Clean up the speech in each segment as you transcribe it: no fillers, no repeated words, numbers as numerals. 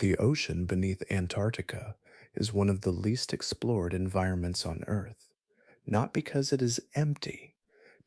The ocean beneath Antarctica is one of the least explored environments on Earth, not because it is empty,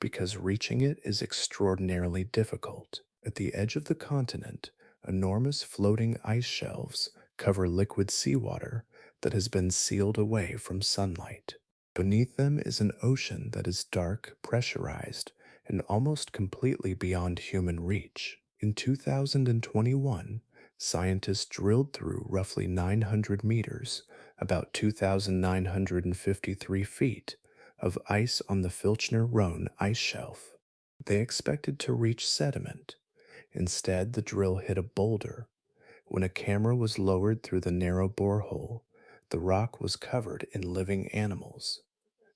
because reaching it is extraordinarily difficult. At the edge of the continent, enormous floating ice shelves cover liquid seawater that has been sealed away from sunlight. Beneath them is an ocean that is dark, pressurized, and almost completely beyond human reach. In 2021, scientists drilled through roughly 900 meters, about 2,953 feet, of ice on the Filchner-Ronne ice shelf. They expected to reach sediment. Instead, the drill hit a boulder. When a camera was lowered through the narrow borehole, the rock was covered in living animals,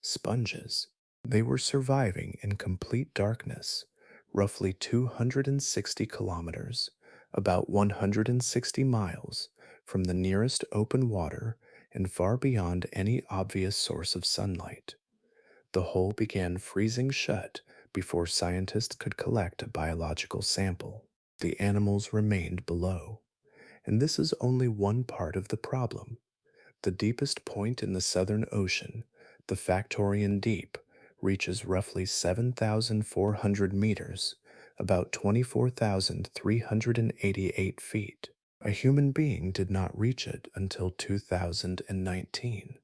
sponges. They were surviving in complete darkness, roughly 260 kilometers, about 160 miles from the nearest open water and far beyond any obvious source of sunlight. The hole began freezing shut before scientists could collect a biological sample. The animals remained below. And this is only one part of the problem. The deepest point in the Southern Ocean, the Factorian Deep, reaches roughly 7,400 meters, about 24,388 feet. A human being did not reach it until 2019.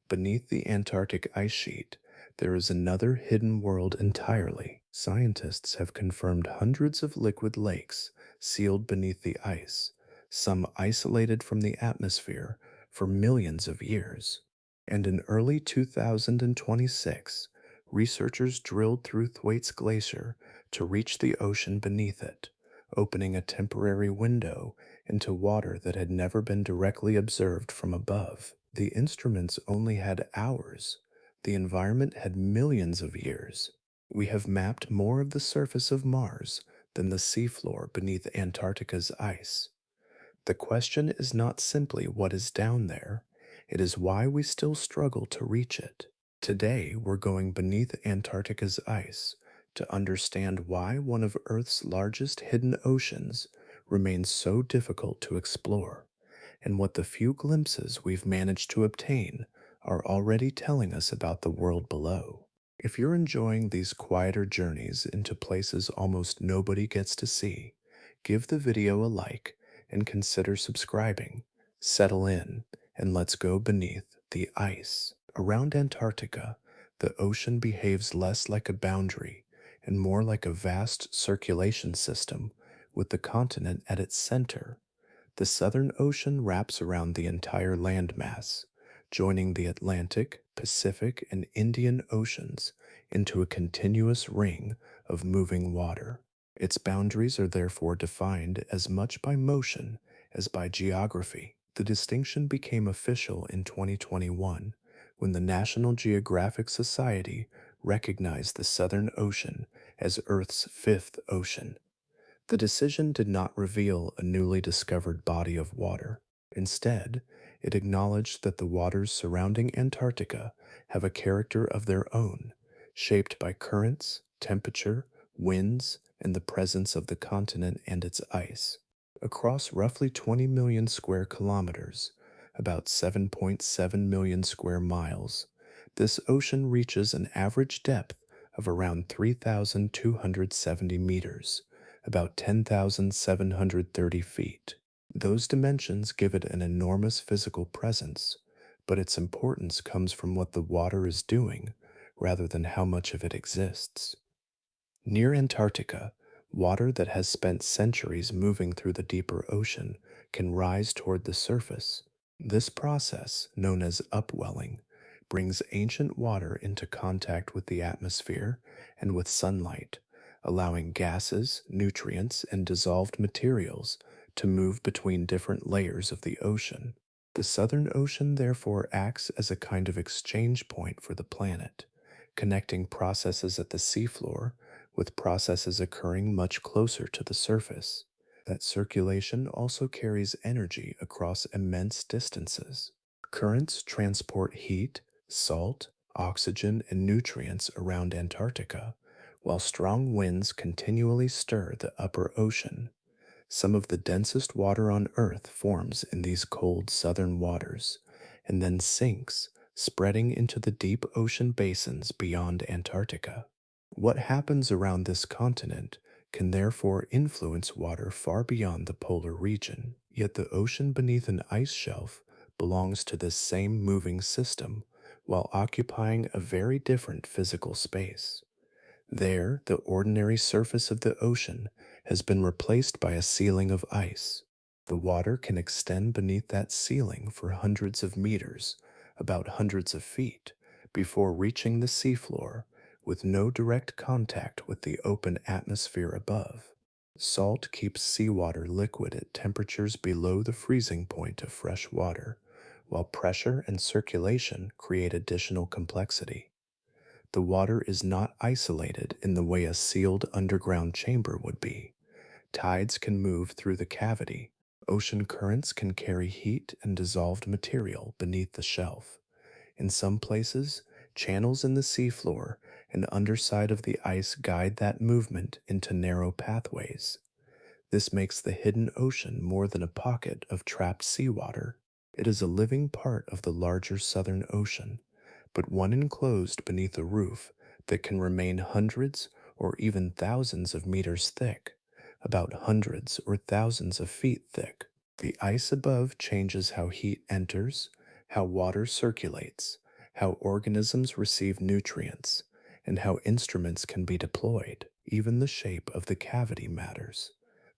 Beneath the Antarctic ice sheet, there is another hidden world entirely. Scientists have confirmed hundreds of liquid lakes sealed beneath the ice, some isolated from the atmosphere for millions of years. And in early 2026, researchers drilled through Thwaites Glacier to reach the ocean beneath it, opening a temporary window into water that had never been directly observed from above. The instruments only had hours. The environment had millions of years. We have mapped more of the surface of Mars than the seafloor beneath Antarctica's ice. The question is not simply what is down there, it is why we still struggle to reach it. Today, we're going beneath Antarctica's ice to understand why one of Earth's largest hidden oceans remains so difficult to explore, and what the few glimpses we've managed to obtain are already telling us about the world below. If you're enjoying these quieter journeys into places almost nobody gets to see, give the video a like and consider subscribing. Settle in, and let's go beneath the ice. Around Antarctica, the ocean behaves less like a boundary and more like a vast circulation system with the continent at its center. The Southern Ocean wraps around the entire landmass, joining the Atlantic, Pacific, and Indian Oceans into a continuous ring of moving water. Its boundaries are therefore defined as much by motion as by geography. The distinction became official in 2021 when the National Geographic Society recognized the Southern Ocean as Earth's fifth ocean. The decision did not reveal a newly discovered body of water. Instead, it acknowledged that the waters surrounding Antarctica have a character of their own, shaped by currents, temperature, winds, and the presence of the continent and its ice. Across roughly 20 million square kilometers, about 7.7 million square miles, this ocean reaches an average depth of around 3,270 meters, about 10,730 feet. Those dimensions give it an enormous physical presence, but its importance comes from what the water is doing rather than how much of it exists. Near Antarctica, water that has spent centuries moving through the deeper ocean can rise toward the surface. This process, known as upwelling, brings ancient water into contact with the atmosphere and with sunlight, allowing gases, nutrients, and dissolved materials to move between different layers of the ocean. The Southern Ocean therefore acts as a kind of exchange point for the planet, connecting processes at the seafloor with processes occurring much closer to the surface. That circulation also carries energy across immense distances. Currents transport heat, salt, oxygen, and nutrients around Antarctica, while strong winds continually stir the upper ocean. Some of the densest water on Earth forms in these cold southern waters and then sinks, spreading into the deep ocean basins beyond Antarctica. What happens around this continent can therefore influence water far beyond the polar region, yet the ocean beneath an ice shelf belongs to this same moving system while occupying a very different physical space. There, the ordinary surface of the ocean has been replaced by a ceiling of ice. The water can extend beneath that ceiling for hundreds of meters, about hundreds of feet, before reaching the seafloor, with no direct contact with the open atmosphere above. Salt keeps seawater liquid at temperatures below the freezing point of fresh water, while pressure and circulation create additional complexity. The water is not isolated in the way a sealed underground chamber would be. Tides can move through the cavity. Ocean currents can carry heat and dissolved material beneath the shelf. In some places, channels in the seafloor and underside of the ice guide that movement into narrow pathways. This makes the hidden ocean more than a pocket of trapped seawater. It is a living part of the larger Southern Ocean, but one enclosed beneath a roof that can remain hundreds or even thousands of meters thick, about hundreds or thousands of feet thick. The ice above changes how heat enters, how water circulates, how organisms receive nutrients, and how instruments can be deployed. Even the shape of the cavity matters.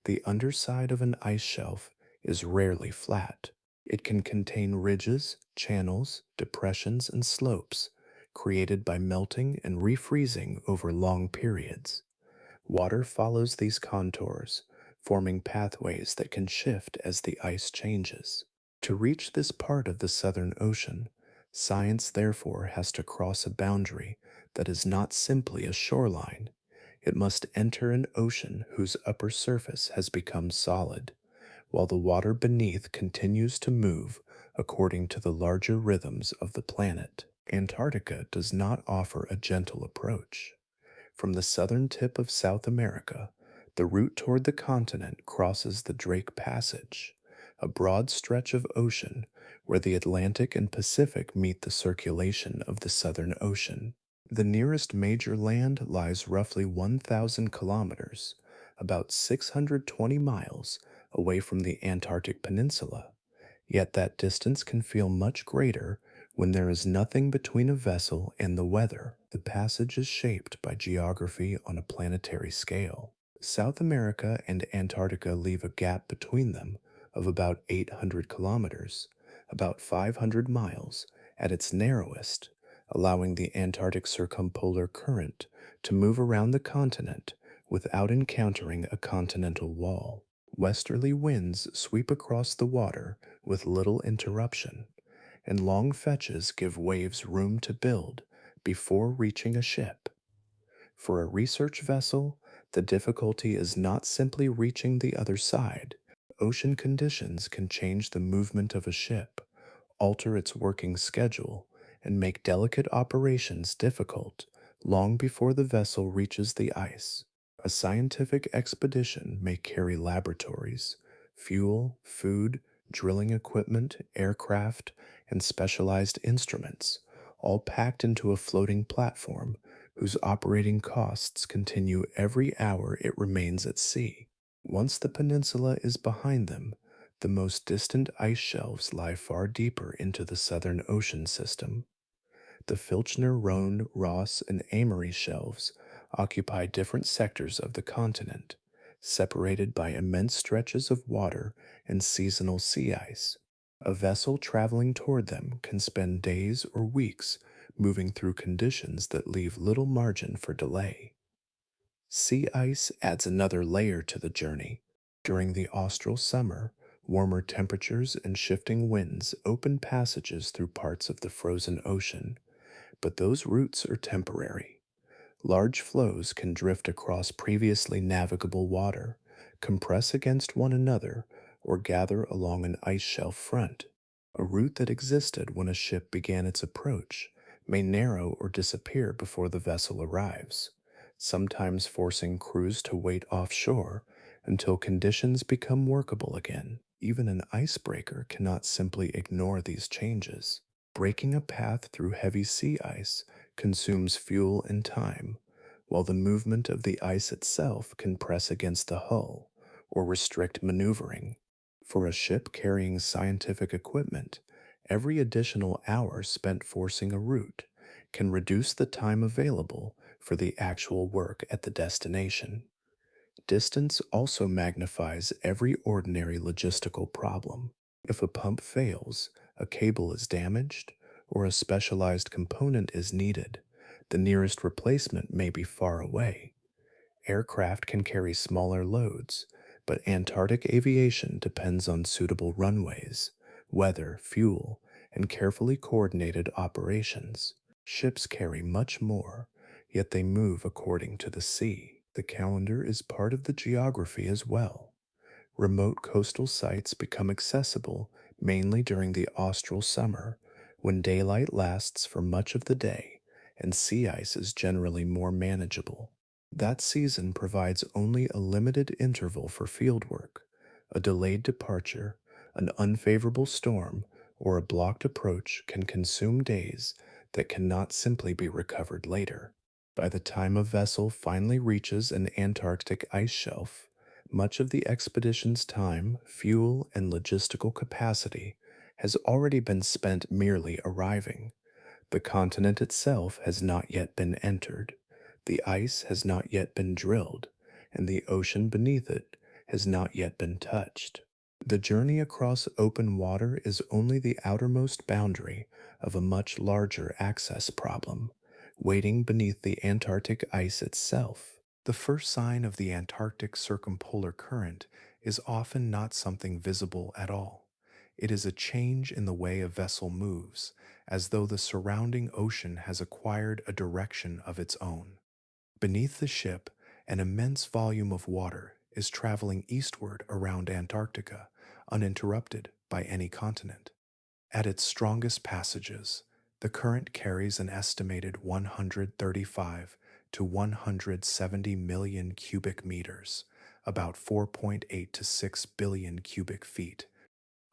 The underside of an ice shelf is rarely flat. It can contain ridges, channels, depressions, and slopes created by melting and refreezing over long periods. Water follows these contours, forming pathways that can shift as the ice changes. To reach this part of the Southern Ocean, science therefore has to cross a boundary that is not simply a shoreline. It must enter an ocean whose upper surface has become solid, while the water beneath continues to move according to the larger rhythms of the planet. Antarctica does not offer a gentle approach. From the southern tip of South America, the route toward the continent crosses the Drake Passage, a broad stretch of ocean where the Atlantic and Pacific meet the circulation of the Southern Ocean. The nearest major land lies roughly 1,000 kilometers, about 620 miles, away from the Antarctic Peninsula. Yet that distance can feel much greater when there is nothing between a vessel and the weather. The passage is shaped by geography on a planetary scale. South America and Antarctica leave a gap between them of about 800 kilometers, about 500 miles at its narrowest, allowing the Antarctic circumpolar current to move around the continent without encountering a continental wall. Westerly winds sweep across the water with little interruption, and long fetches give waves room to build before reaching a ship. For a research vessel, the difficulty is not simply reaching the other side. Ocean conditions can change the movement of a ship, alter its working schedule, and make delicate operations difficult long before the vessel reaches the ice. A scientific expedition may carry laboratories, fuel, food, drilling equipment, aircraft, and specialized instruments, all packed into a floating platform whose operating costs continue every hour it remains at sea. Once the peninsula is behind them, the most distant ice shelves lie far deeper into the Southern Ocean system. The Filchner, Rhone, Ross, and Amory shelves occupy different sectors of the continent, separated by immense stretches of water and seasonal sea ice. A vessel traveling toward them can spend days or weeks moving through conditions that leave little margin for delay. Sea ice adds another layer to the journey. During the austral summer, warmer temperatures and shifting winds open passages through parts of the frozen ocean, but those routes are temporary. Large flows can drift across previously navigable water, compress against one another, or gather along an ice shelf front. A route that existed when a ship began its approach may narrow or disappear before the vessel arrives, sometimes forcing crews to wait offshore until conditions become workable again. Even an icebreaker cannot simply ignore these changes. Breaking a path through heavy sea ice consumes fuel and time, while the movement of the ice itself can press against the hull or restrict maneuvering. For a ship carrying scientific equipment, every additional hour spent forcing a route can reduce the time available for the actual work at the destination. Distance also magnifies every ordinary logistical problem. If a pump fails, a cable is damaged, or a specialized component is needed, the nearest replacement may be far away. Aircraft can carry smaller loads, but Antarctic aviation depends on suitable runways, weather, fuel, and carefully coordinated operations. Ships carry much more, yet they move according to the sea. The calendar is part of the geography as well. Remote coastal sites become accessible mainly during the austral summer, when daylight lasts for much of the day and sea ice is generally more manageable. That season provides only a limited interval for fieldwork. A delayed departure, an unfavorable storm, or a blocked approach can consume days that cannot simply be recovered later. By the time a vessel finally reaches an Antarctic ice shelf, much of the expedition's time, fuel, and logistical capacity has already been spent merely arriving. The continent itself has not yet been entered, the ice has not yet been drilled, and the ocean beneath it has not yet been touched. The journey across open water is only the outermost boundary of a much larger access problem, waiting beneath the Antarctic ice itself. The first sign of the Antarctic circumpolar current is often not something visible at all. It is a change in the way a vessel moves, as though the surrounding ocean has acquired a direction of its own. Beneath the ship, an immense volume of water is traveling eastward around Antarctica, uninterrupted by any continent. At its strongest passages, the current carries an estimated 135 to 170 million cubic meters, about 4.8 to 6 billion cubic feet,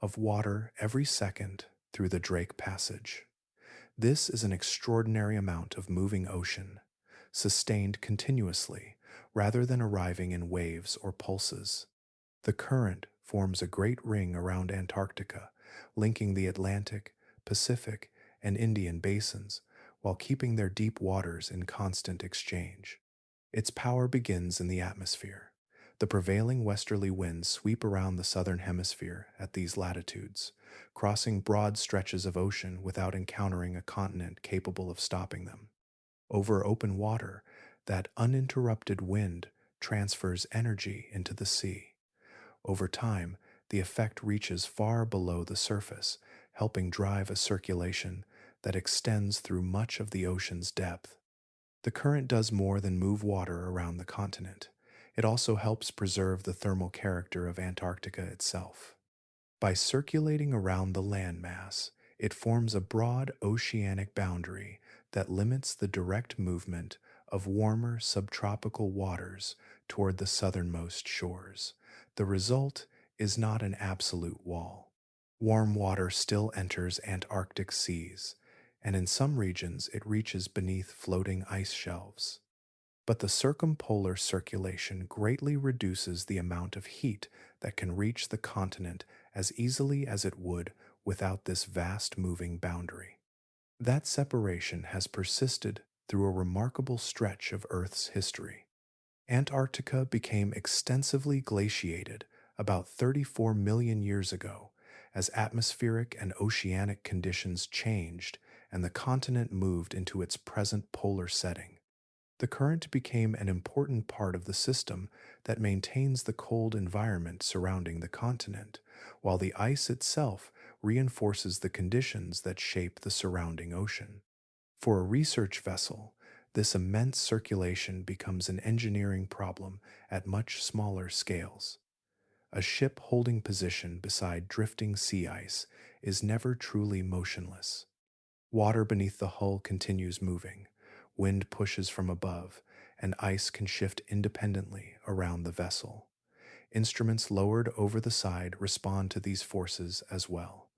of water every second through the Drake Passage. This is an extraordinary amount of moving ocean, sustained continuously rather than arriving in waves or pulses. The current forms a great ring around Antarctica, linking the Atlantic, Pacific, and Indian basins while keeping their deep waters in constant exchange. Its power begins in the atmosphere. The prevailing westerly winds sweep around the southern hemisphere at these latitudes, crossing broad stretches of ocean without encountering a continent capable of stopping them. Over open water, that uninterrupted wind transfers energy into the sea. Over time, the effect reaches far below the surface, helping drive a circulation that extends through much of the ocean's depth. The current does more than move water around the continent. It also helps preserve the thermal character of Antarctica itself. By circulating around the landmass, it forms a broad oceanic boundary that limits the direct movement of warmer subtropical waters toward the southernmost shores. The result is not an absolute wall. Warm water still enters Antarctic seas, and in some regions it reaches beneath floating ice shelves. But the circumpolar circulation greatly reduces the amount of heat that can reach the continent as easily as it would without this vast moving boundary. That separation has persisted through a remarkable stretch of Earth's history. Antarctica became extensively glaciated about 34 million years ago as atmospheric and oceanic conditions changed and the continent moved into its present polar setting. The current became an important part of the system that maintains the cold environment surrounding the continent, while the ice itself reinforces the conditions that shape the surrounding ocean. For a research vessel, this immense circulation becomes an engineering problem at much smaller scales. A ship holding position beside drifting sea ice is never truly motionless. Water beneath the hull continues moving, wind pushes from above, and ice can shift independently around the vessel. Instruments lowered over the side respond to these forces as well.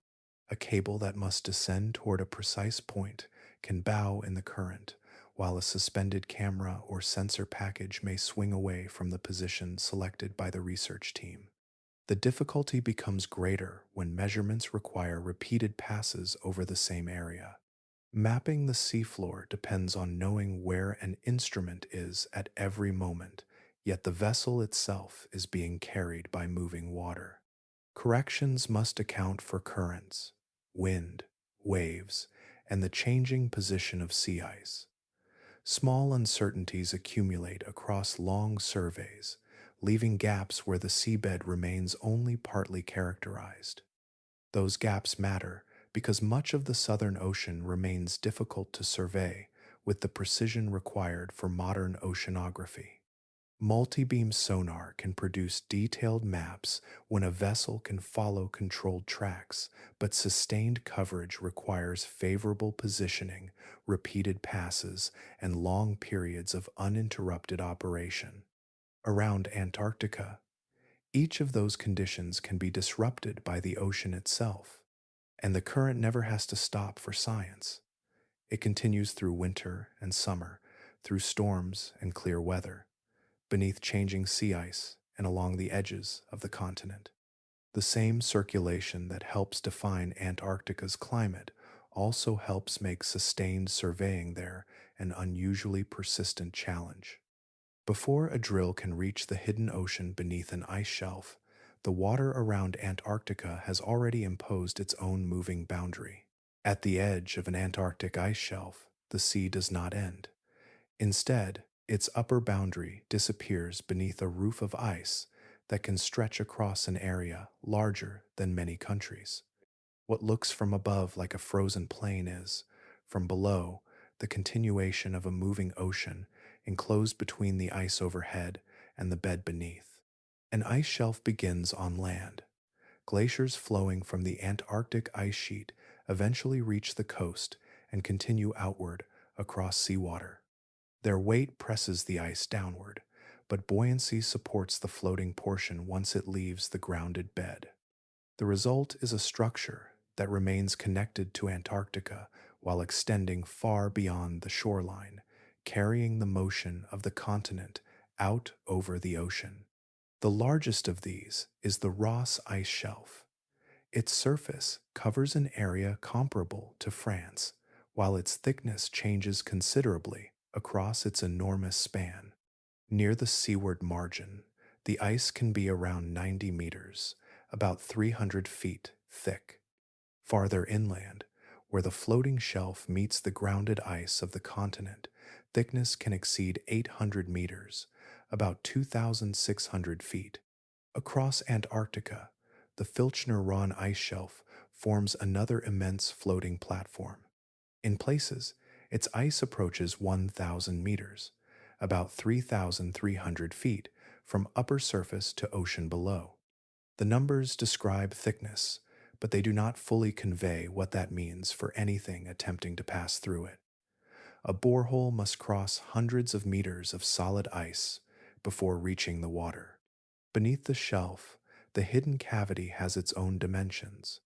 A cable that must descend toward a precise point can bow in the current, while a suspended camera or sensor package may swing away from the position selected by the research team. The difficulty becomes greater when measurements require repeated passes over the same area. Mapping the seafloor depends on knowing where an instrument is at every moment, yet the vessel itself is being carried by moving water. Corrections must account for currents, wind, waves, and the changing position of sea ice. Small uncertainties accumulate across long surveys, leaving gaps where the seabed remains only partly characterized. Those gaps matter because much of the Southern Ocean remains difficult to survey with the precision required for modern oceanography. Multi-beam sonar can produce detailed maps when a vessel can follow controlled tracks, but sustained coverage requires favorable positioning, repeated passes, and long periods of uninterrupted operation. Around Antarctica, each of those conditions can be disrupted by the ocean itself, and the current never has to stop for science. It continues through winter and summer, through storms and clear weather, beneath changing sea ice and along the edges of the continent. The same circulation that helps define Antarctica's climate also helps make sustained surveying there an unusually persistent challenge. Before a drill can reach the hidden ocean beneath an ice shelf, the water around Antarctica has already imposed its own moving boundary. At the edge of an Antarctic ice shelf, the sea does not end. Instead, its upper boundary disappears beneath a roof of ice that can stretch across an area larger than many countries. What looks from above like a frozen plain is, from below, the continuation of a moving ocean enclosed between the ice overhead and the bed beneath. An ice shelf begins on land. Glaciers flowing from the Antarctic ice sheet eventually reach the coast and continue outward across seawater. Their weight presses the ice downward, but buoyancy supports the floating portion once it leaves the grounded bed. The result is a structure that remains connected to Antarctica while extending far beyond the shoreline, carrying the motion of the continent out over the ocean. The largest of these is the Ross Ice Shelf. Its surface covers an area comparable to France, while its thickness changes considerably across its enormous span. Near the seaward margin, the ice can be around 90 meters, about 300 feet thick. Farther inland, where the floating shelf meets the grounded ice of the continent, thickness can exceed 800 meters, about 2,600 feet. Across Antarctica, the Filchner-Ronne ice shelf forms another immense floating platform. In places, its ice approaches 1,000 meters, about 3,300 feet from upper surface to ocean below. The numbers describe thickness, but they do not fully convey what that means for anything attempting to pass through it. A borehole must cross hundreds of meters of solid ice before reaching the water. Beneath the shelf, the hidden cavity has its own dimensions.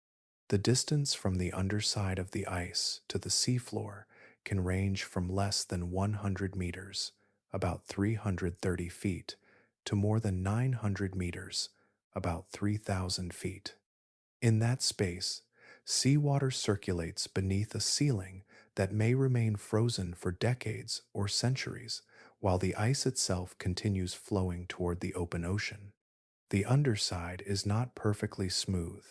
The distance from the underside of the ice to the seafloor can range from less than 100 meters, about 330 feet, to more than 900 meters, about 3,000 feet. In that space, seawater circulates beneath a ceiling that may remain frozen for decades or centuries, while the ice itself continues flowing toward the open ocean. The underside is not perfectly smooth.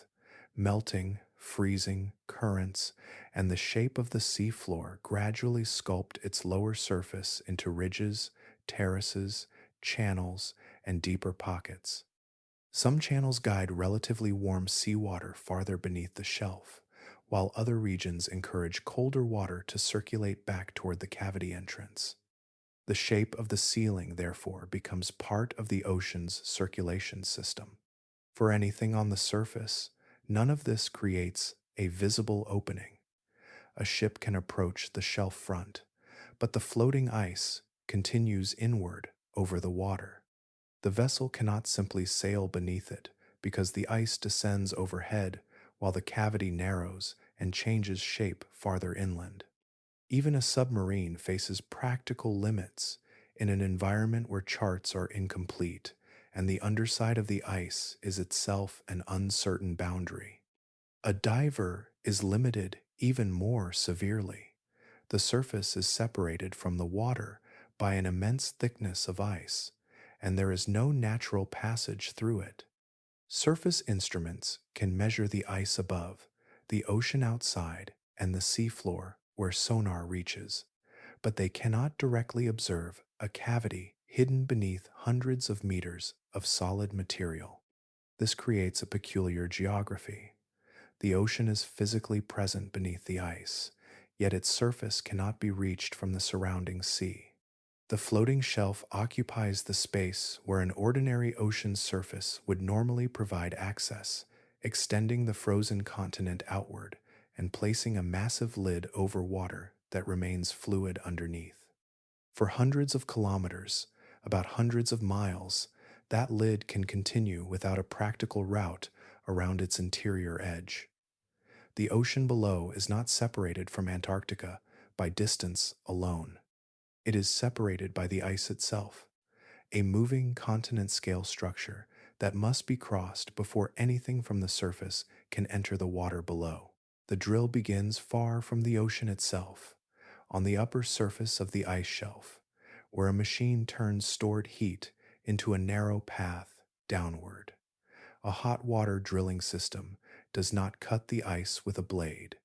Melting, freezing, currents, and the shape of the seafloor gradually sculpt its lower surface into ridges, terraces, channels, and deeper pockets. Some channels guide relatively warm seawater farther beneath the shelf, while other regions encourage colder water to circulate back toward the cavity entrance. The shape of the ceiling, therefore, becomes part of the ocean's circulation system. For anything on the surface, none of this creates a visible opening. A ship can approach the shelf front, but the floating ice continues inward over the water. The vessel cannot simply sail beneath it because the ice descends overhead while the cavity narrows and changes shape farther inland. Even a submarine faces practical limits in an environment where charts are incomplete and the underside of the ice is itself an uncertain boundary. A diver is limited even more severely. The surface is separated from the water by an immense thickness of ice, and there is no natural passage through it. Surface instruments can measure the ice above, the ocean outside, and the seafloor where sonar reaches, but they cannot directly observe a cavity hidden beneath hundreds of meters of solid material. This creates a peculiar geography. The ocean is physically present beneath the ice, yet its surface cannot be reached from the surrounding sea. The floating shelf occupies the space where an ordinary ocean surface would normally provide access, extending the frozen continent outward and placing a massive lid over water that remains fluid underneath. For hundreds of kilometers, about hundreds of miles, that lid can continue without a practical route around its interior edge. The ocean below is not separated from Antarctica by distance alone. It is separated by the ice itself, a moving continent scale structure that must be crossed before anything from the surface can enter the water below. The drill begins far from the ocean itself, on the upper surface of the ice shelf, where a machine turns stored heat into a narrow path downward. A hot water drilling system does not cut the ice with a blade.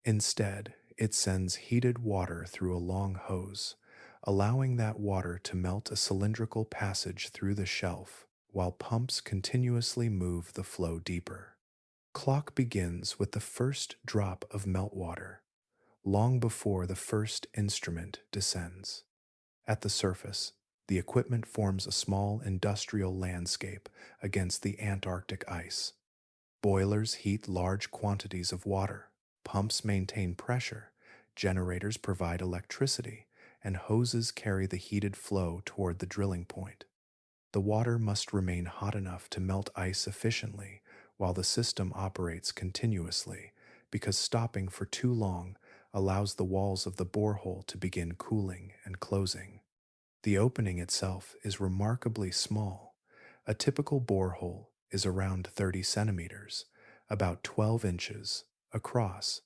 Instead, it sends heated water through a long hose, allowing that water to melt a cylindrical passage through the shelf, while pumps continuously move the flow deeper. Clock begins with the first drop of meltwater, long before the first instrument descends. At the surface, the equipment forms a small industrial landscape against the Antarctic ice. Boilers heat large quantities of water, pumps maintain pressure, generators provide electricity, and hoses carry the heated flow toward the drilling point. The water must remain hot enough to melt ice efficiently while the system operates continuously, because stopping for too long allows the walls of the borehole to begin cooling and closing. The opening itself is remarkably small. A typical borehole is around 30 centimeters, about 12 inches, across.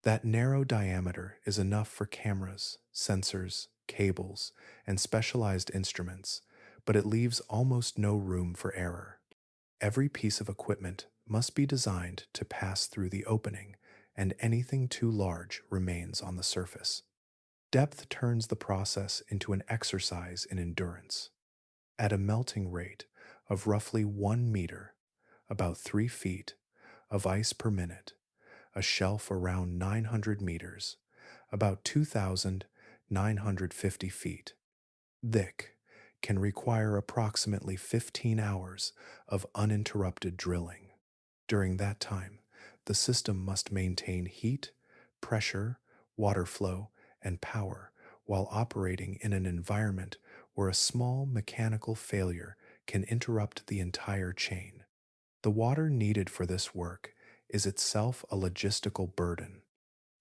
That narrow diameter is enough for cameras, sensors, cables, and specialized instruments, but it leaves almost no room for error. Every piece of equipment must be designed to pass through the opening, and anything too large remains on the surface. Depth turns the process into an exercise in endurance. At a melting rate of roughly 1 meter, about 3 feet, of ice per minute, a shelf around 900 meters, about 2,950 feet, thick, can require approximately 15 hours of uninterrupted drilling. During that time, the system must maintain heat, pressure, water flow, and power while operating in an environment where a small mechanical failure can interrupt the entire chain. The water needed for this work is itself a logistical burden.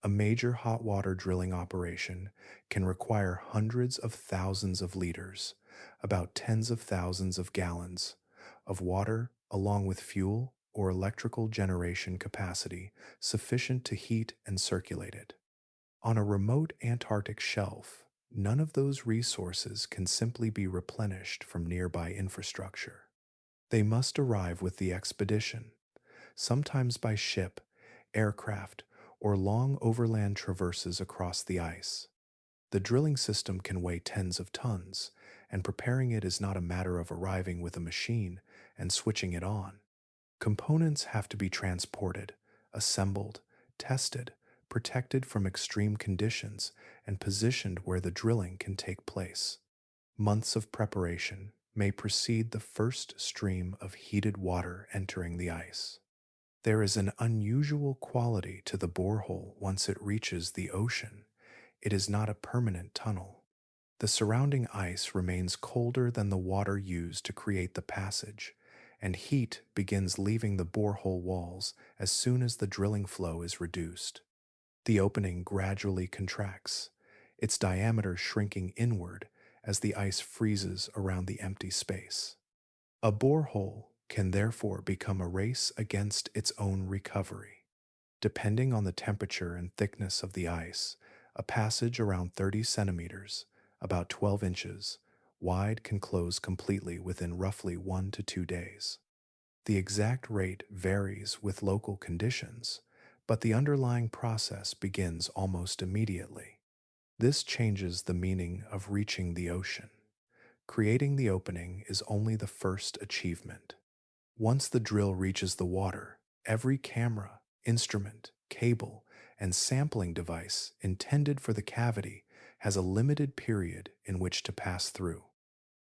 A major hot water drilling operation can require hundreds of thousands of liters, about tens of thousands of gallons, of water along with fuel or electrical generation capacity sufficient to heat and circulate it. On a remote Antarctic shelf, none of those resources can simply be replenished from nearby infrastructure. They must arrive with the expedition, sometimes by ship, aircraft, or long overland traverses across the ice. The drilling system can weigh tens of tons, and preparing it is not a matter of arriving with a machine and switching it on. Components have to be transported, assembled, tested, protected from extreme conditions, and positioned where the drilling can take place. Months of preparation may precede the first stream of heated water entering the ice. There is an unusual quality to the borehole once it reaches the ocean. It is not a permanent tunnel. The surrounding ice remains colder than the water used to create the passage, and heat begins leaving the borehole walls as soon as the drilling flow is reduced. The opening gradually contracts, its diameter shrinking inward as the ice freezes around the empty space. A borehole can therefore become a race against its own recovery. Depending on the temperature and thickness of the ice, a passage around 30 centimeters, about 12 inches, wide can close completely within roughly 1 to 2 days. The exact rate varies with local conditions, but the underlying process begins almost immediately. This changes the meaning of reaching the ocean. Creating the opening is only the first achievement. Once the drill reaches the water, every camera, instrument, cable, and sampling device intended for the cavity has a limited period in which to pass through.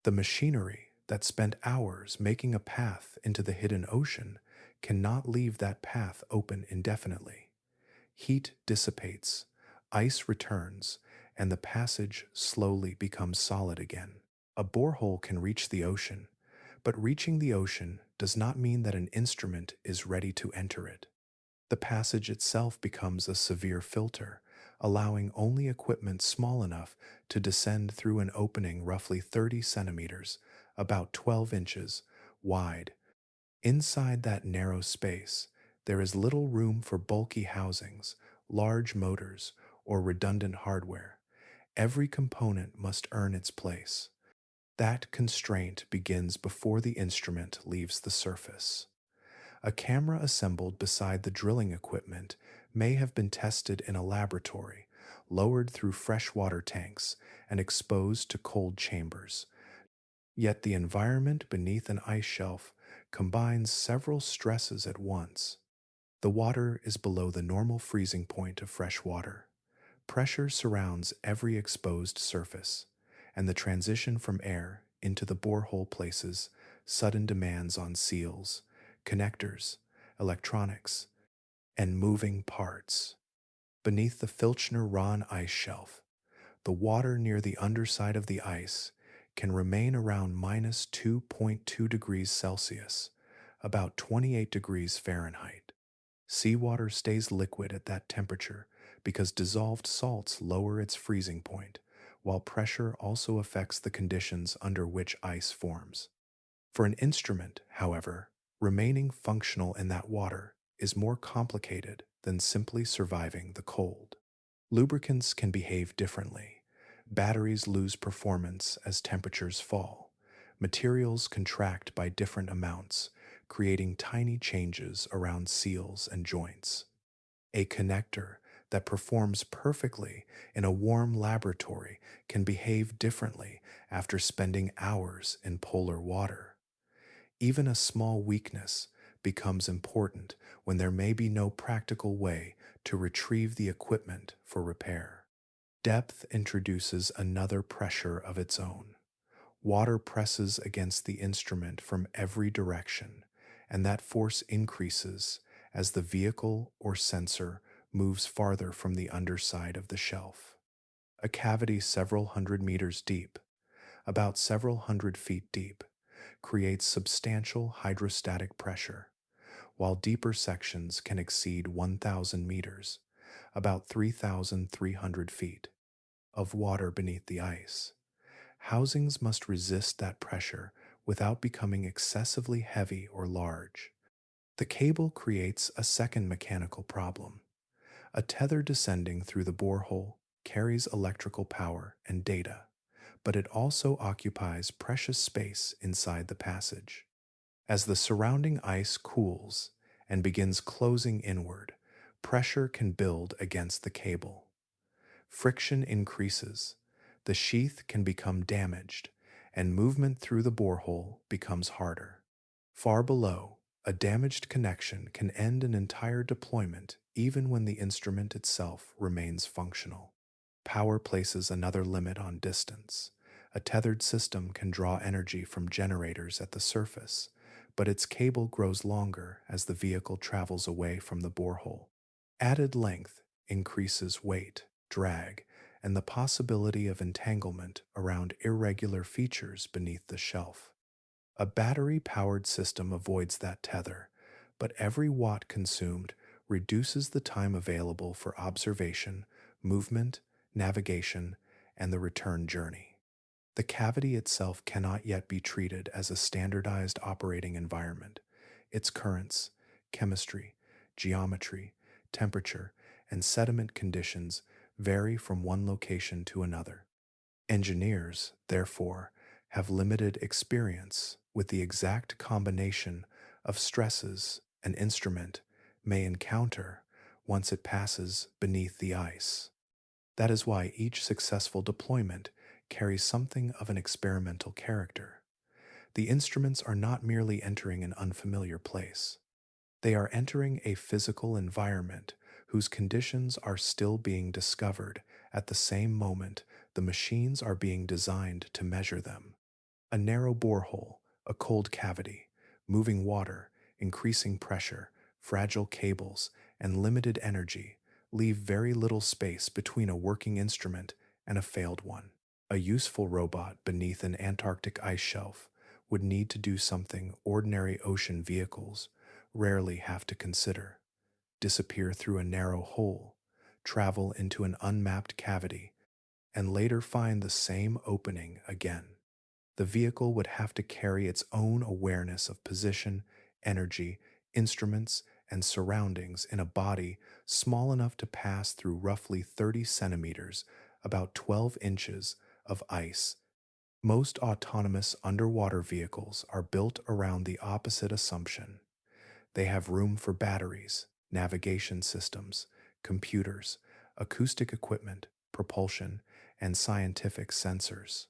The machinery that spent hours making a path into the hidden ocean cannot leave that path open indefinitely. Heat dissipates, ice returns, and the passage slowly becomes solid again. A borehole can reach the ocean, but reaching the ocean does not mean that an instrument is ready to enter it. The passage itself becomes a severe filter, allowing only equipment small enough to descend through an opening roughly 30 centimeters, about 12 inches, wide. Inside that narrow space, there is little room for bulky housings, large motors, or redundant hardware. Every component must earn its place. That constraint begins before the instrument leaves the surface. A camera assembled beside the drilling equipment may have been tested in a laboratory, lowered through freshwater tanks, and exposed to cold chambers. Yet the environment beneath an ice shelf combines several stresses at once. The water is below the normal freezing point of fresh water. Pressure surrounds every exposed surface, and the transition from air into the borehole places sudden demands on seals, connectors, electronics, and moving parts. Beneath the Filchner-Ronne ice shelf, the water near the underside of the ice can remain around minus 2.2 degrees Celsius, about 28 degrees Fahrenheit. Seawater stays liquid at that temperature because dissolved salts lower its freezing point, while pressure also affects the conditions under which ice forms. For an instrument, however, remaining functional in that water is more complicated than simply surviving the cold. Lubricants can behave differently. Batteries lose performance as temperatures fall. Materials contract by different amounts, creating tiny changes around seals and joints. A connector that performs perfectly in a warm laboratory can behave differently after spending hours in polar water. Even a small weakness becomes important when there may be no practical way to retrieve the equipment for repair. Depth introduces another pressure of its own. Water presses against the instrument from every direction, and that force increases as the vehicle or sensor moves farther from the underside of the shelf. A cavity several hundred meters deep, about several hundred feet deep, creates substantial hydrostatic pressure, while deeper sections can exceed 1,000 meters, about 3,300 feet, of water beneath the ice. Housings must resist that pressure without becoming excessively heavy or large. The cable creates a second mechanical problem. A tether descending through the borehole carries electrical power and data, but it also occupies precious space inside the passage. As the surrounding ice cools and begins closing inward, pressure can build against the cable. Friction increases, the sheath can become damaged, and movement through the borehole becomes harder. Far below, a damaged connection can end an entire deployment even when the instrument itself remains functional. Power places another limit on distance. A tethered system can draw energy from generators at the surface, but its cable grows longer as the vehicle travels away from the borehole. Added length increases weight, drag, and the possibility of entanglement around irregular features beneath the shelf. A battery powered system avoids that tether, but every watt consumed reduces the time available for observation, movement, navigation, and the return journey. The cavity itself cannot yet be treated as a standardized operating environment. Its currents, chemistry, geometry, temperature, and sediment conditions vary from one location to another. Engineers, therefore, have limited experience with the exact combination of stresses an instrument may encounter once it passes beneath the ice. That is why each successful deployment carries something of an experimental character. The instruments are not merely entering an unfamiliar place. They are entering a physical environment whose conditions are still being discovered at the same moment the machines are being designed to measure them. A narrow borehole, a cold cavity, moving water, increasing pressure, fragile cables, and limited energy leave very little space between a working instrument and a failed one. A useful robot beneath an Antarctic ice shelf would need to do something ordinary ocean vehicles rarely have to consider: disappear through a narrow hole, travel into an unmapped cavity, and later find the same opening again. The vehicle would have to carry its own awareness of position, energy, instruments, and surroundings in a body small enough to pass through roughly 30 centimeters, about 12 inches, of ice. Most autonomous underwater vehicles are built around the opposite assumption. They have room for batteries, navigation systems, computers, acoustic equipment, propulsion, and scientific sensors.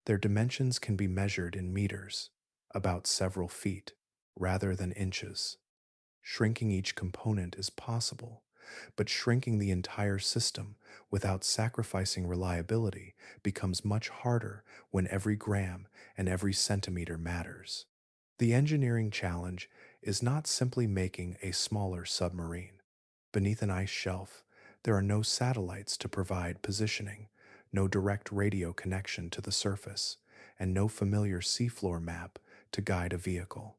Their dimensions can be measured in meters, about several feet, rather than inches. Shrinking each component is possible, but shrinking the entire system without sacrificing reliability becomes much harder when every gram and every centimeter matters. The engineering challenge is not simply making a smaller submarine. Beneath an ice shelf, there are no satellites to provide positioning, no direct radio connection to the surface, and no familiar seafloor map to guide a vehicle.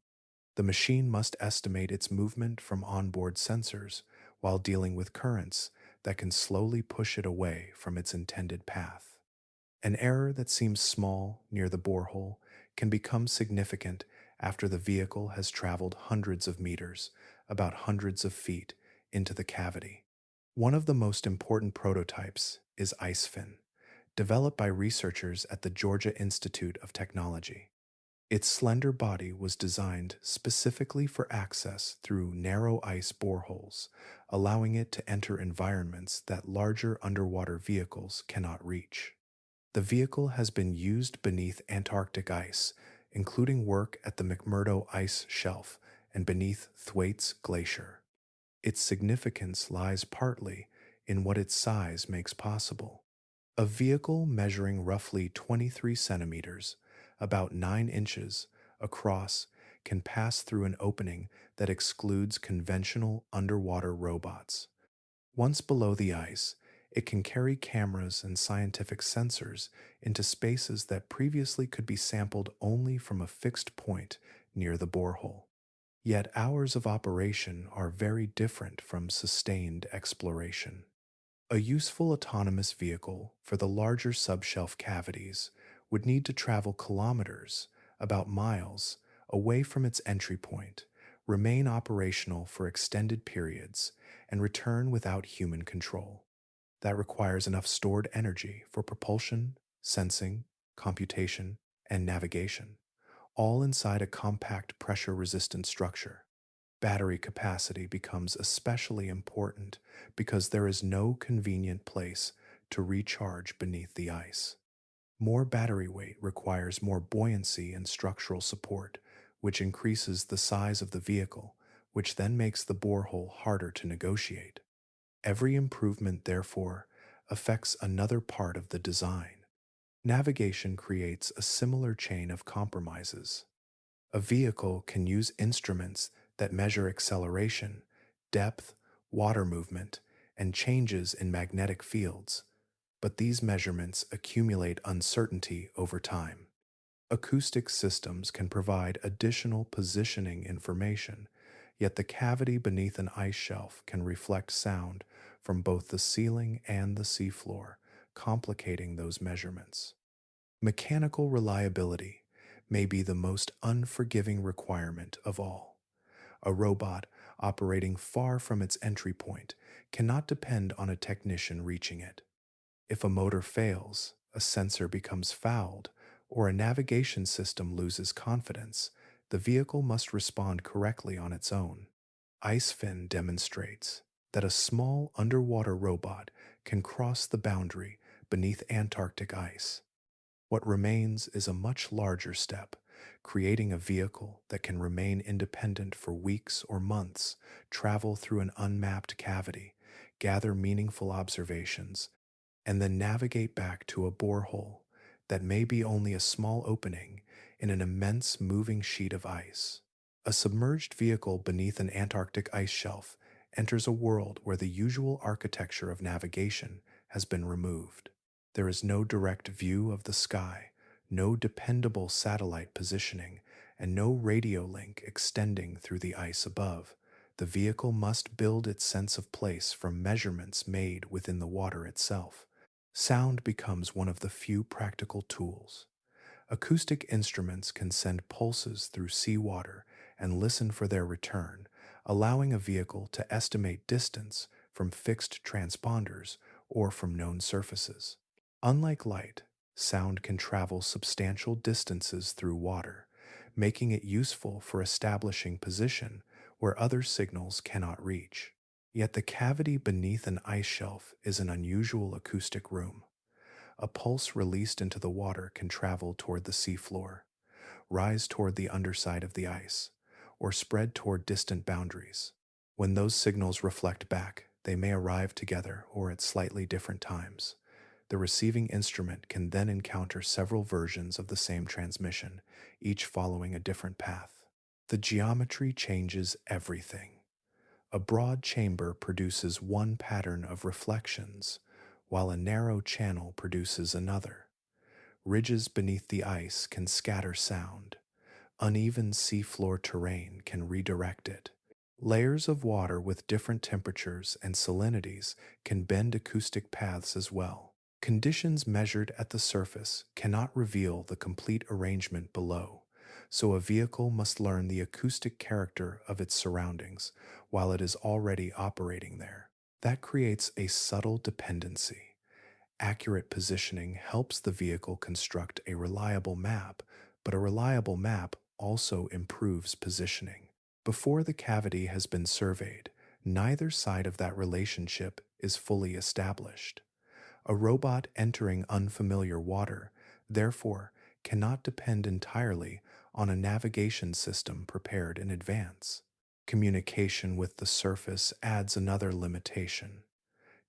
The machine must estimate its movement from onboard sensors while dealing with currents that can slowly push it away from its intended path. An error that seems small near the borehole can become significant after the vehicle has traveled hundreds of meters, about hundreds of feet, into the cavity. One of the most important prototypes is IceFin, developed by researchers at the Georgia Institute of Technology. Its slender body was designed specifically for access through narrow ice boreholes, allowing it to enter environments that larger underwater vehicles cannot reach. The vehicle has been used beneath Antarctic ice, including work at the McMurdo Ice Shelf and beneath Thwaites Glacier. Its significance lies partly in what its size makes possible. A vehicle measuring roughly 23 centimeters, about 9 inches, across can pass through an opening that excludes conventional underwater robots. Once below the ice, it can carry cameras and scientific sensors into spaces that previously could be sampled only from a fixed point near the borehole. Yet hours of operation are very different from sustained exploration. A useful autonomous vehicle for the larger subshelf cavities would need to travel kilometers, about miles, away from its entry point, remain operational for extended periods, and return without human control. That requires enough stored energy for propulsion, sensing, computation, and navigation, all inside a compact pressure-resistant structure. Battery capacity becomes especially important because there is no convenient place to recharge beneath the ice. More battery weight requires more buoyancy and structural support, which increases the size of the vehicle, which then makes the borehole harder to negotiate. Every improvement, therefore, affects another part of the design. Navigation creates a similar chain of compromises. A vehicle can use instruments that measure acceleration, depth, water movement, and changes in magnetic fields, but these measurements accumulate uncertainty over time. Acoustic systems can provide additional positioning information, yet the cavity beneath an ice shelf can reflect sound from both the ceiling and the seafloor, complicating those measurements. Mechanical reliability may be the most unforgiving requirement of all. A robot operating far from its entry point cannot depend on a technician reaching it. If a motor fails, a sensor becomes fouled, or a navigation system loses confidence, the vehicle must respond correctly on its own. IceFin demonstrates that a small underwater robot can cross the boundary beneath Antarctic ice. What remains is a much larger step, creating a vehicle that can remain independent for weeks or months, travel through an unmapped cavity, gather meaningful observations, and then navigate back to a borehole that may be only a small opening in an immense moving sheet of ice. A submerged vehicle beneath an Antarctic ice shelf enters a world where the usual architecture of navigation has been removed. There is no direct view of the sky, no dependable satellite positioning, and no radio link extending through the ice above. The vehicle must build its sense of place from measurements made within the water itself. Sound becomes one of the few practical tools. Acoustic instruments can send pulses through seawater and listen for their return, allowing a vehicle to estimate distance from fixed transponders or from known surfaces. Unlike light, sound can travel substantial distances through water, making it useful for establishing position where other signals cannot reach. Yet the cavity beneath an ice shelf is an unusual acoustic room. A pulse released into the water can travel toward the seafloor, rise toward the underside of the ice, or spread toward distant boundaries. When those signals reflect back, they may arrive together or at slightly different times. The receiving instrument can then encounter several versions of the same transmission, each following a different path. The geometry changes everything. A broad chamber produces one pattern of reflections, while a narrow channel produces another. Ridges beneath the ice can scatter sound. Uneven seafloor terrain can redirect it. Layers of water with different temperatures and salinities can bend acoustic paths as well. Conditions measured at the surface cannot reveal the complete arrangement below, so a vehicle must learn the acoustic character of its surroundings while it is already operating there. That creates a subtle dependency. Accurate positioning helps the vehicle construct a reliable map, but a reliable map also improves positioning. Before the cavity has been surveyed, neither side of that relationship is fully established. A robot entering unfamiliar water, therefore, cannot depend entirely on a navigation system prepared in advance. Communication with the surface adds another limitation.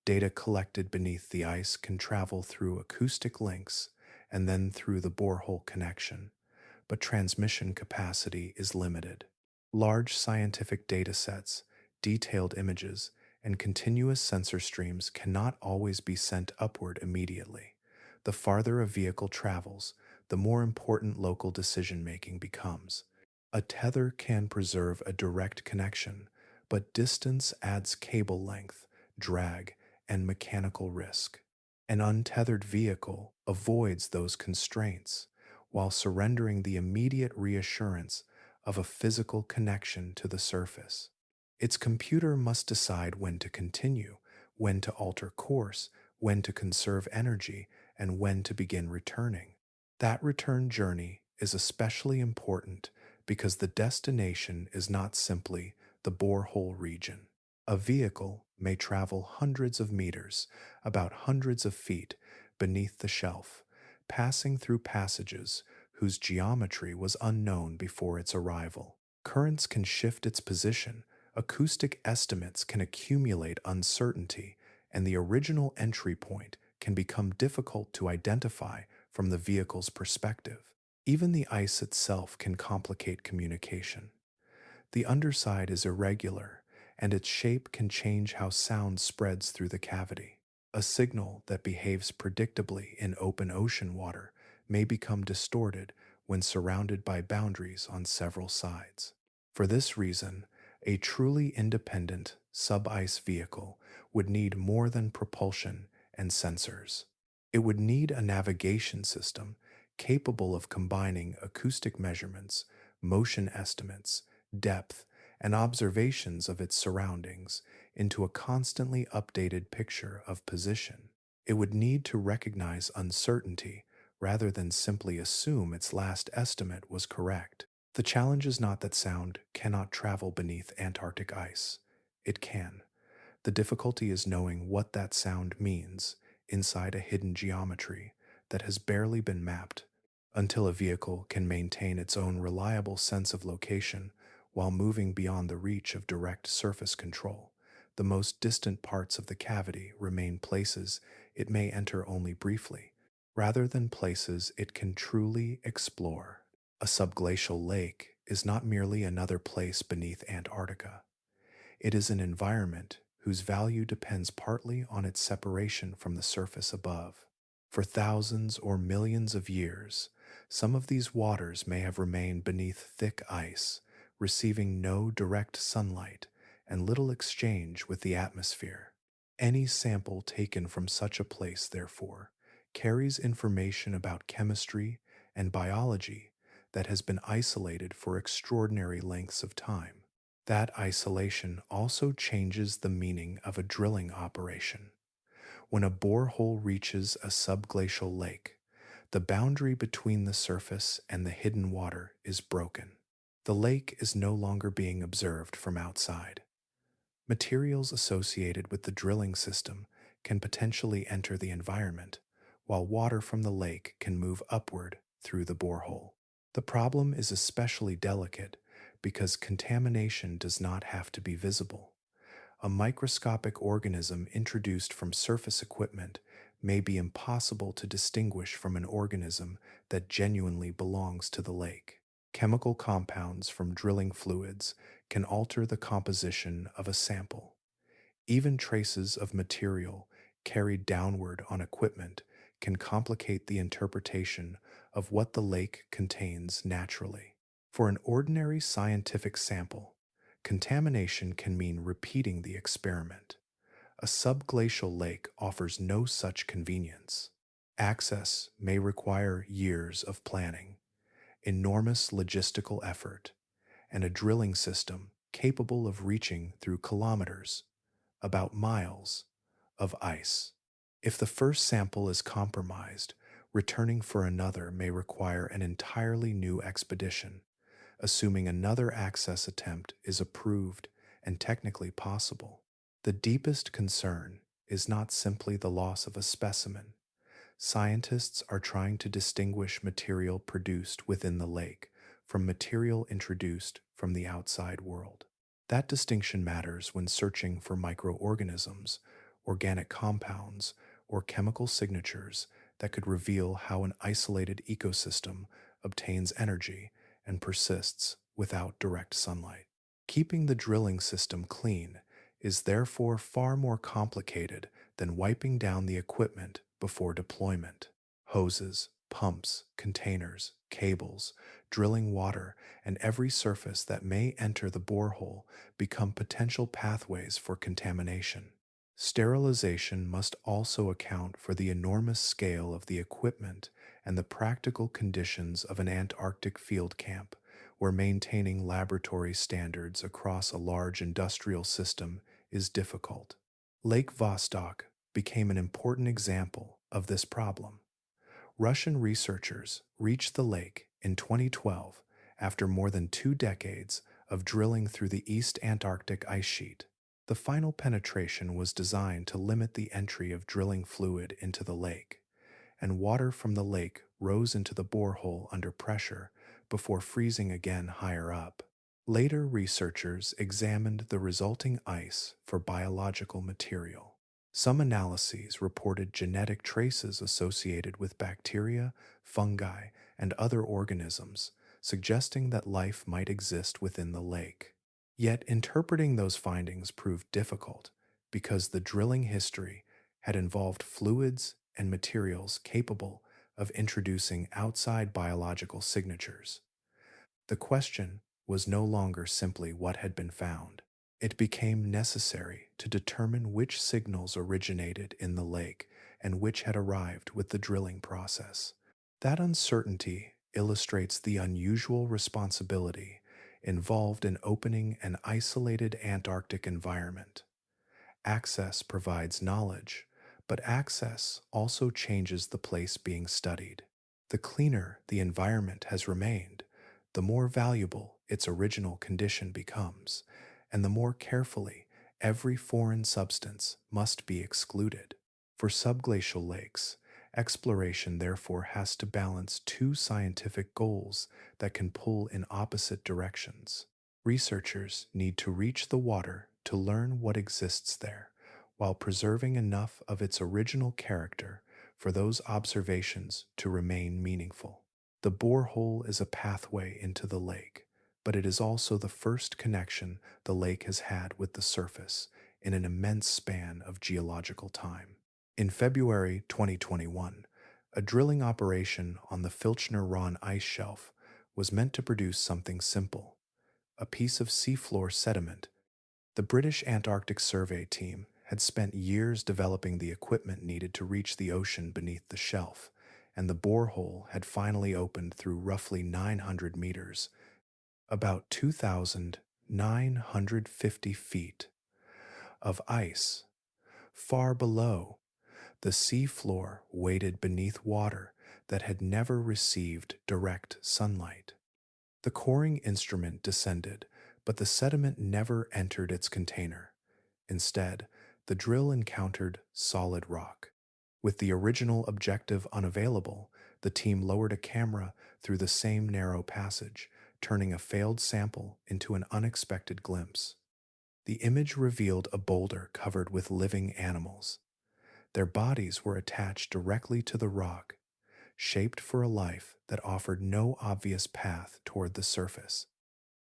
Data collected beneath the ice can travel through acoustic links and then through the borehole connection, but transmission capacity is limited. Large scientific data sets, detailed images, and continuous sensor streams cannot always be sent upward immediately. The farther a vehicle travels, the more important local decision-making becomes. A tether can preserve a direct connection, but distance adds cable length, drag, and mechanical risk. An untethered vehicle avoids those constraints while surrendering the immediate reassurance of a physical connection to the surface. Its computer must decide when to continue, when to alter course, when to conserve energy, and when to begin returning. That return journey is especially important because the destination is not simply the borehole region. A vehicle may travel hundreds of meters, about hundreds of feet, beneath the shelf, passing through passages whose geometry was unknown before its arrival. Currents can shift its position, acoustic estimates can accumulate uncertainty, and the original entry point can become difficult to identify from the vehicle's perspective. Even the ice itself can complicate communication. The underside is irregular, and its shape can change how sound spreads through the cavity. A signal that behaves predictably in open ocean water may become distorted when surrounded by boundaries on several sides. For this reason, a truly independent sub-ice vehicle would need more than propulsion and sensors. It would need a navigation system capable of combining acoustic measurements, motion estimates, depth, and observations of its surroundings into a constantly updated picture of position. It would need to recognize uncertainty rather than simply assume its last estimate was correct. The challenge is not that sound cannot travel beneath Antarctic ice. It can. The difficulty is knowing what that sound means inside a hidden geometry that has barely been mapped. Until a vehicle can maintain its own reliable sense of location while moving beyond the reach of direct surface control, the most distant parts of the cavity remain places it may enter only briefly, rather than places it can truly explore. A subglacial lake is not merely another place beneath Antarctica. It is an environment whose value depends partly on its separation from the surface above. For thousands or millions of years, some of these waters may have remained beneath thick ice, receiving no direct sunlight and little exchange with the atmosphere. Any sample taken from such a place, therefore, carries information about chemistry and biology that has been isolated for extraordinary lengths of time. That isolation also changes the meaning of a drilling operation. When a borehole reaches a subglacial lake, the boundary between the surface and the hidden water is broken. The lake is no longer being observed from outside. Materials associated with the drilling system can potentially enter the environment, while water from the lake can move upward through the borehole. The problem is especially delicate because contamination does not have to be visible. A microscopic organism introduced from surface equipment may be impossible to distinguish from an organism that genuinely belongs to the lake. Chemical compounds from drilling fluids can alter the composition of a sample. Even traces of material carried downward on equipment can complicate the interpretation of what the lake contains naturally. For an ordinary scientific sample, contamination can mean repeating the experiment. A subglacial lake offers no such convenience. Access may require years of planning, enormous logistical effort, and a drilling system capable of reaching through kilometers, about miles, of ice. If the first sample is compromised, returning for another may require an entirely new expedition, assuming another access attempt is approved and technically possible. The deepest concern is not simply the loss of a specimen. Scientists are trying to distinguish material produced within the lake from material introduced from the outside world. That distinction matters when searching for microorganisms, organic compounds, or chemical signatures that could reveal how an isolated ecosystem obtains energy and persists without direct sunlight. Keeping the drilling system clean is therefore far more complicated than wiping down the equipment before deployment. Hoses, pumps, containers, cables, drilling water, and every surface that may enter the borehole become potential pathways for contamination. Sterilization must also account for the enormous scale of the equipment and the practical conditions of an Antarctic field camp, where maintaining laboratory standards across a large industrial system is difficult. Lake Vostok became an important example of this problem. Russian researchers reached the lake in 2012 after more than 2 decades of drilling through the East Antarctic ice sheet. The final penetration was designed to limit the entry of drilling fluid into the lake, and water from the lake rose into the borehole under pressure before freezing again higher up. Later researchers examined the resulting ice for biological material. Some analyses reported genetic traces associated with bacteria, fungi, and other organisms, suggesting that life might exist within the lake. Yet interpreting those findings proved difficult because the drilling history had involved fluids and materials capable of introducing outside biological signatures. The question was no longer simply what had been found. It became necessary to determine which signals originated in the lake and which had arrived with the drilling process. That uncertainty illustrates the unusual responsibility involved in opening an isolated Antarctic environment. Access provides knowledge, but access also changes the place being studied. The cleaner the environment has remained, the more valuable its original condition becomes, and the more carefully every foreign substance must be excluded. For subglacial lakes, exploration therefore has to balance two scientific goals that can pull in opposite directions. Researchers need to reach the water to learn what exists there, while preserving enough of its original character for those observations to remain meaningful. The borehole is a pathway into the lake, but it is also the first connection the lake has had with the surface in an immense span of geological time. In February 2021, a drilling operation on the Filchner-Ronne ice shelf was meant to produce something simple: a piece of seafloor sediment. The British Antarctic Survey team had spent years developing the equipment needed to reach the ocean beneath the shelf, and the borehole had finally opened through roughly 900 meters, about 2,950 feet, of ice. Far below, the seafloor waited beneath water that had never received direct sunlight. The coring instrument descended, but the sediment never entered its container. Instead, the drill encountered solid rock. With the original objective unavailable, the team lowered a camera through the same narrow passage, turning a failed sample into an unexpected glimpse. The image revealed a boulder covered with living animals. Their bodies were attached directly to the rock, shaped for a life that offered no obvious path toward the surface.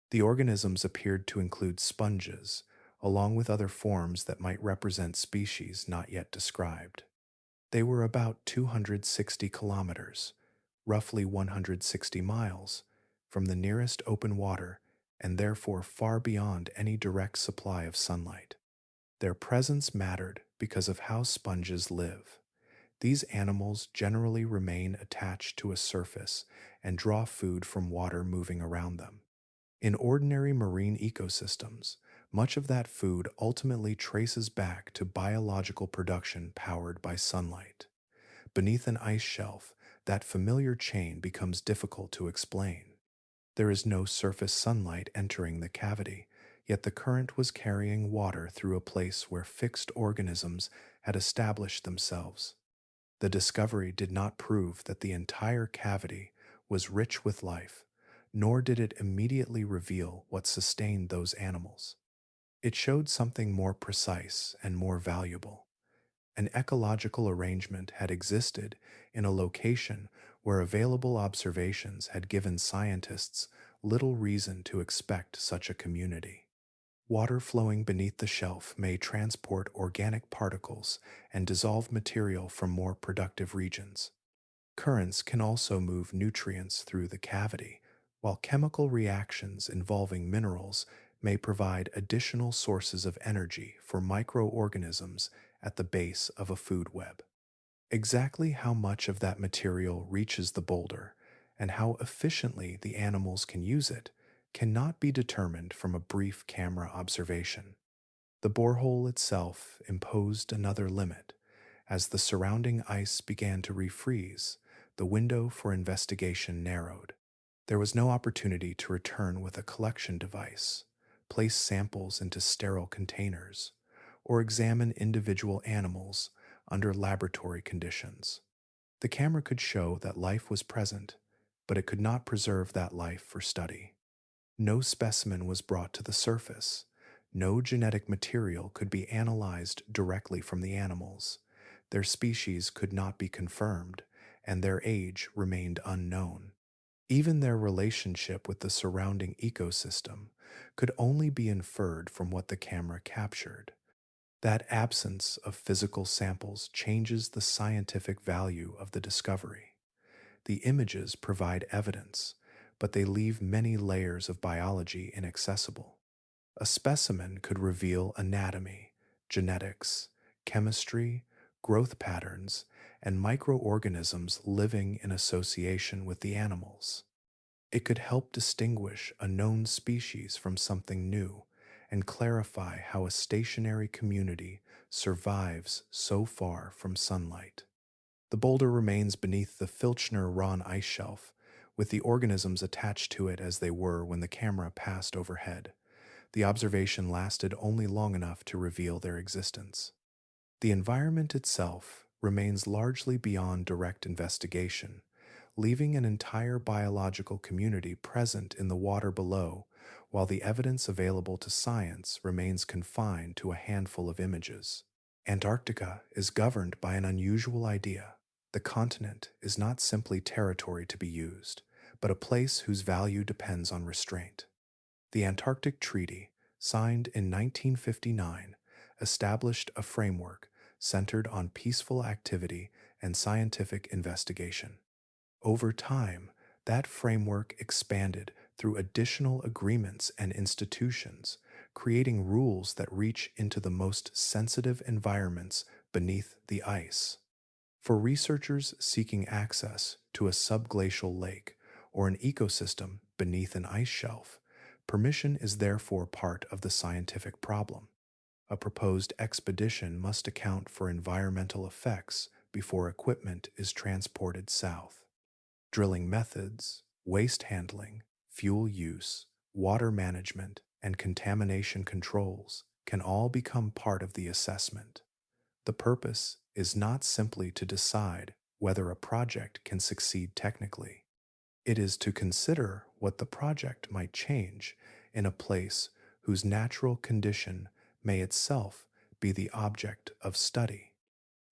The organisms appeared to include sponges, along with other forms that might represent species not yet described. They were about 260 kilometers, roughly 160 miles, from the nearest open water and therefore far beyond any direct supply of sunlight. Their presence mattered because of how sponges live. These animals generally remain attached to a surface and draw food from water moving around them. In ordinary marine ecosystems, much of that food ultimately traces back to biological production powered by sunlight. Beneath an ice shelf, that familiar chain becomes difficult to explain. There is no surface sunlight entering the cavity, yet the current was carrying water through a place where fixed organisms had established themselves. The discovery did not prove that the entire cavity was rich with life, nor did it immediately reveal what sustained those animals. It showed something more precise and more valuable. An ecological arrangement had existed in a location where available observations had given scientists little reason to expect such a community. Water flowing beneath the shelf may transport organic particles and dissolve material from more productive regions. Currents can also move nutrients through the cavity, while chemical reactions involving minerals may provide additional sources of energy for microorganisms at the base of a food web. Exactly how much of that material reaches the boulder and how efficiently the animals can use it cannot be determined from a brief camera observation. The borehole itself imposed another limit. As the surrounding ice began to refreeze, the window for investigation narrowed. There was no opportunity to return with a collection device, place samples into sterile containers, or examine individual animals under laboratory conditions. The camera could show that life was present, but it could not preserve that life for study. No specimen was brought to the surface. No genetic material could be analyzed directly from the animals. Their species could not be confirmed, and their age remained unknown. Even their relationship with the surrounding ecosystem could only be inferred from what the camera captured. That absence of physical samples changes the scientific value of the discovery. The images provide evidence, but they leave many layers of biology inaccessible. A specimen could reveal anatomy, genetics, chemistry, growth patterns, and microorganisms living in association with the animals. It could help distinguish a known species from something new and clarify how a stationary community survives so far from sunlight. The boulder remains beneath the Filchner-Ronne ice shelf, with the organisms attached to it as they were when the camera passed overhead. The observation lasted only long enough to reveal their existence. The environment itself remains largely beyond direct investigation, leaving an entire biological community present in the water below, while the evidence available to science remains confined to a handful of images. Antarctica is governed by an unusual idea. The continent is not simply territory to be used, but a place whose value depends on restraint. The Antarctic Treaty, signed in 1959, established a framework centered on peaceful activity and scientific investigation. Over time, that framework expanded through additional agreements and institutions, creating rules that reach into the most sensitive environments beneath the ice. For researchers seeking access to a subglacial lake or an ecosystem beneath an ice shelf, permission is therefore part of the scientific problem. A proposed expedition must account for environmental effects before equipment is transported south. Drilling methods, waste handling, fuel use, water management, and contamination controls can all become part of the assessment. The purpose is not simply to decide whether a project can succeed technically. It is to consider what the project might change in a place whose natural condition may itself be the object of study.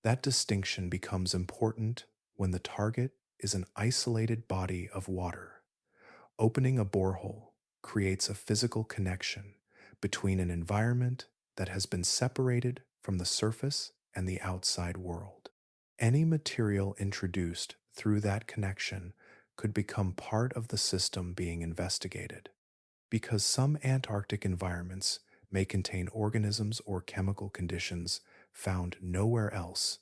That distinction becomes important when the target is an isolated body of water. Opening a borehole creates a physical connection between an environment that has been separated from the surface and the outside world. Any material introduced through that connection could become part of the system being investigated. Because some Antarctic environments may contain organisms or chemical conditions found nowhere else,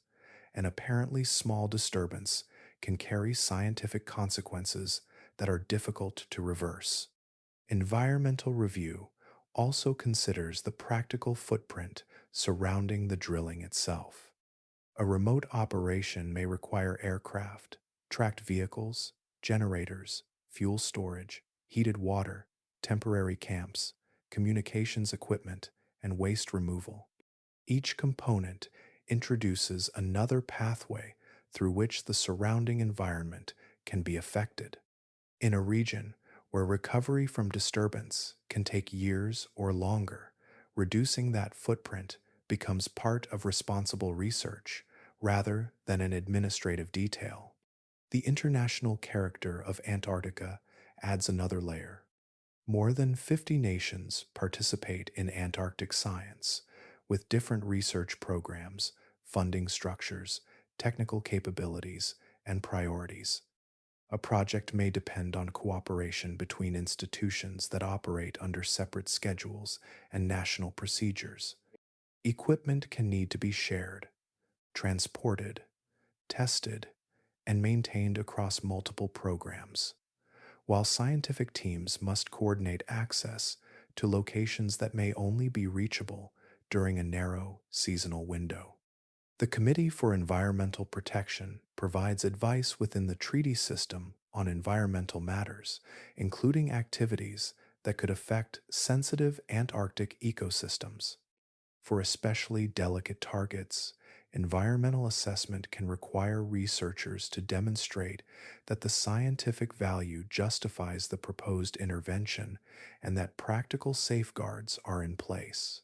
an apparently small disturbance can carry scientific consequences that are difficult to reverse. Environmental review also considers the practical footprint surrounding the drilling itself. A remote operation may require aircraft, tracked vehicles, generators, fuel storage, heated water, temporary camps, communications equipment, and waste removal. Each component introduces another pathway through which the surrounding environment can be affected. In a region where recovery from disturbance can take years or longer, reducing that footprint becomes part of responsible research rather than an administrative detail. The international character of Antarctica adds another layer. More than 50 nations participate in Antarctic science, with different research programs, funding structures, technical capabilities, and priorities. A project may depend on cooperation between institutions that operate under separate schedules and national procedures. Equipment can need to be shared, transported, tested, and maintained across multiple programs, while scientific teams must coordinate access to locations that may only be reachable during a narrow seasonal window. The Committee for Environmental Protection provides advice within the treaty system on environmental matters, including activities that could affect sensitive Antarctic ecosystems. For especially delicate targets, environmental assessment can require researchers to demonstrate that the scientific value justifies the proposed intervention and that practical safeguards are in place.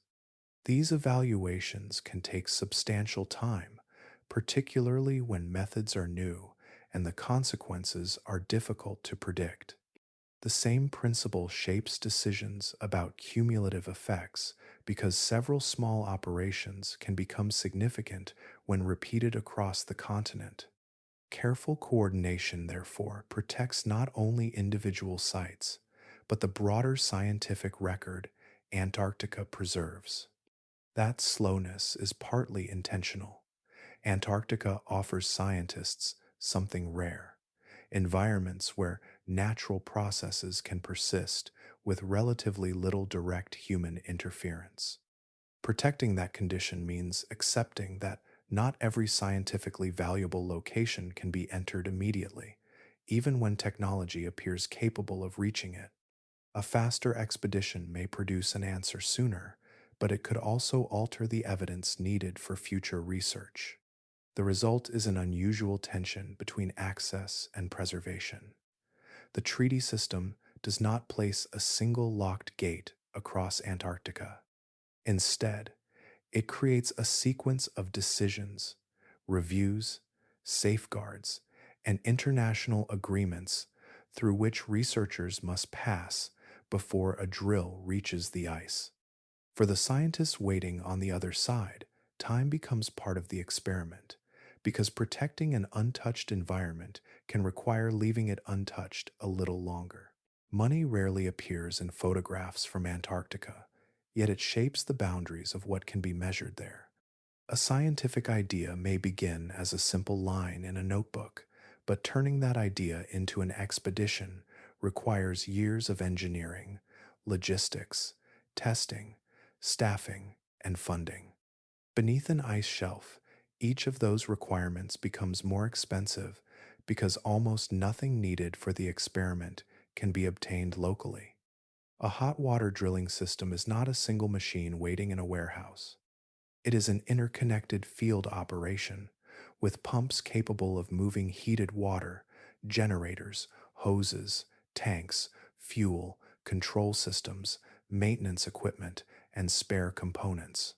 These evaluations can take substantial time, particularly when methods are new and the consequences are difficult to predict. The same principle shapes decisions about cumulative effects because several small operations can become significant when repeated across the continent. Careful coordination, therefore, protects not only individual sites, but the broader scientific record Antarctica preserves. That slowness is partly intentional. Antarctica offers scientists something rare: environments where natural processes can persist with relatively little direct human interference. Protecting that condition means accepting that not every scientifically valuable location can be entered immediately, even when technology appears capable of reaching it. A faster expedition may produce an answer sooner, but it could also alter the evidence needed for future research. The result is an unusual tension between access and preservation. The treaty system does not place a single locked gate across Antarctica. Instead, it creates a sequence of decisions, reviews, safeguards, and international agreements through which researchers must pass before a drill reaches the ice. For the scientists waiting on the other side, time becomes part of the experiment, because protecting an untouched environment can require leaving it untouched a little longer. Money rarely appears in photographs from Antarctica, yet it shapes the boundaries of what can be measured there. A scientific idea may begin as a simple line in a notebook, but turning that idea into an expedition requires years of engineering, logistics, testing, staffing, and funding. Beneath an ice shelf, each of those requirements becomes more expensive because almost nothing needed for the experiment can be obtained locally. A hot water drilling system is not a single machine waiting in a warehouse. It is an interconnected field operation, with pumps capable of moving heated water, generators, hoses, tanks, fuel, control systems, maintenance equipment, and spare components.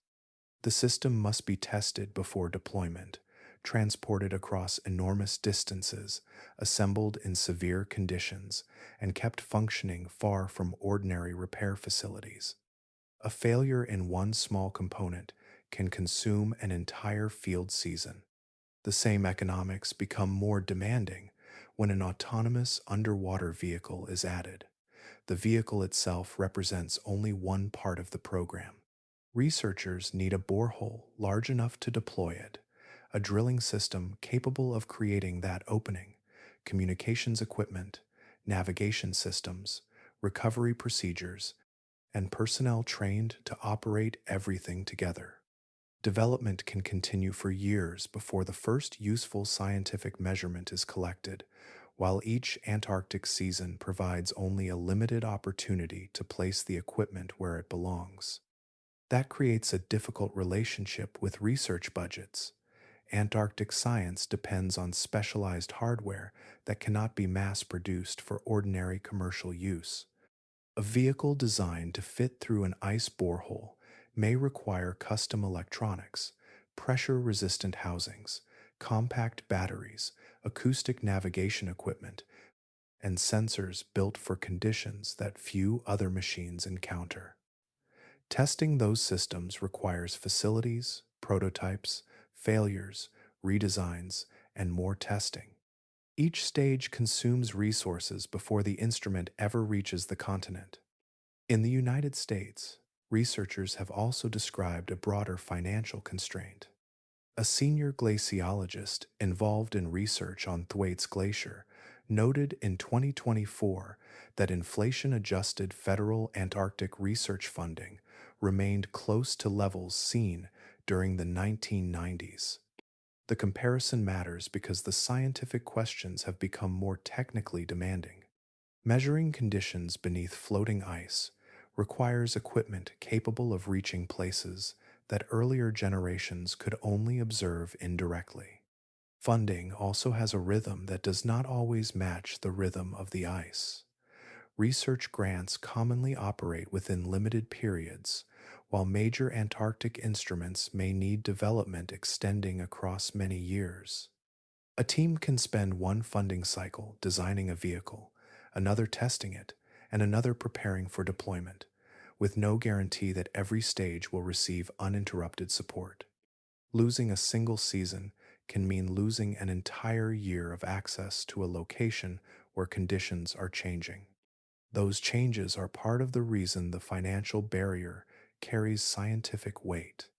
The system must be tested before deployment, transported across enormous distances, assembled in severe conditions, and kept functioning far from ordinary repair facilities. A failure in one small component can consume an entire field season. The same economics become more demanding when an autonomous underwater vehicle is added. The vehicle itself represents only one part of the program. Researchers need a borehole large enough to deploy it, a drilling system capable of creating that opening, communications equipment, navigation systems, recovery procedures, and personnel trained to operate everything together. Development can continue for years before the first useful scientific measurement is collected, while each Antarctic season provides only a limited opportunity to place the equipment where it belongs. That creates a difficult relationship with research budgets. Antarctic science depends on specialized hardware that cannot be mass-produced for ordinary commercial use. A vehicle designed to fit through an ice borehole may require custom electronics, pressure-resistant housings, compact batteries, acoustic navigation equipment, and sensors built for conditions that few other machines encounter. Testing those systems requires facilities, prototypes, failures, redesigns, and more testing. Each stage consumes resources before the instrument ever reaches the continent. In the United States, researchers have also described a broader financial constraint. A senior glaciologist involved in research on Thwaites Glacier noted in 2024 that inflation-adjusted federal Antarctic research funding remained close to levels seen during the 1990s. The comparison matters because the scientific questions have become more technically demanding. Measuring conditions beneath floating ice requires equipment capable of reaching places that earlier generations could only observe indirectly. Funding also has a rhythm that does not always match the rhythm of the ice. Research grants commonly operate within limited periods, while major Antarctic instruments may need development extending across many years. A team can spend one funding cycle designing a vehicle, another testing it, and another preparing for deployment, with no guarantee that every stage will receive uninterrupted support. Losing a single season can mean losing an entire year of access to a location where conditions are changing. Those changes are part of the reason the financial barrier carries scientific weight.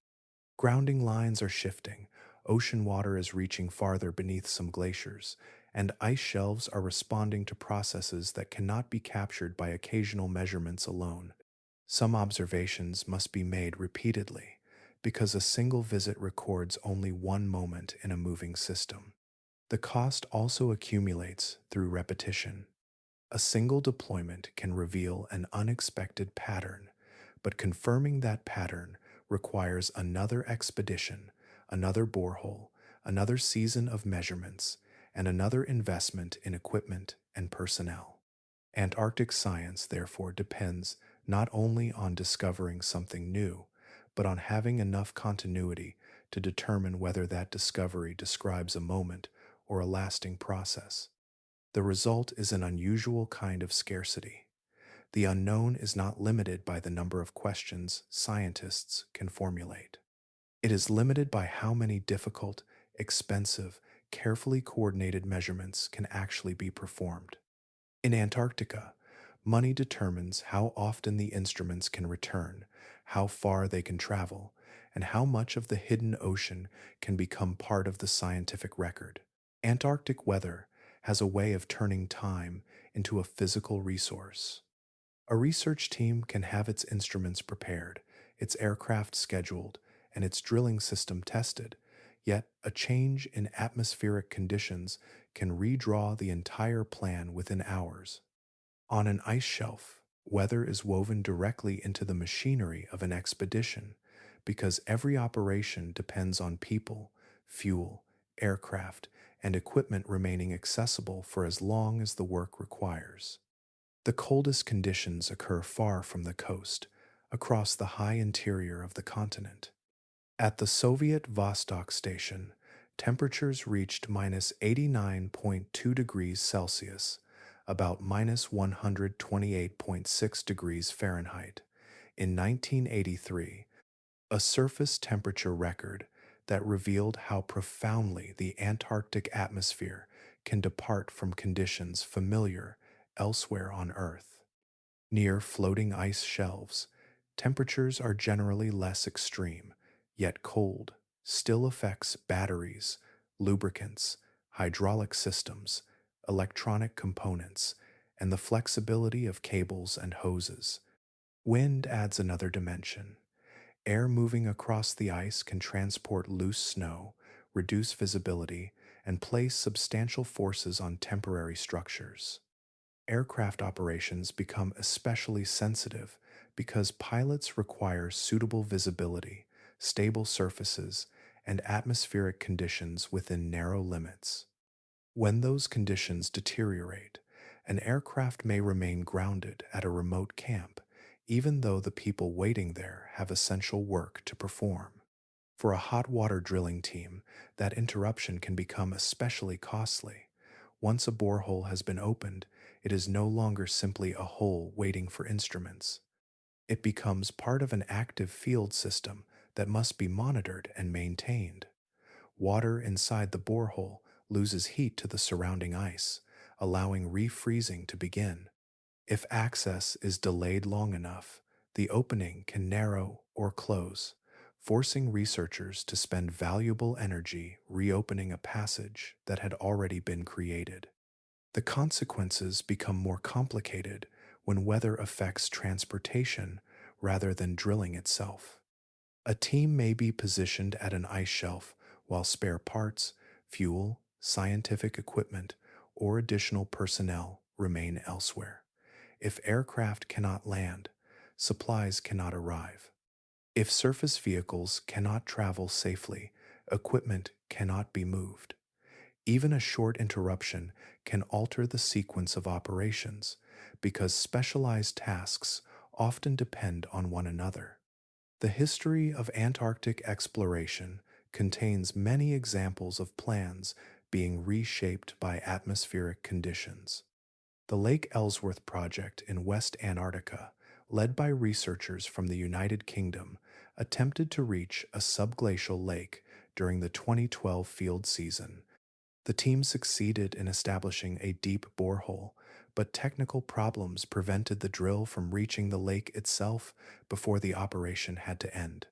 Grounding lines are shifting, ocean water is reaching farther beneath some glaciers, and ice shelves are responding to processes that cannot be captured by occasional measurements alone. Some observations must be made repeatedly, because a single visit records only one moment in a moving system. The cost also accumulates through repetition. A single deployment can reveal an unexpected pattern, but confirming that pattern requires another expedition, another borehole, another season of measurements, and another investment in equipment and personnel. Antarctic science, therefore, depends not only on discovering something new, but on having enough continuity to determine whether that discovery describes a moment or a lasting process. The result is an unusual kind of scarcity. The unknown is not limited by the number of questions scientists can formulate. It is limited by how many difficult, expensive, carefully coordinated measurements can actually be performed. In Antarctica, money determines how often the instruments can return, how far they can travel, and how much of the hidden ocean can become part of the scientific record. Antarctic weather has a way of turning time into a physical resource. A research team can have its instruments prepared, its aircraft scheduled, and its drilling system tested, yet a change in atmospheric conditions can redraw the entire plan within hours. On an ice shelf, weather is woven directly into the machinery of an expedition because every operation depends on people, fuel, aircraft, and equipment remaining accessible for as long as the work requires. The coldest conditions occur far from the coast, across the high interior of the continent. At the Soviet Vostok station, temperatures reached minus 89.2 degrees Celsius, about minus 128.6 degrees Fahrenheit, in 1983, a surface temperature record that revealed how profoundly the Antarctic atmosphere can depart from conditions familiar elsewhere on Earth. Near floating ice shelves, temperatures are generally less extreme, yet cold still affects batteries, lubricants, hydraulic systems, electronic components, and the flexibility of cables and hoses. Wind adds another dimension. Air moving across the ice can transport loose snow, reduce visibility, and place substantial forces on temporary structures. Aircraft operations become especially sensitive because pilots require suitable visibility, stable surfaces, and atmospheric conditions within narrow limits. When those conditions deteriorate, an aircraft may remain grounded at a remote camp, even though the people waiting there have essential work to perform. For a hot water drilling team, that interruption can become especially costly. Once a borehole has been opened, it is no longer simply a hole waiting for instruments. It becomes part of an active field system that must be monitored and maintained. Water inside the borehole loses heat to the surrounding ice, allowing refreezing to begin. If access is delayed long enough, the opening can narrow or close, forcing researchers to spend valuable energy reopening a passage that had already been created. The consequences become more complicated when weather affects transportation rather than drilling itself. A team may be positioned at an ice shelf while spare parts, fuel, scientific equipment, or additional personnel remain elsewhere. If aircraft cannot land, supplies cannot arrive. If surface vehicles cannot travel safely, equipment cannot be moved. Even a short interruption can alter the sequence of operations because specialized tasks often depend on one another. The history of Antarctic exploration contains many examples of plans being reshaped by atmospheric conditions. The Lake Ellsworth project in West Antarctica led by researchers from the United Kingdom, attempted to reach a subglacial lake during the 2012 field season. The team succeeded in establishing a deep borehole, but technical problems prevented the drill from reaching the lake itself before the operation had to end.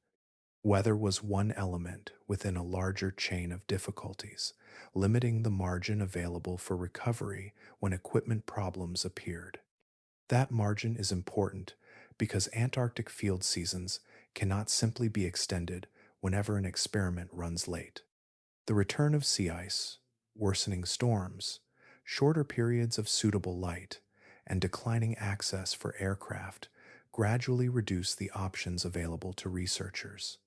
Weather was one element within a larger chain of difficulties, limiting the margin available for recovery when equipment problems appeared. That margin is important because Antarctic field seasons cannot simply be extended whenever an experiment runs late. The return of sea ice, worsening storms, shorter periods of suitable light, and declining access for aircraft gradually reduce the options available to researchers.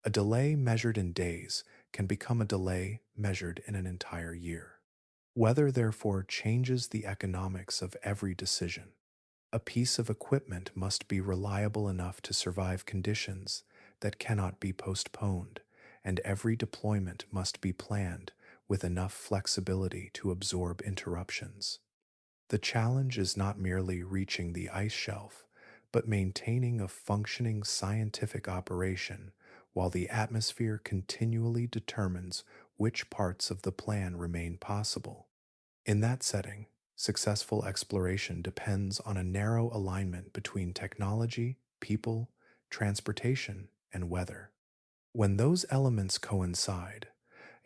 A delay measured in days can become a delay measured in an entire year. Weather, therefore, changes the economics of every decision. A piece of equipment must be reliable enough to survive conditions that cannot be postponed, and every deployment must be planned with enough flexibility to absorb interruptions. The challenge is not merely reaching the ice shelf, but maintaining a functioning scientific operation while the atmosphere continually determines which parts of the plan remain possible. In that setting, successful exploration depends on a narrow alignment between technology, people, transportation, and weather. When those elements coincide,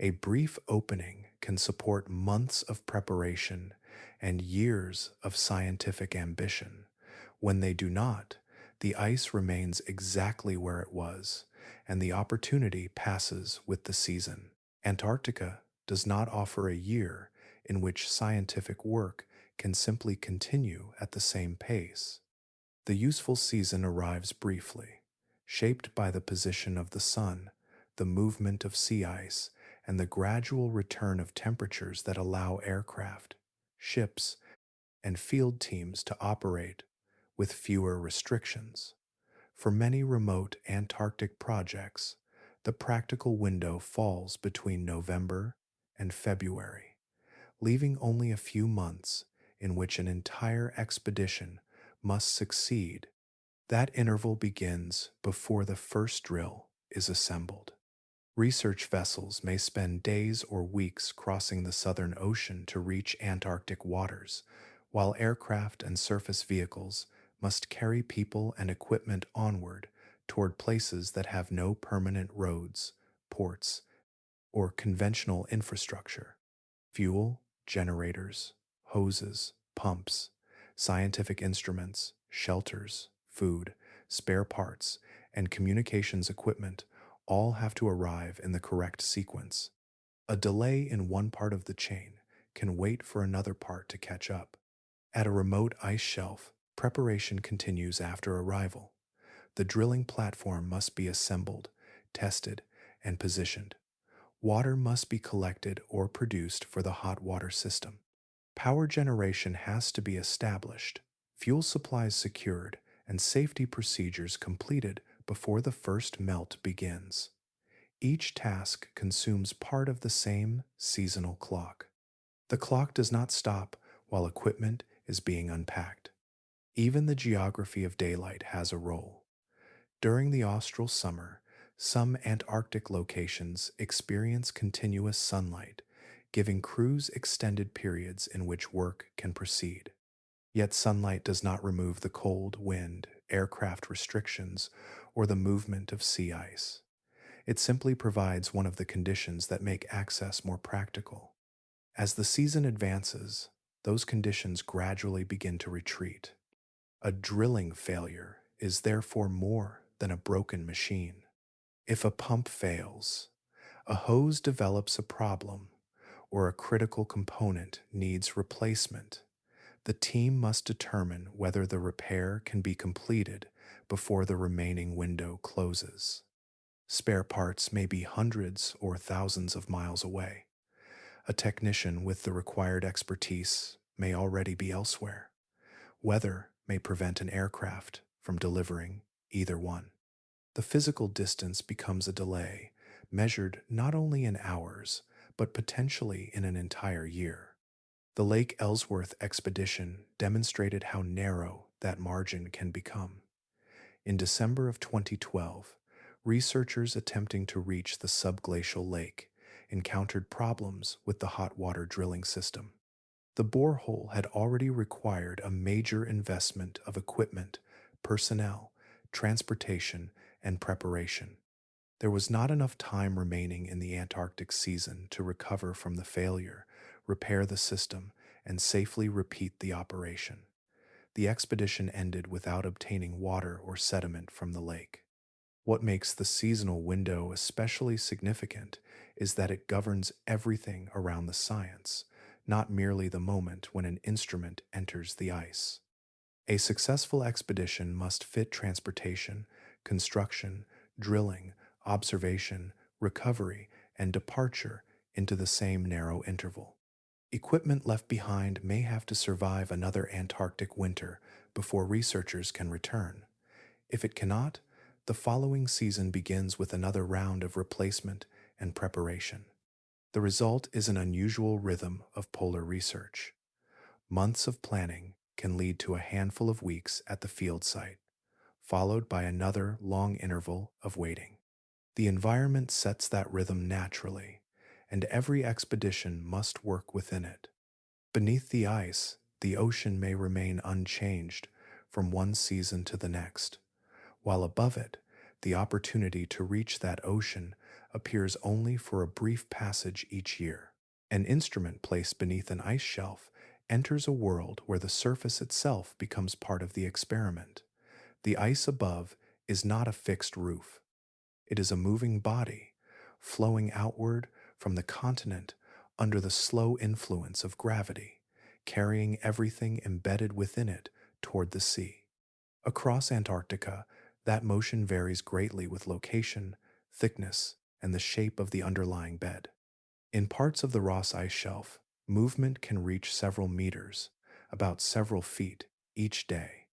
a brief opening can support months of preparation and years of scientific ambition. When they do not, the ice remains exactly where it was, and the opportunity passes with the season. Antarctica does not offer a year in which scientific work can simply continue at the same pace. The useful season arrives briefly, shaped by the position of the sun, the movement of sea ice, and the gradual return of temperatures that allow aircraft, ships, and field teams to operate with fewer restrictions. For many remote Antarctic projects, the practical window falls between November and February, leaving only a few months in which an entire expedition must succeed. That interval begins before the first drill is assembled. Research vessels may spend days or weeks crossing the Southern Ocean to reach Antarctic waters, while aircraft and surface vehicles must carry people and equipment onward toward places that have no permanent roads, ports, or conventional infrastructure. Fuel, generators, hoses, pumps, scientific instruments, shelters, food, spare parts, and communications equipment all have to arrive in the correct sequence. A delay in one part of the chain can wait for another part to catch up. At a remote ice shelf, preparation continues after arrival. The drilling platform must be assembled, tested, and positioned. Water must be collected or produced for the hot water system. Power generation has to be established, fuel supplies secured, and safety procedures completed before the first melt begins. Each task consumes part of the same seasonal clock. The clock does not stop while equipment is being unpacked. Even the geography of daylight has a role. During the austral summer, some Antarctic locations experience continuous sunlight, giving crews extended periods in which work can proceed. Yet sunlight does not remove the cold, wind, aircraft restrictions, or the movement of sea ice. It simply provides one of the conditions that make access more practical. As the season advances, those conditions gradually begin to retreat. A drilling failure is therefore more than a broken machine. If a pump fails, a hose develops a problem, or a critical component needs replacement, the team must determine whether the repair can be completed before the remaining window closes. Spare parts may be hundreds or thousands of miles away. A technician with the required expertise may already be elsewhere. Weather may prevent an aircraft from delivering either one. The physical distance becomes a delay, measured not only in hours, but potentially in an entire year. The Lake Ellsworth expedition demonstrated how narrow that margin can become. In December of 2012, researchers attempting to reach the subglacial lake encountered problems with the hot water drilling system. The borehole had already required a major investment of equipment, personnel, transportation, and preparation. There was not enough time remaining in the Antarctic season to recover from the failure, repair the system, and safely repeat the operation. The expedition ended without obtaining water or sediment from the lake. What makes the seasonal window especially significant is that it governs everything around the science, not merely the moment when an instrument enters the ice. A successful expedition must fit transportation, construction, drilling, observation, recovery, and departure into the same narrow interval. Equipment left behind may have to survive another Antarctic winter before researchers can return. If it cannot, the following season begins with another round of replacement and preparation. The result is an unusual rhythm of polar research. Months of planning can lead to a handful of weeks at the field site, followed by another long interval of waiting. The environment sets that rhythm naturally, and every expedition must work within it. Beneath the ice, the ocean may remain unchanged from one season to the next, while above it, the opportunity to reach that ocean appears only for a brief passage each year. An instrument placed beneath an ice shelf enters a world where the surface itself becomes part of the experiment. The ice above is not a fixed roof. It is a moving body, flowing outward from the continent under the slow influence of gravity, carrying everything embedded within it toward the sea. Across Antarctica, that motion varies greatly with location, thickness, and the shape of the underlying bed. In parts of the Ross Ice Shelf, movement can reach several meters, about several feet, each day.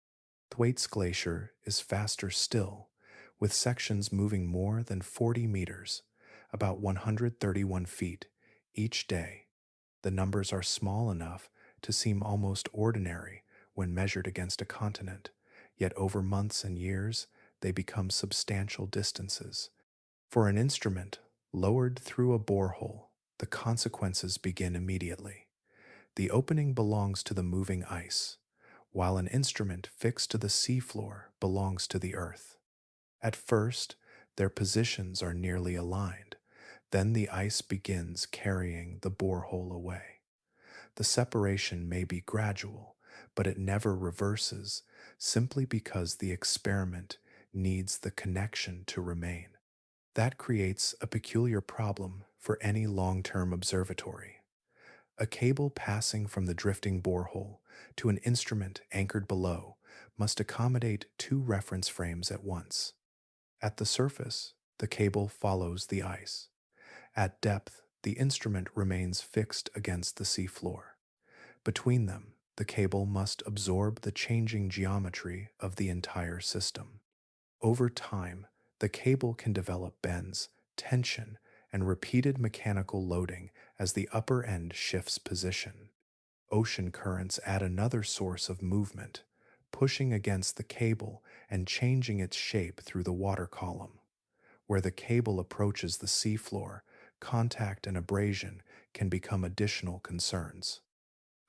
Thwaites Glacier is faster still, with sections moving more than 40 meters, about 131 feet, each day. The numbers are small enough to seem almost ordinary when measured against a continent, yet over months and years, they become substantial distances. For an instrument lowered through a borehole, the consequences begin immediately. The opening belongs to the moving ice, while an instrument fixed to the seafloor belongs to the earth. At first, their positions are nearly aligned. Then the ice begins carrying the borehole away. The separation may be gradual, but it never reverses, simply because the experiment needs the connection to remain. That creates a peculiar problem for any long-term observatory. A cable passing from the drifting borehole to an instrument anchored below must accommodate two reference frames at once. At the surface, the cable follows the ice. At depth, the instrument remains fixed against the seafloor. Between them, the cable must absorb the changing geometry of the entire system. Over time, the cable can develop bends, tension, and repeated mechanical loading as the upper end shifts position. Ocean currents add another source of movement, pushing against the cable and changing its shape through the water column. Where the cable approaches the seafloor, contact and abrasion can become additional concerns.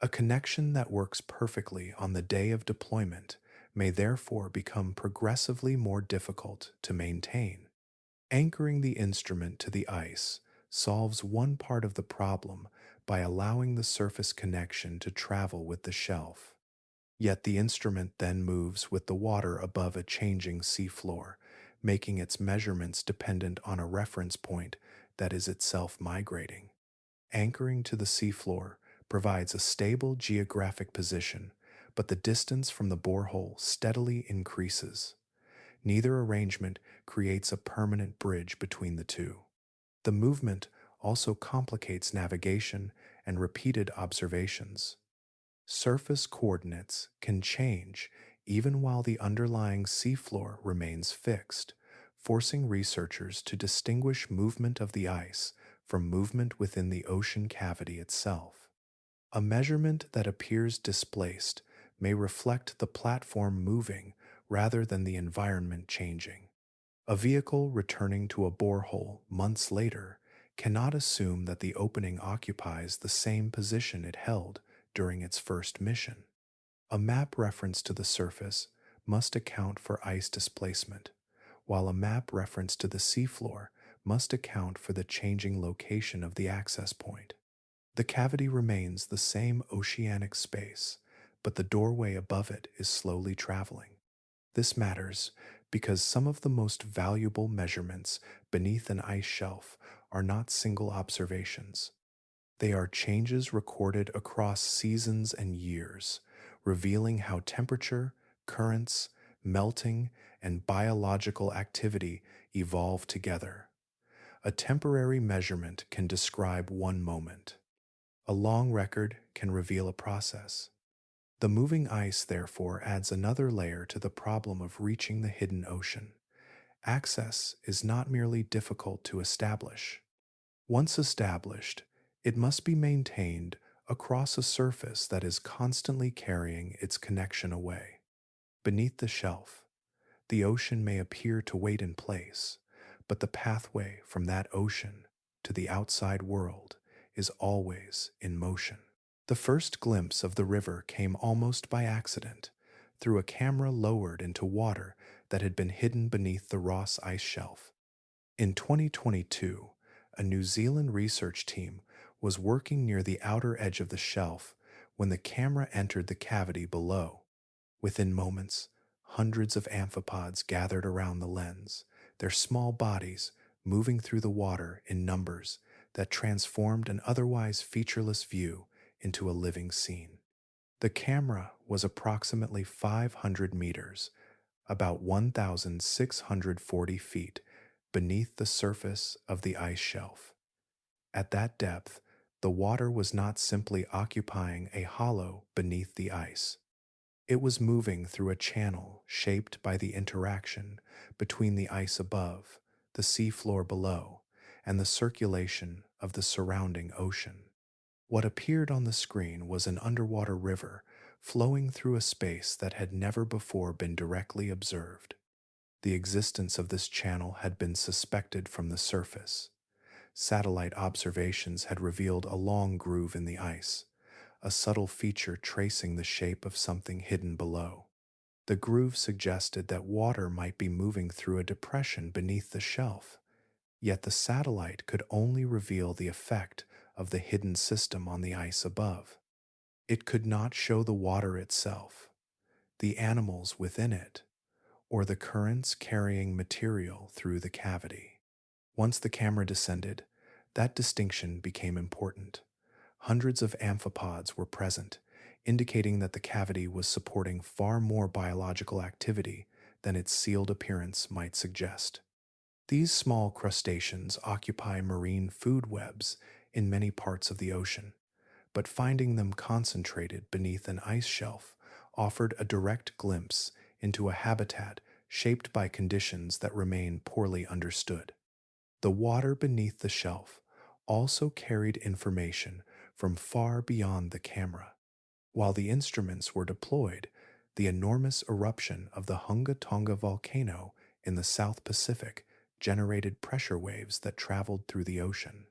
A connection that works perfectly on the day of deployment may therefore become progressively more difficult to maintain. Anchoring the instrument to the ice solves one part of the problem by allowing the surface connection to travel with the shelf. Yet the instrument then moves with the water above a changing seafloor, making its measurements dependent on a reference point that is itself migrating. Anchoring to the seafloor provides a stable geographic position, but the distance from the borehole steadily increases. Neither arrangement creates a permanent bridge between the two. The movement also complicates navigation and repeated observations. Surface coordinates can change even while the underlying seafloor remains fixed, forcing researchers to distinguish movement of the ice from movement within the ocean cavity itself. A measurement that appears displaced may reflect the platform moving rather than the environment changing. A vehicle returning to a borehole months later cannot assume that the opening occupies the same position it held during its first mission. A map reference to the surface must account for ice displacement, while a map reference to the seafloor must account for the changing location of the access point. The cavity remains the same oceanic space, but the doorway above it is slowly traveling. This matters because some of the most valuable measurements beneath an ice shelf are not single observations. They are changes recorded across seasons and years, revealing how temperature, currents, melting, and biological activity evolve together. A temporary measurement can describe one moment. A long record can reveal a process. The moving ice, therefore, adds another layer to the problem of reaching the hidden ocean. Access is not merely difficult to establish. Once established, it must be maintained across a surface that is constantly carrying its connection away. Beneath the shelf, the ocean may appear to wait in place, but the pathway from that ocean to the outside world is always in motion. The first glimpse of the river came almost by accident, through a camera lowered into water that had been hidden beneath the Ross Ice Shelf. In 2022, a New Zealand research team was working near the outer edge of the shelf when the camera entered the cavity below. Within moments, hundreds of amphipods gathered around the lens, their small bodies moving through the water in numbers that transformed an otherwise featureless view into a living scene. The camera was approximately 500 meters, about 1,640 feet, beneath the surface of the ice shelf. At that depth, the water was not simply occupying a hollow beneath the ice. It was moving through a channel shaped by the interaction between the ice above, the seafloor below, and the circulation of the surrounding ocean. What appeared on the screen was an underwater river flowing through a space that had never before been directly observed. The existence of this channel had been suspected from the surface. Satellite observations had revealed a long groove in the ice, a subtle feature tracing the shape of something hidden below. The groove suggested that water might be moving through a depression beneath the shelf, yet the satellite could only reveal the effect of the hidden system on the ice above. It could not show the water itself, the animals within it, or the currents carrying material through the cavity. Once the camera descended, that distinction became important. Hundreds of amphipods were present, indicating that the cavity was supporting far more biological activity than its sealed appearance might suggest. These small crustaceans occupy marine food webs in many parts of the ocean, but finding them concentrated beneath an ice shelf offered a direct glimpse into a habitat shaped by conditions that remain poorly understood. The water beneath the shelf also carried information from far beyond the camera. While the instruments were deployed, the enormous eruption of the Hunga Tonga volcano in the South Pacific generated pressure waves that traveled through the ocean.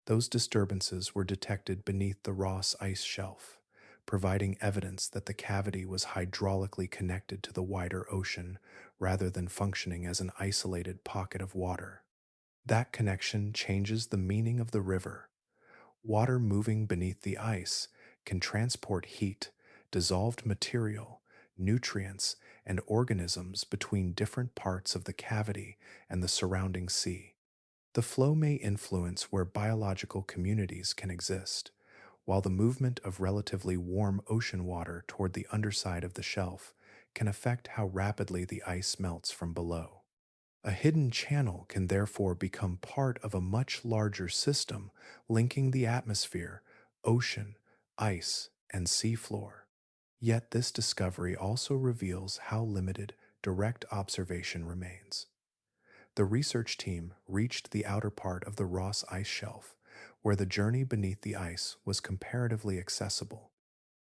Those disturbances were detected beneath the Ross Ice Shelf, providing evidence that the cavity was hydraulically connected to the wider ocean rather than functioning as an isolated pocket of water. That connection changes the meaning of the river. Water moving beneath the ice can transport heat, dissolved material, nutrients, and organisms between different parts of the cavity and the surrounding sea. The flow may influence where biological communities can exist, while the movement of relatively warm ocean water toward the underside of the shelf can affect how rapidly the ice melts from below. A hidden channel can therefore become part of a much larger system linking the atmosphere, ocean, ice, and seafloor. Yet this discovery also reveals how limited direct observation remains. The research team reached the outer part of the Ross Ice Shelf, where the journey beneath the ice was comparatively accessible.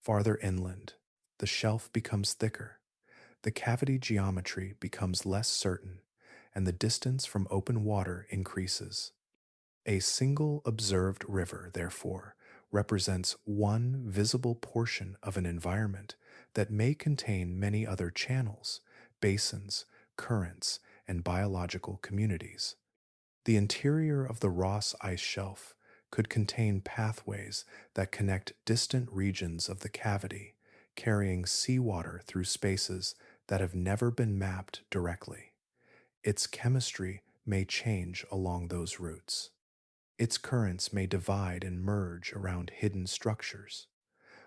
Farther inland, The shelf becomes thicker, the cavity geometry becomes less certain, and the distance from open water increases. A single observed river, therefore, represents one visible portion of an environment that may contain many other channels, basins, currents, and biological communities. The interior of the Ross Ice Shelf could contain pathways that connect distant regions of the cavity, carrying seawater through spaces that have never been mapped directly. Its chemistry may change along those routes. Its currents may divide and merge around hidden structures.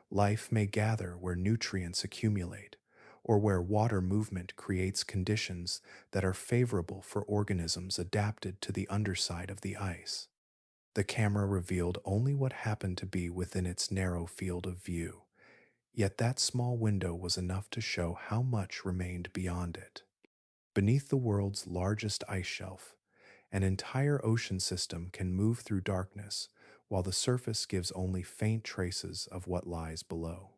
Life may gather where nutrients accumulate, or where water movement creates conditions that are favorable for organisms adapted to the underside of the ice. The camera revealed only what happened to be within its narrow field of view, yet that small window was enough to show how much remained beyond it. Beneath the world's largest ice shelf, an entire ocean system can move through darkness, while the surface gives only faint traces of what lies below.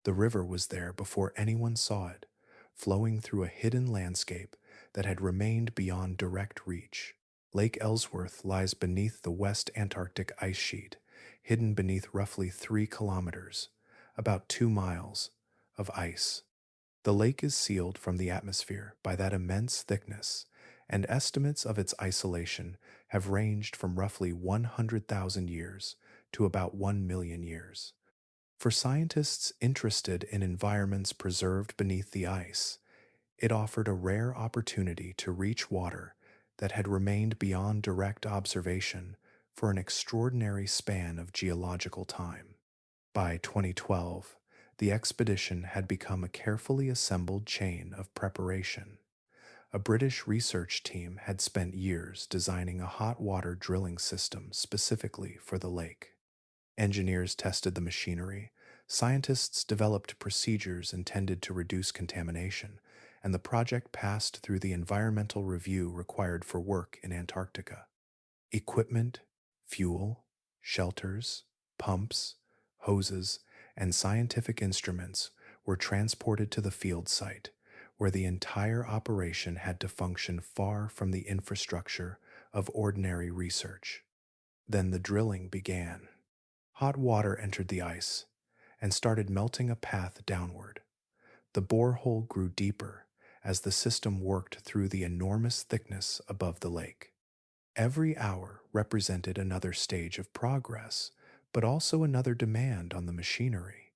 The river was there before anyone saw it, flowing through a hidden landscape that had remained beyond direct reach. Lake Ellsworth lies beneath the West Antarctic ice sheet, hidden beneath roughly 3 kilometers, about 2 miles, of ice. The lake is sealed from the atmosphere by that immense thickness, and estimates of its isolation have ranged from roughly 100,000 years to about 1 million years. For scientists interested in environments preserved beneath the ice, it offered a rare opportunity to reach water that had remained beyond direct observation for an extraordinary span of geological time. By 2012, the expedition had become a carefully assembled chain of preparation. A British research team had spent years designing a hot water drilling system specifically for the lake. Engineers tested the machinery, scientists developed procedures intended to reduce contamination, and the project passed through the environmental review required for work in Antarctica. Equipment, fuel, shelters, pumps, hoses, and scientific instruments were transported to the field site, where the entire operation had to function far from the infrastructure of ordinary research. Then the drilling began. Hot water entered the ice and started melting a path downward. The borehole grew deeper as the system worked through the enormous thickness above the lake. Every hour represented another stage of progress, but also another demand on the machinery.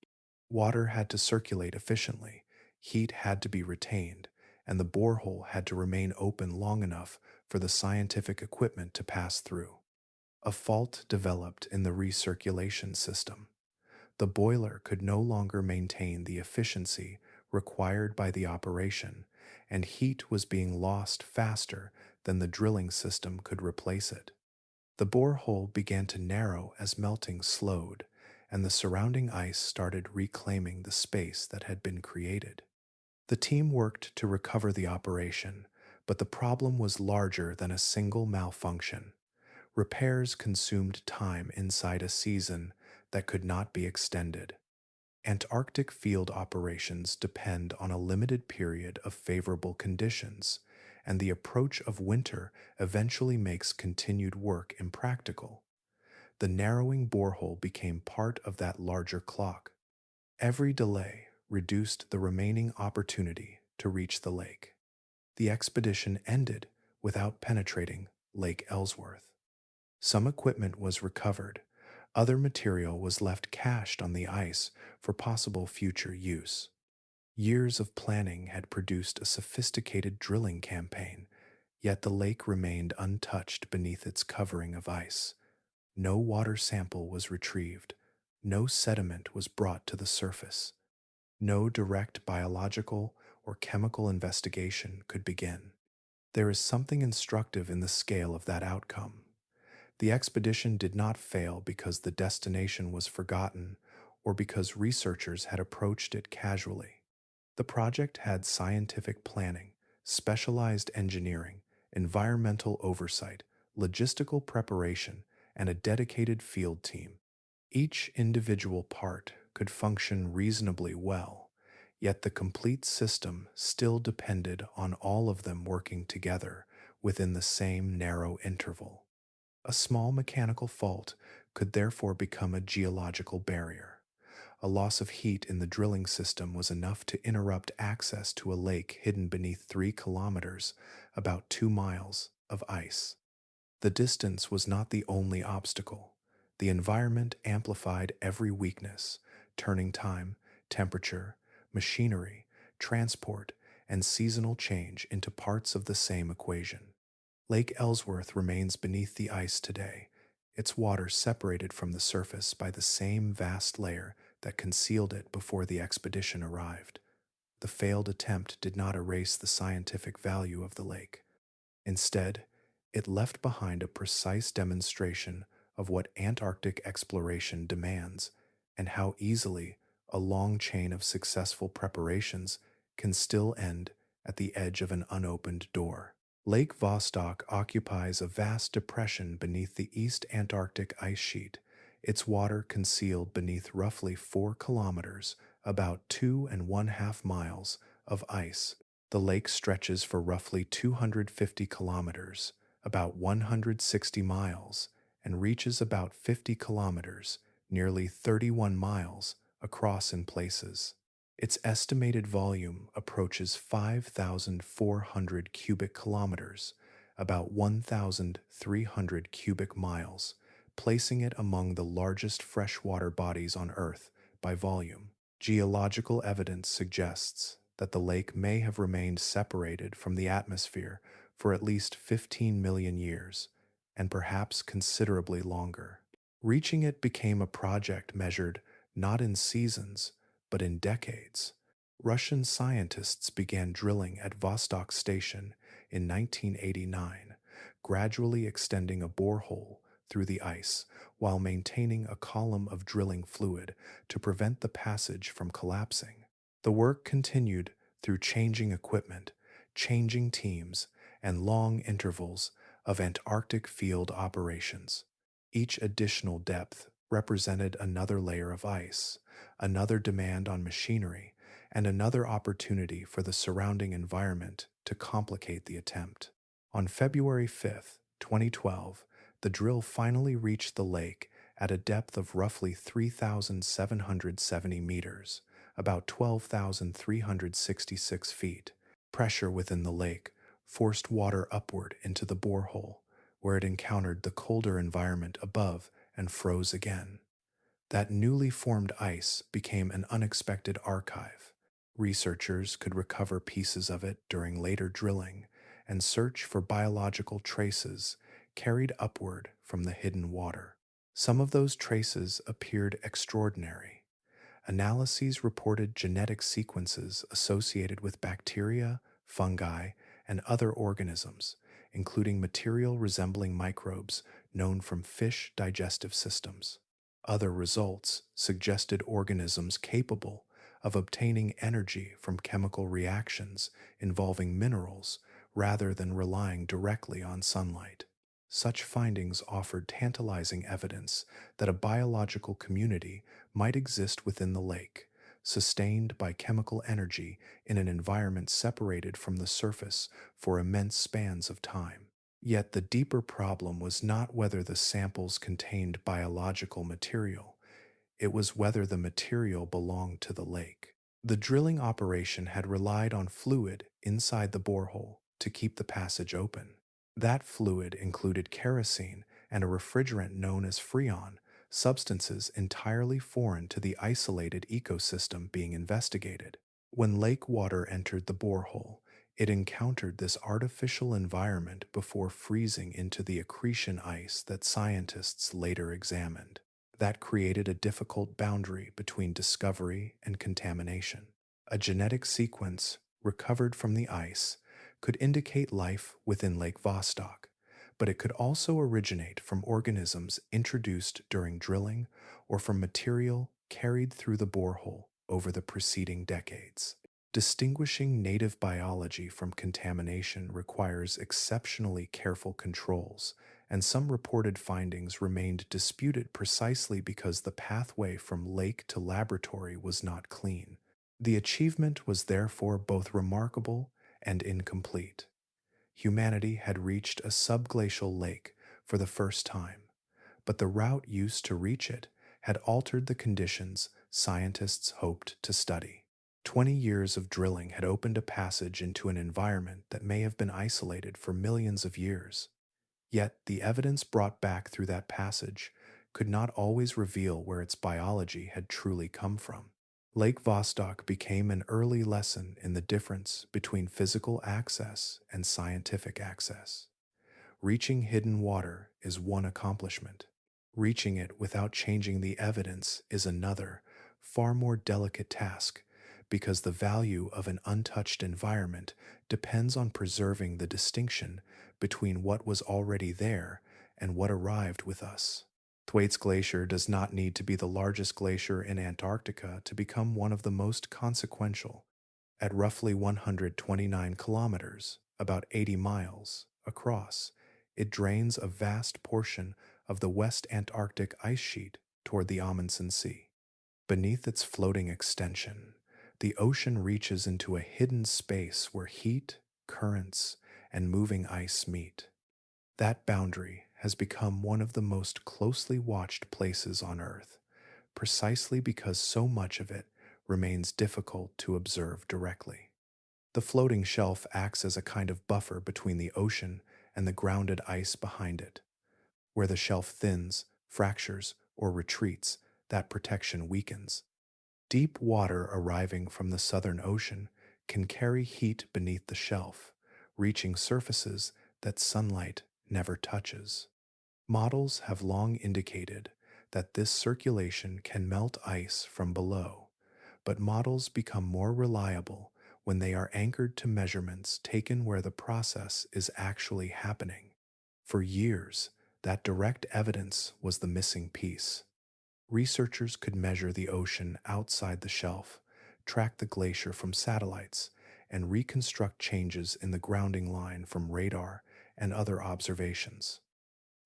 Water had to circulate efficiently, heat had to be retained, and the borehole had to remain open long enough for the scientific equipment to pass through. A fault developed in the recirculation system. The boiler could no longer maintain the efficiency required by the operation, and heat was being lost faster than the drilling system could replace it. The borehole began to narrow as melting slowed, and the surrounding ice started reclaiming the space that had been created. The team worked to recover the operation, but the problem was larger than a single malfunction. Repairs consumed time inside a season that could not be extended. Antarctic field operations depend on a limited period of favorable conditions, and the approach of winter eventually makes continued work impractical. The narrowing borehole became part of that larger clock. Every delay reduced the remaining opportunity to reach the lake. The expedition ended without penetrating Lake Ellsworth. Some equipment was recovered. Other material was left cached on the ice for possible future use. Years of planning had produced a sophisticated drilling campaign, yet the lake remained untouched beneath its covering of ice. No water sample was retrieved. No sediment was brought to the surface. No direct biological or chemical investigation could begin. There is something instructive in the scale of that outcome. The expedition did not fail because the destination was forgotten or because researchers had approached it casually. The project had scientific planning, specialized engineering, environmental oversight, logistical preparation, and a dedicated field team. Each individual part could function reasonably well, Yet the complete system still depended on all of them working together within the same narrow interval. A small mechanical fault could therefore become a geological barrier. A loss of heat in the drilling system was enough to interrupt access to a lake hidden beneath 3 kilometers, about 2 miles, of ice. The distance was not the only obstacle. The environment amplified every weakness: turning time, temperature, machinery, transport, and seasonal change into parts of the same equation. Lake Ellsworth remains beneath the ice today, its water separated from the surface by the same vast layer that concealed it before the expedition arrived. The failed attempt did not erase the scientific value of the lake. Instead, it left behind a precise demonstration of what Antarctic exploration demands and how easily a long chain of successful preparations can still end at the edge of an unopened door. Lake Vostok occupies a vast depression beneath the East Antarctic ice sheet, its water concealed beneath roughly 4 kilometers, about 2.5 miles, of ice. The lake stretches for roughly 250 kilometers, about 160 miles, and reaches about 50 kilometers, nearly 31 miles, across in places. Its estimated volume approaches 5,400 cubic kilometers, about 1,300 cubic miles, placing it among the largest freshwater bodies on Earth by volume. Geological evidence suggests that the lake may have remained separated from the atmosphere for at least 15 million years, and perhaps considerably longer. Reaching it became a project measured not in seasons, but in decades. Russian scientists began drilling at Vostok Station in 1989, gradually extending a borehole through the ice while maintaining a column of drilling fluid to prevent the passage from collapsing. The work continued through changing equipment, changing teams, and long intervals of Antarctic field operations. Each additional depth represented another layer of ice, another demand on machinery, and another opportunity for the surrounding environment to complicate the attempt. On February 5, 2012, the drill finally reached the lake at a depth of roughly 3,770 meters, about 12,366 feet. Pressure within the lake forced water upward into the borehole, where it encountered the colder environment above and froze again. That newly formed ice became an unexpected archive. Researchers could recover pieces of it during later drilling and search for biological traces carried upward from the hidden water. Some of those traces appeared extraordinary. Analyses reported genetic sequences associated with bacteria, fungi, and other organisms, including material resembling microbes known from fish digestive systems. Other results suggested organisms capable of obtaining energy from chemical reactions involving minerals rather than relying directly on sunlight. Such findings offered tantalizing evidence that a biological community might exist within the lake, sustained by chemical energy in an environment separated from the surface for immense spans of time. Yet the deeper problem was not whether the samples contained biological material, it was whether the material belonged to the lake. The drilling operation had relied on fluid inside the borehole to keep the passage open. That fluid included kerosene and a refrigerant known as freon, substances entirely foreign to the isolated ecosystem being investigated. When lake water entered the borehole, it encountered this artificial environment before freezing into the accretion ice that scientists later examined. That created a difficult boundary between discovery and contamination. A genetic sequence recovered from the ice could indicate life within Lake Vostok, but it could also originate from organisms introduced during drilling or from material carried through the borehole over the preceding decades. Distinguishing native biology from contamination requires exceptionally careful controls, and some reported findings remained disputed precisely because the pathway from lake to laboratory was not clean. The achievement was therefore both remarkable and incomplete. Humanity had reached a subglacial lake for the first time, but the route used to reach it had altered the conditions scientists hoped to study. 20 years of drilling had opened a passage into an environment that may have been isolated for millions of years. Yet the evidence brought back through that passage could not always reveal where its biology had truly come from. Lake Vostok became an early lesson in the difference between physical access and scientific access. Reaching hidden water is one accomplishment. Reaching it without changing the evidence is another, far more delicate task, because the value of an untouched environment depends on preserving the distinction between what was already there and what arrived with us. Thwaites Glacier does not need to be the largest glacier in Antarctica to become one of the most consequential. At roughly 129 kilometers, about 80 miles, across, it drains a vast portion of the West Antarctic ice sheet toward the Amundsen Sea. Beneath its floating extension, the ocean reaches into a hidden space where heat, currents, and moving ice meet. That boundary has become one of the most closely watched places on Earth, precisely because so much of it remains difficult to observe directly. The floating shelf acts as a kind of buffer between the ocean and the grounded ice behind it. Where the shelf thins, fractures, or retreats, that protection weakens. Deep water arriving from the Southern Ocean can carry heat beneath the shelf, reaching surfaces that sunlight never touches. Models have long indicated that this circulation can melt ice from below, but models become more reliable when they are anchored to measurements taken where the process is actually happening. For years, that direct evidence was the missing piece. Researchers could measure the ocean outside the shelf, track the glacier from satellites, and reconstruct changes in the grounding line from radar and other observations.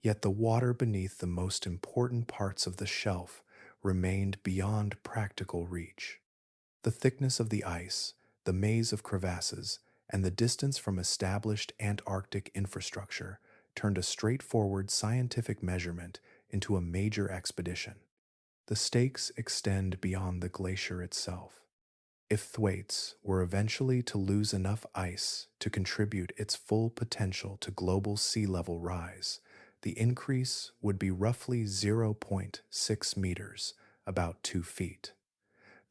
Yet the water beneath the most important parts of the shelf remained beyond practical reach. The thickness of the ice, the maze of crevasses, and the distance from established Antarctic infrastructure turned a straightforward scientific measurement into a major expedition. The stakes extend beyond the glacier itself. If Thwaites were eventually to lose enough ice to contribute its full potential to global sea level rise, the increase would be roughly 0.6 meters, about 2 feet.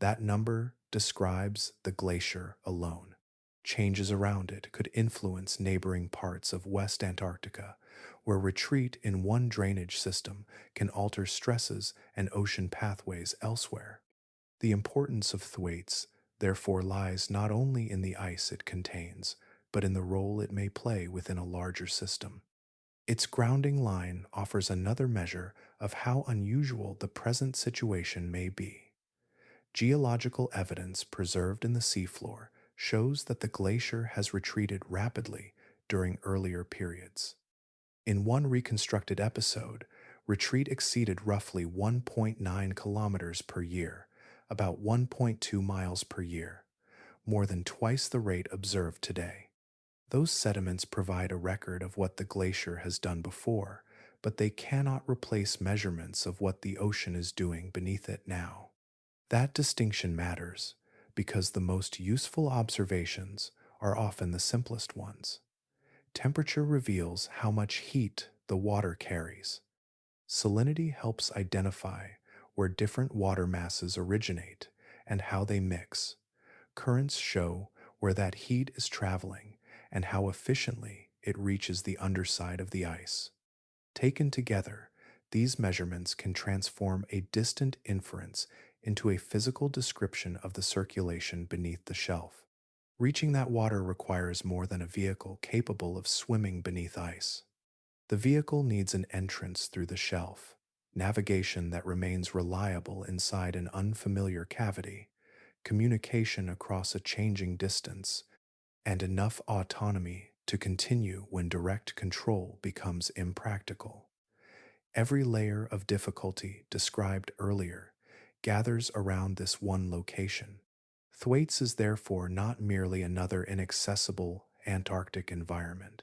That number describes the glacier alone. Changes around it could influence neighboring parts of West Antarctica, where retreat in one drainage system can alter stresses and ocean pathways elsewhere. The importance of Thwaites therefore lies not only in the ice it contains, but in the role it may play within a larger system. Its grounding line offers another measure of how unusual the present situation may be. Geological evidence preserved in the seafloor shows that the glacier has retreated rapidly during earlier periods. In one reconstructed episode, retreat exceeded roughly 1.9 kilometers per year, about 1.2 miles per year, more than twice the rate observed today. Those sediments provide a record of what the glacier has done before, but they cannot replace measurements of what the ocean is doing beneath it now. That distinction matters because the most useful observations are often the simplest ones. Temperature reveals how much heat the water carries. Salinity helps identify where different water masses originate and how they mix. Currents show where that heat is traveling and how efficiently it reaches the underside of the ice. Taken together, these measurements can transform a distant inference into a physical description of the circulation beneath the shelf. Reaching that water requires more than a vehicle capable of swimming beneath ice. The vehicle needs an entrance through the shelf, navigation that remains reliable inside an unfamiliar cavity, communication across a changing distance, and enough autonomy to continue when direct control becomes impractical. Every layer of difficulty described earlier gathers around this one location. Thwaites is therefore not merely another inaccessible Antarctic environment.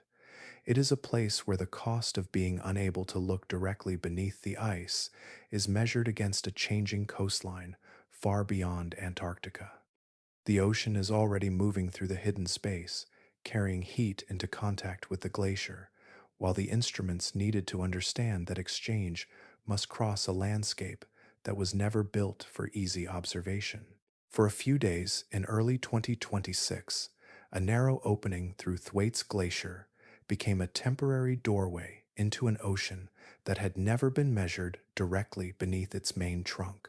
It is a place where the cost of being unable to look directly beneath the ice is measured against a changing coastline far beyond Antarctica. The ocean is already moving through the hidden space, carrying heat into contact with the glacier, while the instruments needed to understand that exchange must cross a landscape that was never built for easy observation. For a few days in early 2026, a narrow opening through Thwaites Glacier became a temporary doorway into an ocean that had never been measured directly beneath its main trunk.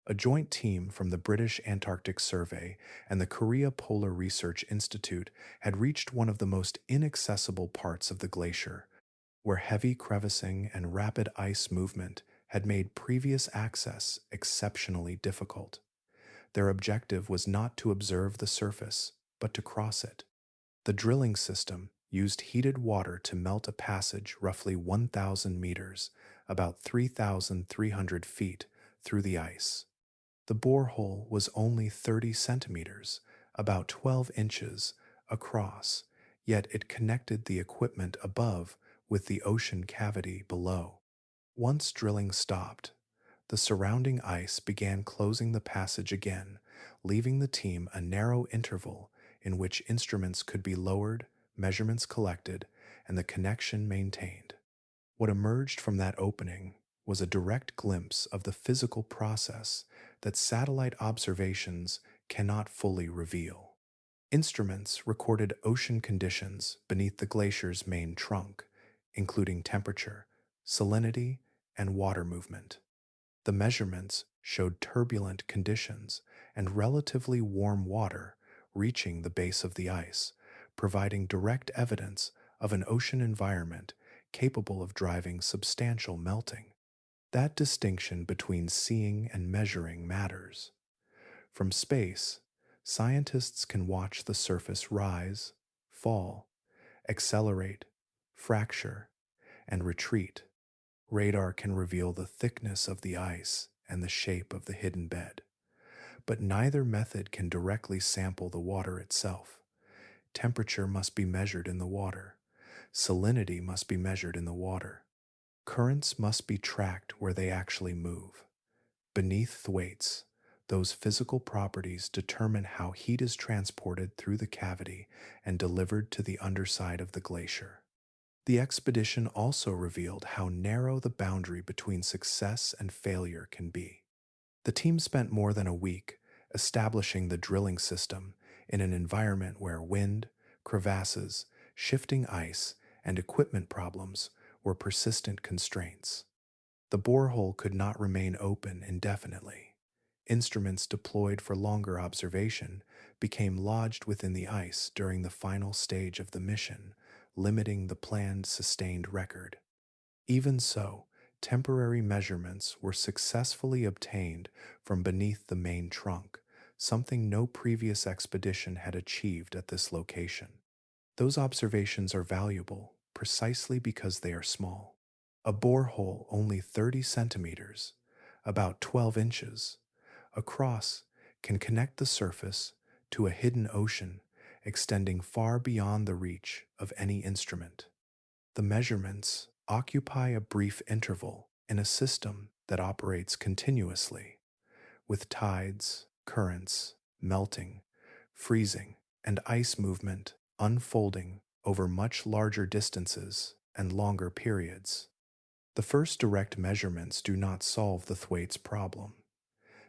A joint team from the British Antarctic Survey and the Korea Polar Research Institute had reached one of the most inaccessible parts of the glacier, where heavy crevicing and rapid ice movement had made previous access exceptionally difficult. Their objective was not to observe the surface, but to cross it. The drilling system used heated water to melt a passage roughly 1,000 meters, about 3,300 feet, through the ice. The borehole was only 30 centimeters, about 12 inches, across, yet it connected the equipment above with the ocean cavity below. Once drilling stopped, the surrounding ice began closing the passage again, leaving the team a narrow interval in which instruments could be lowered, measurements collected, and the connection maintained. What emerged from that opening was a direct glimpse of the physical process that satellite observations cannot fully reveal. Instruments recorded ocean conditions beneath the glacier's main trunk, including temperature, salinity, and water movement. The measurements showed turbulent conditions and relatively warm water reaching the base of the ice, providing direct evidence of an ocean environment capable of driving substantial melting. That distinction between seeing and measuring matters. From space, scientists can watch the surface rise, fall, accelerate, fracture, and retreat. Radar can reveal the thickness of the ice and the shape of the hidden bed. But neither method can directly sample the water itself. Temperature must be measured in the water. Salinity must be measured in the water. Currents must be tracked where they actually move. Beneath Thwaites, those physical properties determine how heat is transported through the cavity and delivered to the underside of the glacier. The expedition also revealed how narrow the boundary between success and failure can be. The team spent more than a week establishing the drilling system in an environment where wind, crevasses, shifting ice, and equipment problems were persistent constraints. The borehole could not remain open indefinitely. Instruments deployed for longer observation became lodged within the ice during the final stage of the mission, limiting the planned sustained record. Even so, temporary measurements were successfully obtained from beneath the main trunk, something no previous expedition had achieved at this location. Those observations are valuable precisely because they are small. A borehole only 30 centimeters, about 12 inches, across can connect the surface to a hidden ocean extending far beyond the reach of any instrument. The measurements occupy a brief interval in a system that operates continuously, with tides, currents, melting, freezing, and ice movement unfolding over much larger distances and longer periods. The first direct measurements do not solve the Thwaites problem.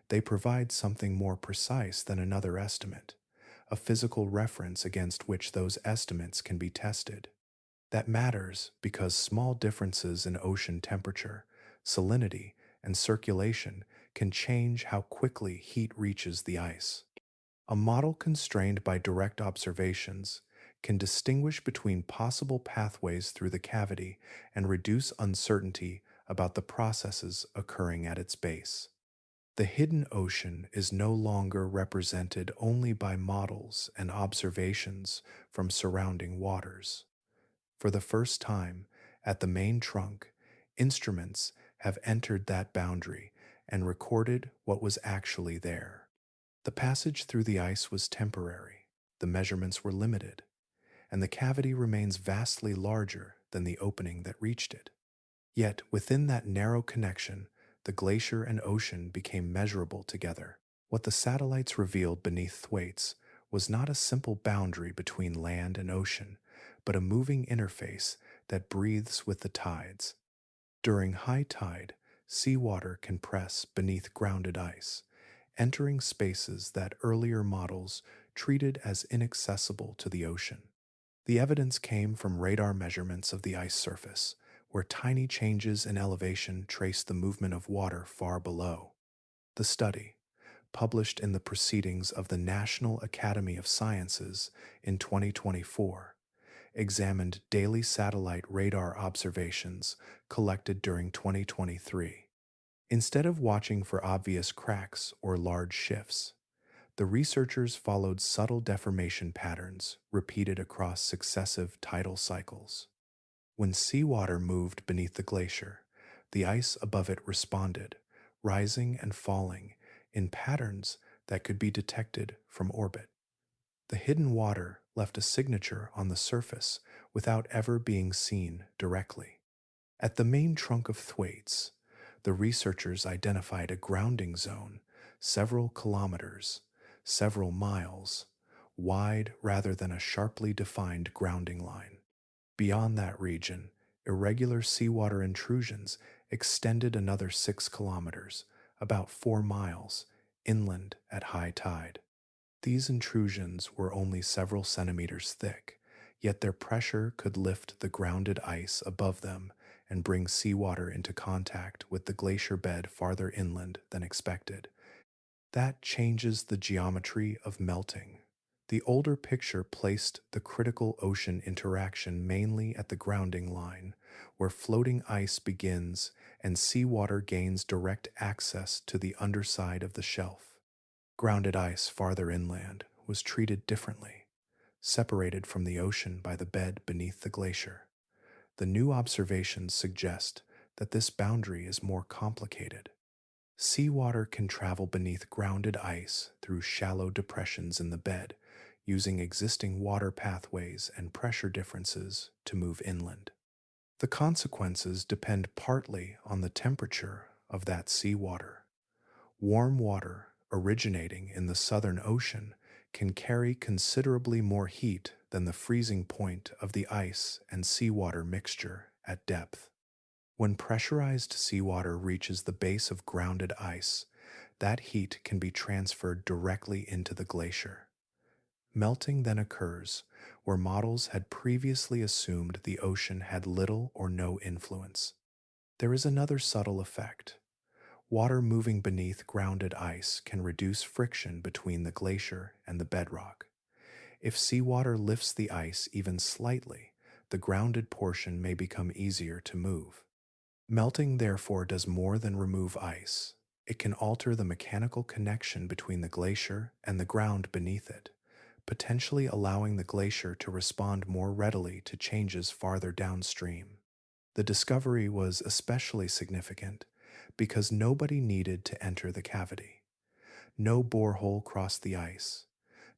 They provide something more precise than another estimate, a physical reference against which those estimates can be tested. That matters because small differences in ocean temperature, salinity, and circulation can change how quickly heat reaches the ice. A model constrained by direct observations can distinguish between possible pathways through the cavity and reduce uncertainty about the processes occurring at its base. The hidden ocean is no longer represented only by models and observations from surrounding waters. For the first time, at the main trunk, instruments have entered that boundary and recorded what was actually there. The passage through the ice was temporary, the measurements were limited, and the cavity remains vastly larger than the opening that reached it. Yet, within that narrow connection, the glacier and ocean became measurable together. What the satellites revealed beneath Thwaites was not a simple boundary between land and ocean, but a moving interface that breathes with the tides. During high tide, seawater can press beneath grounded ice, entering spaces that earlier models treated as inaccessible to the ocean. The evidence came from radar measurements of the ice surface, where tiny changes in elevation traced the movement of water far below. The study, published in the Proceedings of the National Academy of Sciences in 2024, examined daily satellite radar observations collected during 2023. Instead of watching for obvious cracks or large shifts, the researchers followed subtle deformation patterns repeated across successive tidal cycles. When seawater moved beneath the glacier, the ice above it responded, rising and falling in patterns that could be detected from orbit. The hidden water left a signature on the surface without ever being seen directly. At the main trunk of Thwaites, the researchers identified a grounding zone several kilometers, several miles, wide rather than a sharply defined grounding line. Beyond that region, irregular seawater intrusions extended another 6 kilometers, about 4 miles, inland at high tide. These intrusions were only several centimeters thick, yet their pressure could lift the grounded ice above them and bring seawater into contact with the glacier bed farther inland than expected. That changes the geometry of melting. The older picture placed the critical ocean interaction mainly at the grounding line, where floating ice begins and seawater gains direct access to the underside of the shelf. Grounded ice farther inland was treated differently, separated from the ocean by the bed beneath the glacier. The new observations suggest that this boundary is more complicated. Seawater can travel beneath grounded ice through shallow depressions in the bed, using existing water pathways and pressure differences to move inland. The consequences depend partly on the temperature of that seawater. Warm water originating in the Southern Ocean can carry considerably more heat than the freezing point of the ice and seawater mixture at depth. When pressurized seawater reaches the base of grounded ice, that heat can be transferred directly into the glacier. Melting then occurs where models had previously assumed the ocean had little or no influence. There is another subtle effect. Water moving beneath grounded ice can reduce friction between the glacier and the bedrock. If seawater lifts the ice even slightly, the grounded portion may become easier to move. Melting, therefore, does more than remove ice. It can alter the mechanical connection between the glacier and the ground beneath it, potentially allowing the glacier to respond more readily to changes farther downstream. The discovery was especially significant because nobody needed to enter the cavity. No borehole crossed the ice.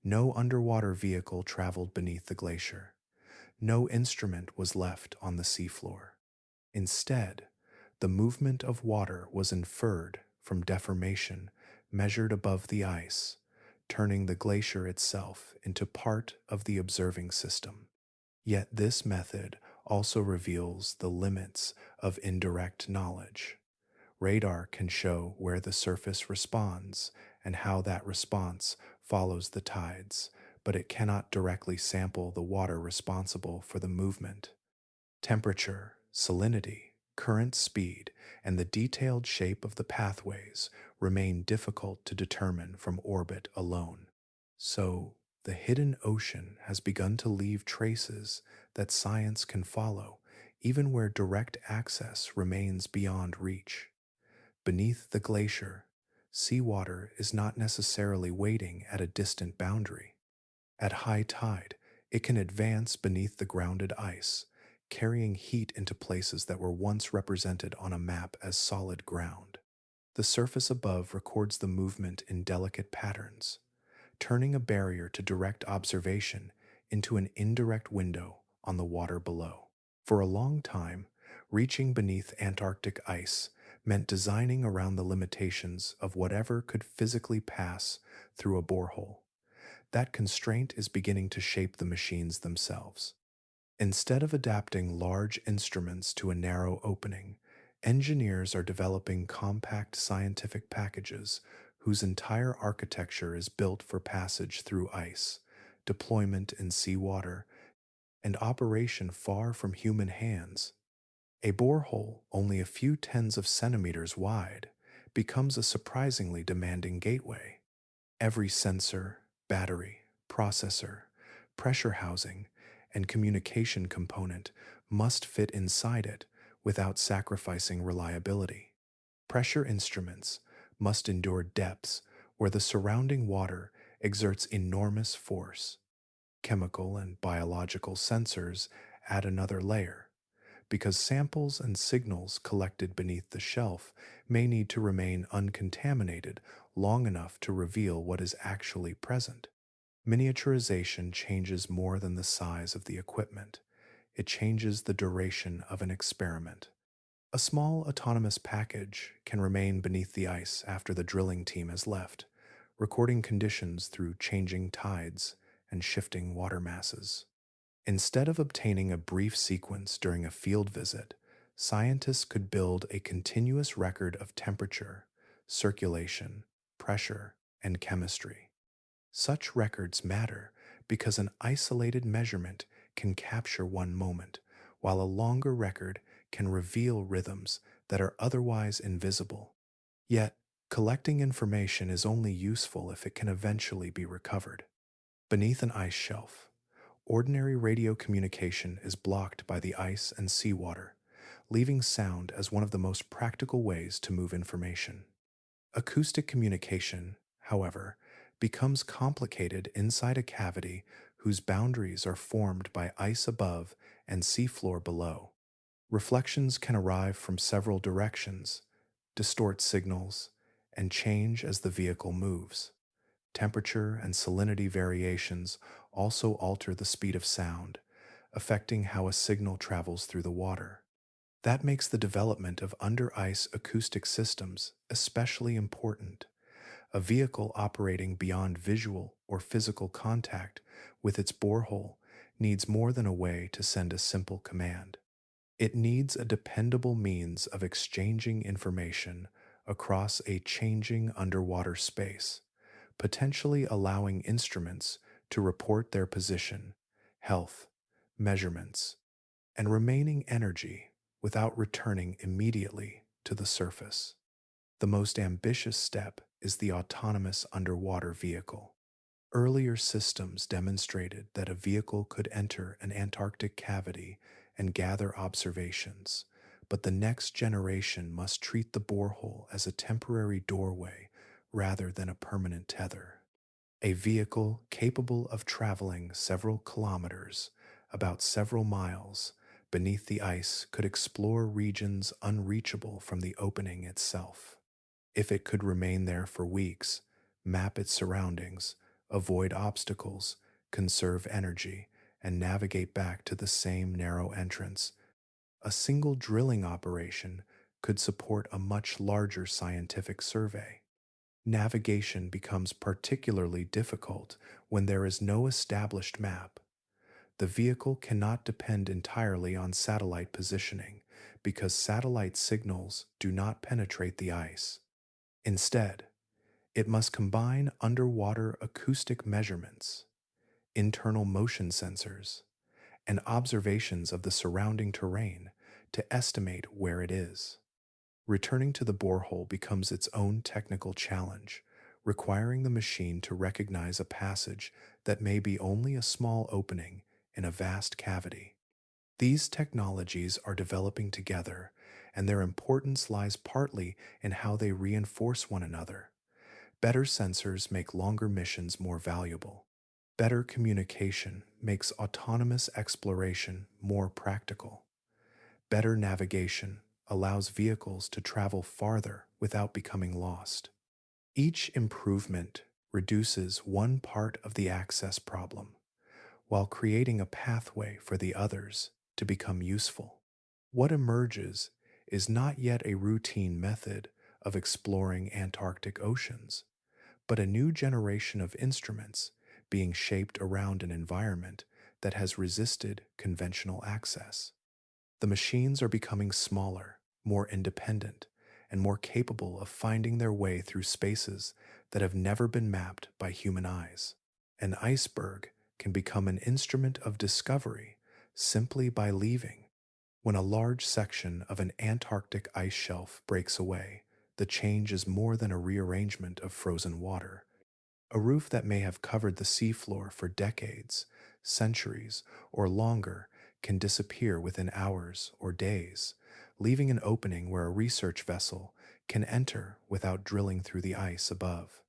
No underwater vehicle traveled beneath the glacier. No instrument was left on the seafloor. Instead, the movement of water was inferred from deformation measured above the ice, turning the glacier itself into part of the observing system. Yet this method also reveals the limits of indirect knowledge. Radar can show where the surface responds and how that response follows the tides, but it cannot directly sample the water responsible for the movement. Temperature, salinity, current speed, and the detailed shape of the pathways remain difficult to determine from orbit alone. So, the hidden ocean has begun to leave traces that science can follow, even where direct access remains beyond reach. Beneath the glacier, seawater is not necessarily waiting at a distant boundary. At high tide, it can advance beneath the grounded ice, carrying heat into places that were once represented on a map as solid ground. The surface above records the movement in delicate patterns, turning a barrier to direct observation into an indirect window on the water below. For a long time, reaching beneath Antarctic ice meant designing around the limitations of whatever could physically pass through a borehole. That constraint is beginning to shape the machines themselves. Instead of adapting large instruments to a narrow opening, engineers are developing compact scientific packages whose entire architecture is built for passage through ice, deployment in seawater, and operation far from human hands. A borehole only a few tens of centimeters wide becomes a surprisingly demanding gateway. Every sensor, battery, processor, pressure housing, and communication component must fit inside it without sacrificing reliability. Pressure instruments must endure depths where the surrounding water exerts enormous force. Chemical and biological sensors add another layer, because samples and signals collected beneath the shelf may need to remain uncontaminated long enough to reveal what is actually present. Miniaturization changes more than the size of the equipment. It changes the duration of an experiment. A small autonomous package can remain beneath the ice after the drilling team has left, recording conditions through changing tides and shifting water masses. Instead of obtaining a brief sequence during a field visit, scientists could build a continuous record of temperature, circulation, pressure, and chemistry. Such records matter because an isolated measurement can capture one moment, while a longer record can reveal rhythms that are otherwise invisible. Yet, collecting information is only useful if it can eventually be recovered. Beneath an ice shelf, ordinary radio communication is blocked by the ice and seawater, leaving sound as one of the most practical ways to move information. Acoustic communication, however, becomes complicated inside a cavity whose boundaries are formed by ice above and seafloor below. Reflections can arrive from several directions, distort signals, and change as the vehicle moves. Temperature and salinity variations also alter the speed of sound, affecting how a signal travels through the water. That makes the development of under-ice acoustic systems especially important. A vehicle operating beyond visual or physical contact with its borehole needs more than a way to send a simple command. It needs a dependable means of exchanging information across a changing underwater space, potentially allowing instruments to report their position, health, measurements, and remaining energy without returning immediately to the surface. The most ambitious step is the autonomous underwater vehicle. Earlier systems demonstrated that a vehicle could enter an Antarctic cavity and gather observations, but the next generation must treat the borehole as a temporary doorway rather than a permanent tether. A vehicle capable of traveling several kilometers, about several miles, beneath the ice could explore regions unreachable from the opening itself. If it could remain there for weeks, map its surroundings, avoid obstacles, conserve energy, and navigate back to the same narrow entrance, a single drilling operation could support a much larger scientific survey. Navigation becomes particularly difficult when there is no established map. The vehicle cannot depend entirely on satellite positioning because satellite signals do not penetrate the ice. Instead, it must combine underwater acoustic measurements, internal motion sensors, and observations of the surrounding terrain to estimate where it is. Returning to the borehole becomes its own technical challenge, requiring the machine to recognize a passage that may be only a small opening in a vast cavity. These technologies are developing together, and their importance lies partly in how they reinforce one another. Better sensors make longer missions more valuable. Better communication makes autonomous exploration more practical. Better navigation allows vehicles to travel farther without becoming lost. Each improvement reduces one part of the access problem, while creating a pathway for the others to become useful. What emerges is not yet a routine method of exploring Antarctic oceans, but a new generation of instruments being shaped around an environment that has resisted conventional access. The machines are becoming smaller, more independent, and more capable of finding their way through spaces that have never been mapped by human eyes. An iceberg can become an instrument of discovery simply by leaving. When a large section of an Antarctic ice shelf breaks away, the change is more than a rearrangement of frozen water. A roof that may have covered the seafloor for decades, centuries, or longer can disappear within hours or days, leaving an opening where a research vessel can enter without drilling through the ice above.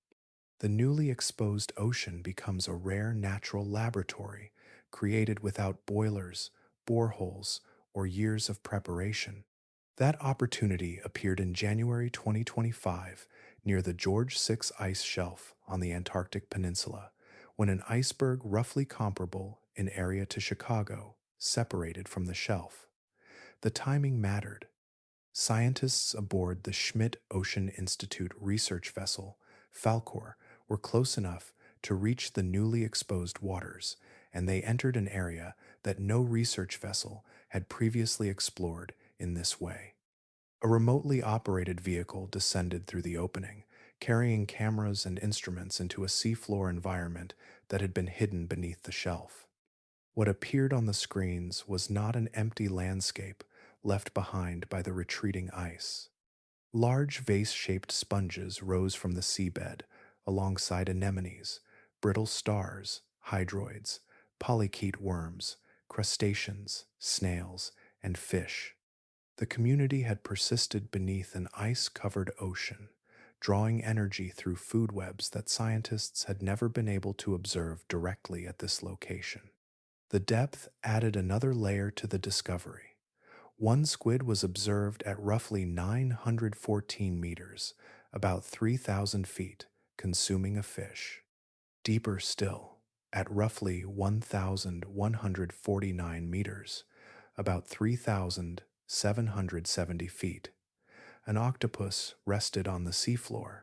The newly exposed ocean becomes a rare natural laboratory created without boilers, boreholes, or years of preparation. That opportunity appeared in January 2025 near the George 6 ice shelf on the Antarctic Peninsula, when an iceberg roughly comparable in area to Chicago separated from the shelf. The timing mattered. Scientists aboard the Schmidt Ocean Institute research vessel, Falkor, were close enough to reach the newly exposed waters, and they entered an area that no research vessel had previously explored in this way. A remotely operated vehicle descended through the opening, carrying cameras and instruments into a seafloor environment that had been hidden beneath the shelf. What appeared on the screens was not an empty landscape left behind by the retreating ice. Large vase-shaped sponges rose from the seabed alongside anemones, brittle stars, hydroids, polychaete worms, crustaceans, snails, and fish. The community had persisted beneath an ice-covered ocean, drawing energy through food webs that scientists had never been able to observe directly at this location. The depth added another layer to the discovery. One squid was observed at roughly 914 meters, about 3,000 feet, consuming a fish. Deeper still, at roughly 1,149 meters, about 3,770 feet, an octopus rested on the seafloor.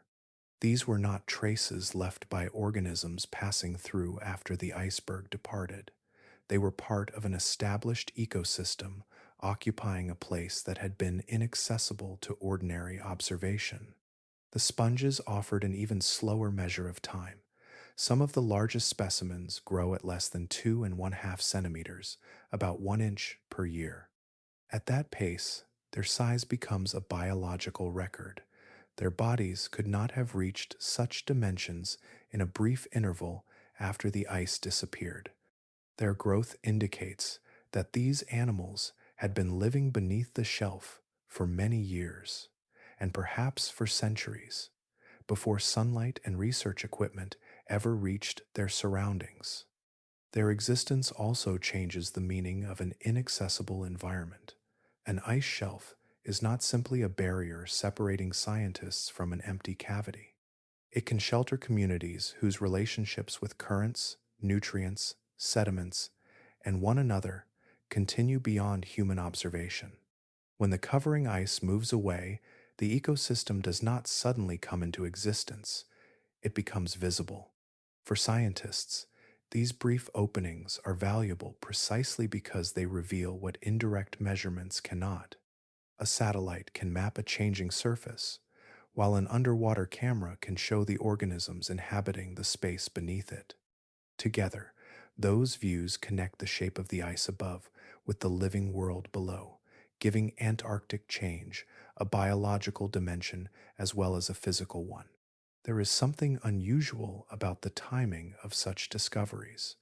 These were not traces left by organisms passing through after the iceberg departed. They were part of an established ecosystem occupying a place that had been inaccessible to ordinary observation. The sponges offered an even slower measure of time. Some of the largest specimens grow at less than 2.5 centimeters, about 1 inch per year. At that pace, their size becomes a biological record. Their bodies could not have reached such dimensions in a brief interval after the ice disappeared. Their growth indicates that these animals had been living beneath the shelf for many years, and perhaps for centuries, before sunlight and research equipment ever reached their surroundings. Their existence also changes the meaning of an inaccessible environment. An ice shelf is not simply a barrier separating scientists from an empty cavity. It can shelter communities whose relationships with currents, nutrients, sediments, and one another continue beyond human observation. When the covering ice moves away, the ecosystem does not suddenly come into existence. It becomes visible. For scientists, these brief openings are valuable precisely because they reveal what indirect measurements cannot. A satellite can map a changing surface, while an underwater camera can show the organisms inhabiting the space beneath it. Together, those views connect the shape of the ice above with the living world below, giving Antarctic change a biological dimension as well as a physical one. There is something unusual about the timing of such discoveries.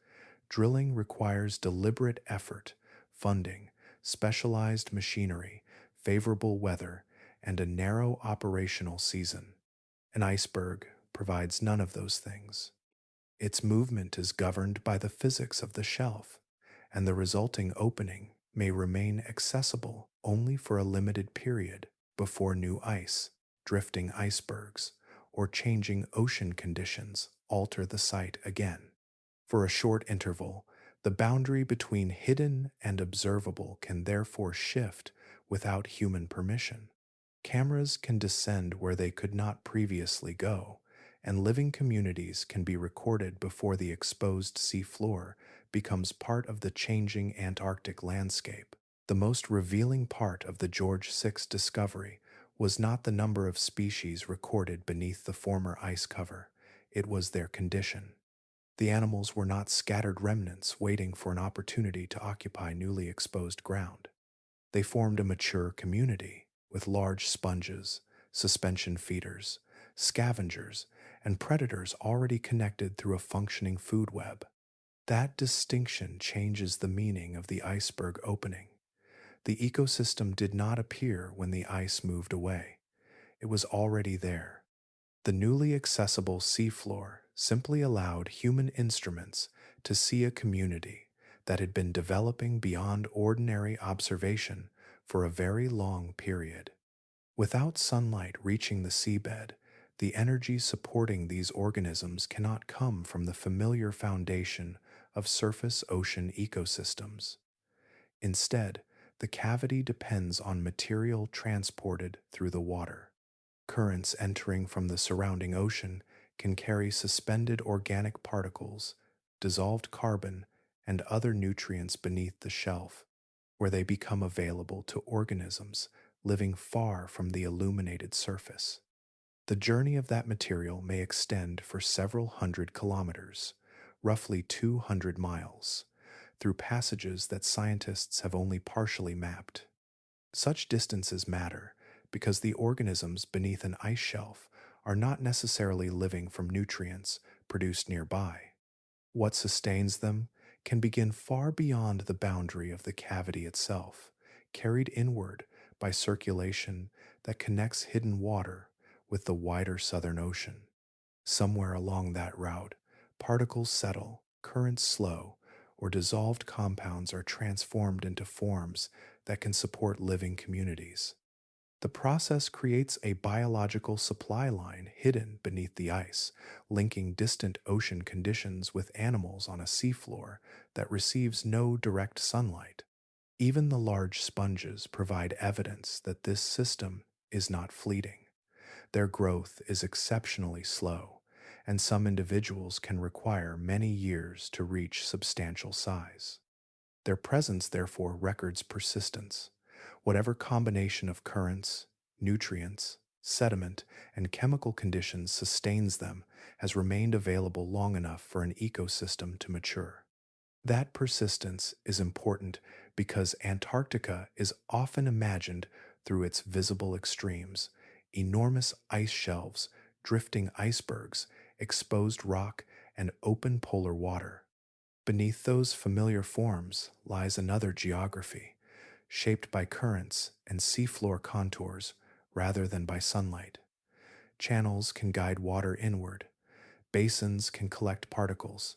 Drilling requires deliberate effort, funding, specialized machinery, favorable weather, and a narrow operational season. An iceberg provides none of those things. Its movement is governed by the physics of the shelf, and the resulting opening may remain accessible only for a limited period before new ice, drifting icebergs, or changing ocean conditions alter the site again. For a short interval, the boundary between hidden and observable can therefore shift without human permission. Cameras can descend where they could not previously go, and living communities can be recorded before the exposed seafloor becomes part of the changing Antarctic landscape. The most revealing part of the George VI discovery was not the number of species recorded beneath the former ice cover, it was their condition. The animals were not scattered remnants waiting for an opportunity to occupy newly exposed ground. They formed a mature community with large sponges, suspension feeders, scavengers, and predators already connected through a functioning food web. That distinction changes the meaning of the iceberg opening. The ecosystem did not appear when the ice moved away. It was already there. The newly accessible seafloor simply allowed human instruments to see a community that had been developing beyond ordinary observation for a very long period. Without sunlight reaching the seabed, the energy supporting these organisms cannot come from the familiar foundation of surface ocean ecosystems. Instead, the cavity depends on material transported through the water. Currents entering from the surrounding ocean can carry suspended organic particles, dissolved carbon, and other nutrients beneath the shelf, where they become available to organisms living far from the illuminated surface. The journey of that material may extend for several hundred kilometers, roughly 200 miles, through passages that scientists have only partially mapped. Such distances matter because the organisms beneath an ice shelf are not necessarily living from nutrients produced nearby. What sustains them can begin far beyond the boundary of the cavity itself, carried inward by circulation that connects hidden water with the wider Southern Ocean. Somewhere along that route, particles settle, currents slow, or dissolved compounds are transformed into forms that can support living communities. The process creates a biological supply line hidden beneath the ice, linking distant ocean conditions with animals on a seafloor that receives no direct sunlight. Even the large sponges provide evidence that this system is not fleeting. Their growth is exceptionally slow, and some individuals can require many years to reach substantial size. Their presence therefore records persistence. Whatever combination of currents, nutrients, sediment, and chemical conditions sustains them has remained available long enough for an ecosystem to mature. That persistence is important because Antarctica is often imagined through its visible extremes: enormous ice shelves, drifting icebergs, exposed rock, and open polar water. Beneath those familiar forms lies another geography, shaped by currents and seafloor contours rather than by sunlight. Channels can guide water inward, basins can collect particles,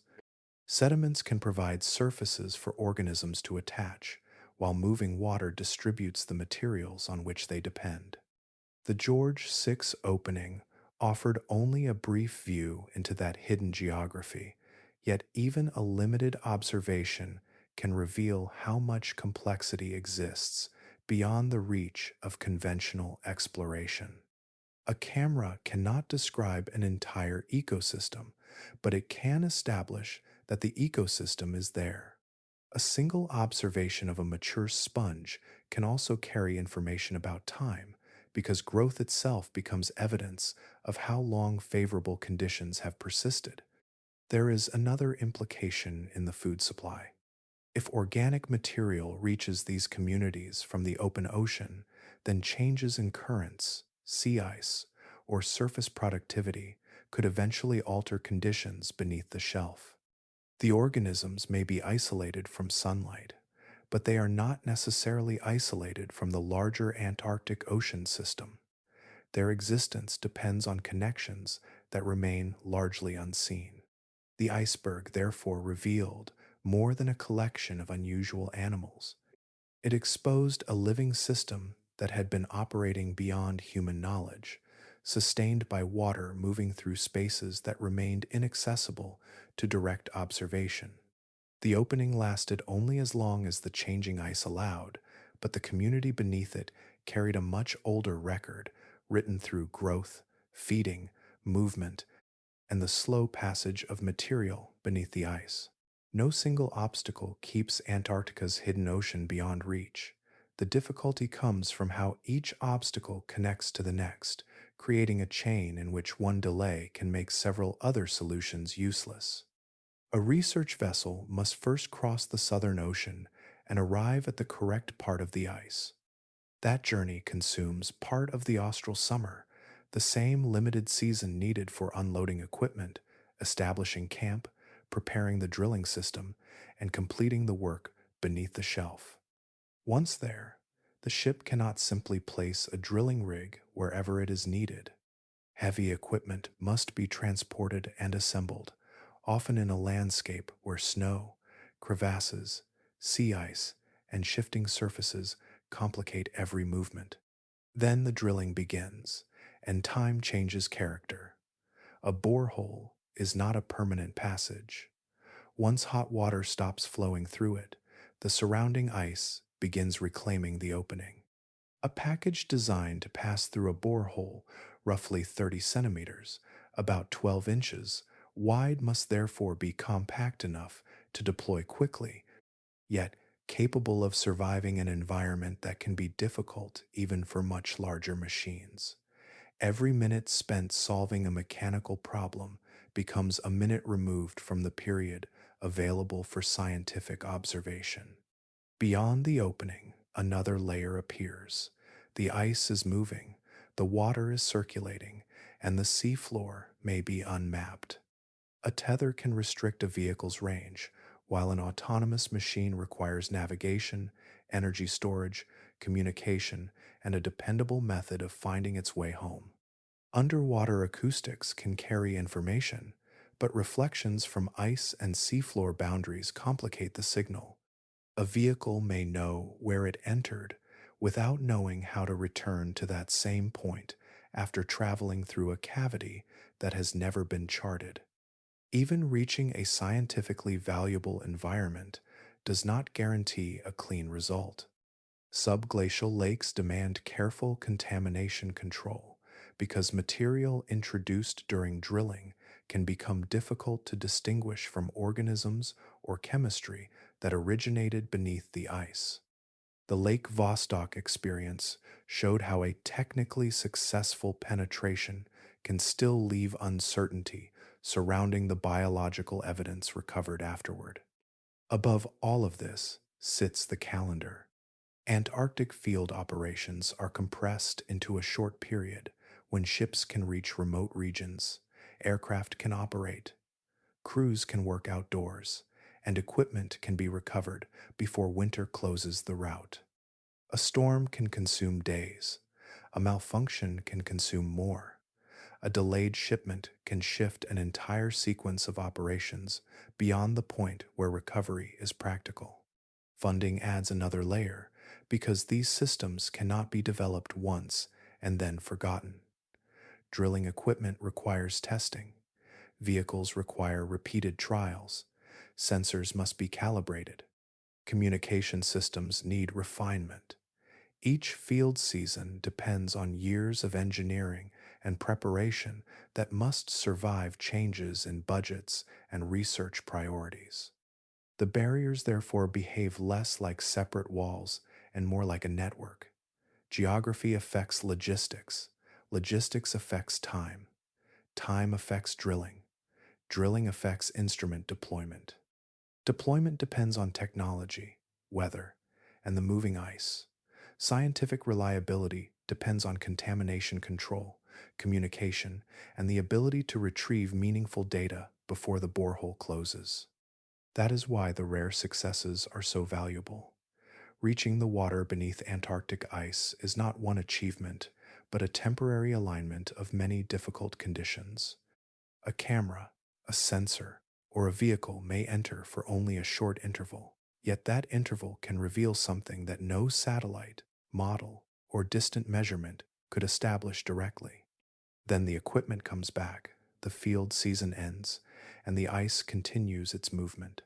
sediments can provide surfaces for organisms to attach, while moving water distributes the materials on which they depend. The George VI opening offered only a brief view into that hidden geography, yet even a limited observation can reveal how much complexity exists beyond the reach of conventional exploration. A camera cannot describe an entire ecosystem, but it can establish that the ecosystem is there. A single observation of a mature sponge can also carry information about time, because growth itself becomes evidence of how long favorable conditions have persisted. There is another implication in the food supply. If organic material reaches these communities from the open ocean, then changes in currents, sea ice, or surface productivity could eventually alter conditions beneath the shelf. The organisms may be isolated from sunlight, but they are not necessarily isolated from the larger Antarctic ocean system. Their existence depends on connections that remain largely unseen. The iceberg therefore revealed more than a collection of unusual animals. It exposed a living system that had been operating beyond human knowledge, sustained by water moving through spaces that remained inaccessible to direct observation. The opening lasted only as long as the changing ice allowed, but the community beneath it carried a much older record, written through growth, feeding, movement, and the slow passage of material beneath the ice. No single obstacle keeps Antarctica's hidden ocean beyond reach. The difficulty comes from how each obstacle connects to the next, creating a chain in which one delay can make several other solutions useless. A research vessel must first cross the Southern Ocean and arrive at the correct part of the ice. That journey consumes part of the austral summer, the same limited season needed for unloading equipment, establishing camp, preparing the drilling system, and completing the work beneath the shelf. Once there, the ship cannot simply place a drilling rig wherever it is needed. Heavy equipment must be transported and assembled, often in a landscape where snow, crevasses, sea ice, and shifting surfaces complicate every movement. Then the drilling begins, and time changes character. A borehole is not a permanent passage. Once hot water stops flowing through it, the surrounding ice begins reclaiming the opening. A package designed to pass through a borehole, roughly 30 centimeters, about 12 inches, wide must therefore be compact enough to deploy quickly, yet capable of surviving an environment that can be difficult even for much larger machines. Every minute spent solving a mechanical problem becomes a minute removed from the period available for scientific observation. Beyond the opening, another layer appears. The ice is moving, the water is circulating, and the seafloor may be unmapped. A tether can restrict a vehicle's range, while an autonomous machine requires navigation, energy storage, communication, and a dependable method of finding its way home. Underwater acoustics can carry information, but reflections from ice and seafloor boundaries complicate the signal. A vehicle may know where it entered without knowing how to return to that same point after traveling through a cavity that has never been charted. Even reaching a scientifically valuable environment does not guarantee a clean result. Subglacial lakes demand careful contamination control because material introduced during drilling can become difficult to distinguish from organisms or chemistry that originated beneath the ice. The Lake Vostok experience showed how a technically successful penetration can still leave uncertainty surrounding the biological evidence recovered afterward. Above all of this sits the calendar. Antarctic field operations are compressed into a short period when ships can reach remote regions, aircraft can operate, crews can work outdoors, and equipment can be recovered before winter closes the route. A storm can consume days, a malfunction can consume more. A delayed shipment can shift an entire sequence of operations beyond the point where recovery is practical. Funding adds another layer because these systems cannot be developed once and then forgotten. Drilling equipment requires testing. Vehicles require repeated trials. Sensors must be calibrated. Communication systems need refinement. Each field season depends on years of engineering and preparation that must survive changes in budgets and research priorities. The barriers therefore behave less like separate walls and more like a network. Geography affects logistics. Logistics affects time. Time affects drilling. Drilling affects instrument deployment. Deployment depends on technology, weather, and the moving ice. Scientific reliability depends on contamination control, communication, and the ability to retrieve meaningful data before the borehole closes. That is why the rare successes are so valuable. Reaching the water beneath Antarctic ice is not one achievement, but a temporary alignment of many difficult conditions. A camera, a sensor, or a vehicle may enter for only a short interval, Yet that interval can reveal something that no satellite, model, or distant measurement could establish directly. Then the equipment comes back, the field season ends, and the ice continues its movement.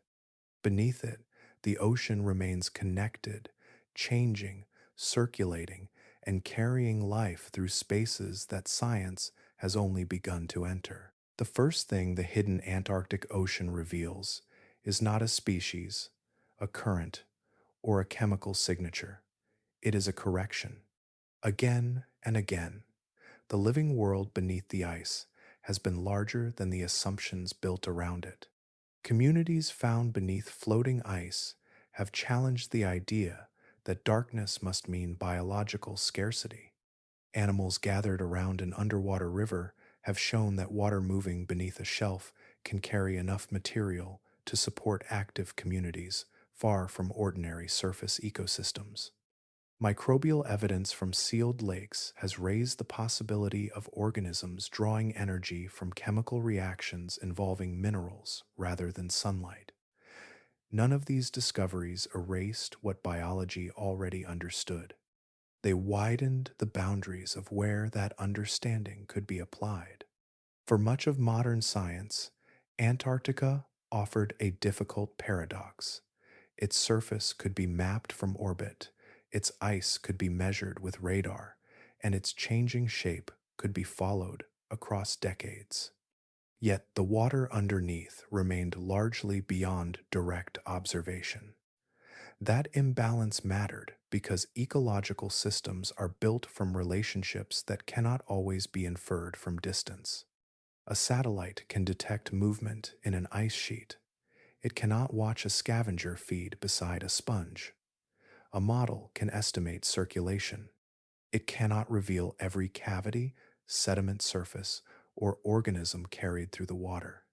Beneath it, the ocean remains connected, changing, circulating, and carrying life through spaces that science has only begun to enter. The first thing the hidden Antarctic Ocean reveals is not a species, a current, or a chemical signature. It is a correction. Again and again, the living world beneath the ice has been larger than the assumptions built around it. Communities found beneath floating ice have challenged the idea that darkness must mean biological scarcity. Animals gathered around an underwater river have shown that water moving beneath a shelf can carry enough material to support active communities far from ordinary surface ecosystems. Microbial evidence from sealed lakes has raised the possibility of organisms drawing energy from chemical reactions involving minerals rather than sunlight. None of these discoveries erased what biology already understood. They widened the boundaries of where that understanding could be applied. For much of modern science, Antarctica offered a difficult paradox. Its surface could be mapped from orbit, its ice could be measured with radar, and its changing shape could be followed across decades. Yet the water underneath remained largely beyond direct observation. That imbalance mattered because ecological systems are built from relationships that cannot always be inferred from distance. A satellite can detect movement in an ice sheet. It cannot watch a scavenger feed beside a sponge. A model can estimate circulation. It cannot reveal every cavity, sediment surface, or organism carried through the water.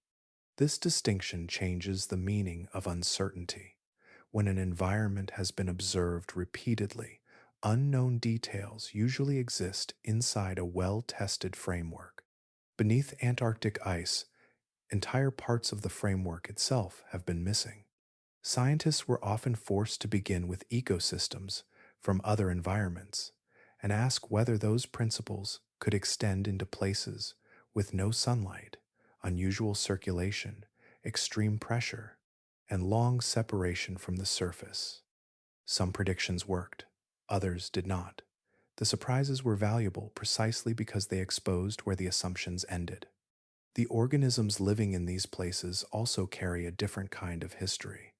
This distinction changes the meaning of uncertainty. When an environment has been observed repeatedly, unknown details usually exist inside a well-tested framework. Beneath Antarctic ice, entire parts of the framework itself have been missing. Scientists were often forced to begin with ecosystems from other environments and ask whether those principles could extend into places with no sunlight, unusual circulation, extreme pressure, and long separation from the surface. Some predictions worked, others did not. The surprises were valuable precisely because they exposed where the assumptions ended. The organisms living in these places also carry a different kind of history.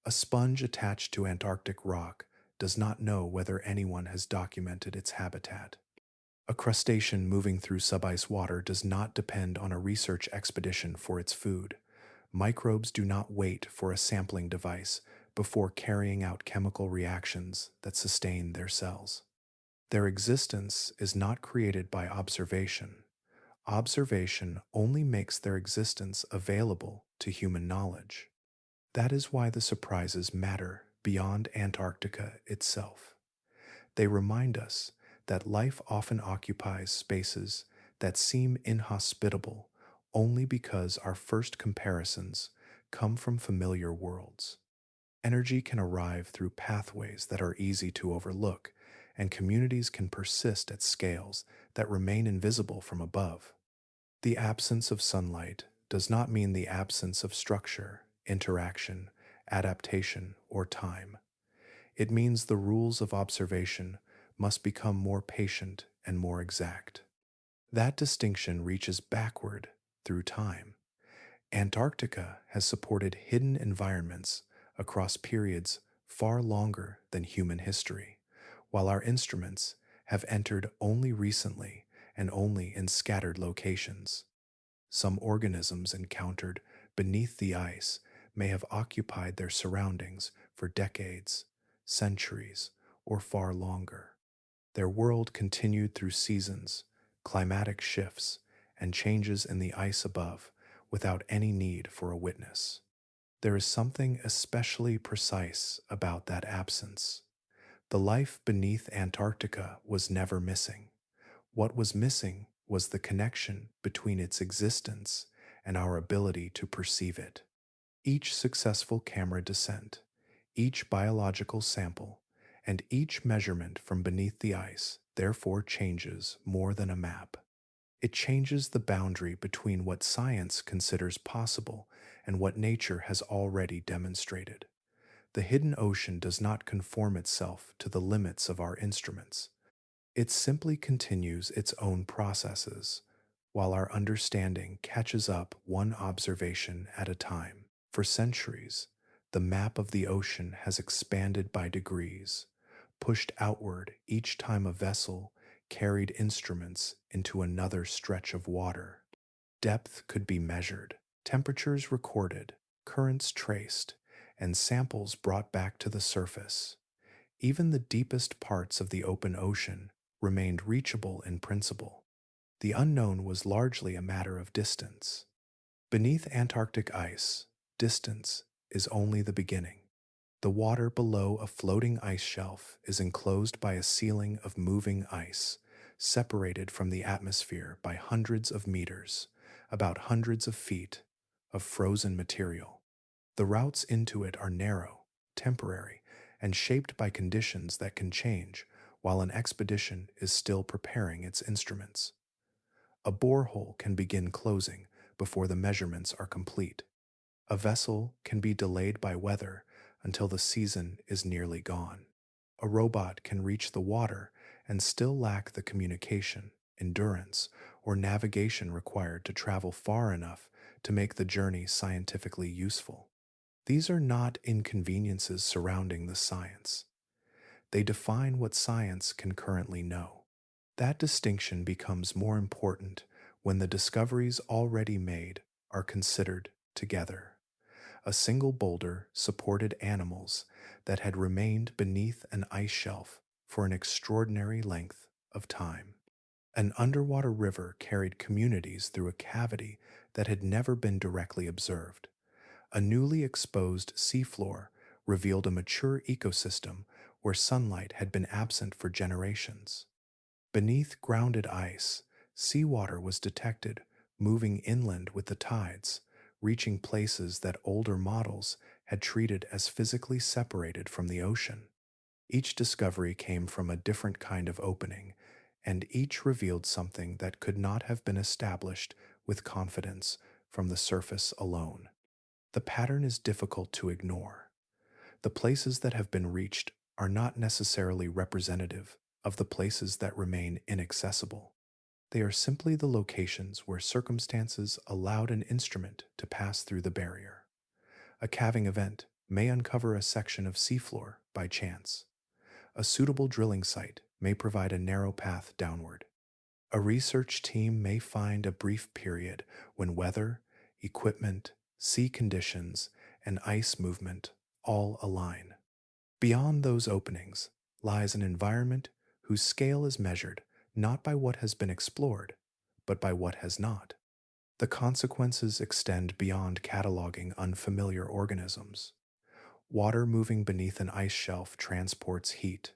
A sponge attached to Antarctic rock does not know whether anyone has documented its habitat. A crustacean moving through subice water does not depend on a research expedition for its food. Microbes do not wait for a sampling device before carrying out chemical reactions that sustain their cells. Their existence is not created by observation. Observation only makes their existence available to human knowledge. That is why the surprises matter beyond Antarctica itself. They remind us that life often occupies spaces that seem inhospitable only because our first comparisons come from familiar worlds. Energy can arrive through pathways that are easy to overlook, and communities can persist at scales that remain invisible from above. The absence of sunlight does not mean the absence of structure, interaction, adaptation, or time. It means the rules of observation must become more patient and more exact. That distinction reaches backward through time. Antarctica has supported hidden environments across periods far longer than human history, while our instruments have entered only recently and only in scattered locations. Some organisms encountered beneath the ice may have occupied their surroundings for decades, centuries, or far longer. Their world continued through seasons, climatic shifts, and changes in the ice above without any need for a witness. There is something especially precise about that absence. The life beneath Antarctica was never missing. What was missing was the connection between its existence and our ability to perceive it. Each successful camera descent, Each biological sample and each measurement from beneath the ice therefore changes more than a map. It changes the boundary between what science considers possible and what nature has already demonstrated. The hidden ocean does not conform itself to the limits of our instruments. It simply continues its own processes, while our understanding catches up one observation at a time. For centuries, the map of the ocean has expanded by degrees, pushed outward each time a vessel carried instruments into another stretch of water. Depth could be measured, temperatures recorded, currents traced, and samples brought back to the surface. Even the deepest parts of the open ocean remained reachable in principle. The unknown was largely a matter of distance. Beneath Antarctic ice, distance is only the beginning. The water below a floating ice shelf is enclosed by a ceiling of moving ice, separated from the atmosphere by hundreds of meters, about hundreds of feet, of frozen material. The routes into it are narrow, temporary, and shaped by conditions that can change while an expedition is still preparing its instruments. A borehole can begin closing before the measurements are complete. A vessel can be delayed by weather until the season is nearly gone. A robot can reach the water and still lack the communication, endurance, or navigation required to travel far enough to make the journey scientifically useful. These are not inconveniences surrounding the science. They define what science can currently know. That distinction becomes more important when the discoveries already made are considered together. A single boulder supported animals that had remained beneath an ice shelf for an extraordinary length of time. An underwater river carried communities through a cavity that had never been directly observed. A newly exposed seafloor revealed a mature ecosystem where sunlight had been absent for generations. Beneath grounded ice, seawater was detected moving inland with the tides, reaching places that older models had treated as physically separated from the ocean. Each discovery came from a different kind of opening, and each revealed something that could not have been established with confidence from the surface alone. The pattern is difficult to ignore. The places that have been reached are not necessarily representative of the places that remain inaccessible. They are simply the locations where circumstances allowed an instrument to pass through the barrier. A calving event may uncover a section of seafloor by chance. A suitable drilling site may provide a narrow path downward. A research team may find a brief period when weather, equipment, sea conditions, and ice movement all align. Beyond those openings lies an environment whose scale is measured not by what has been explored, but by what has not. The consequences extend beyond cataloging unfamiliar organisms. Water moving beneath an ice shelf transports heat,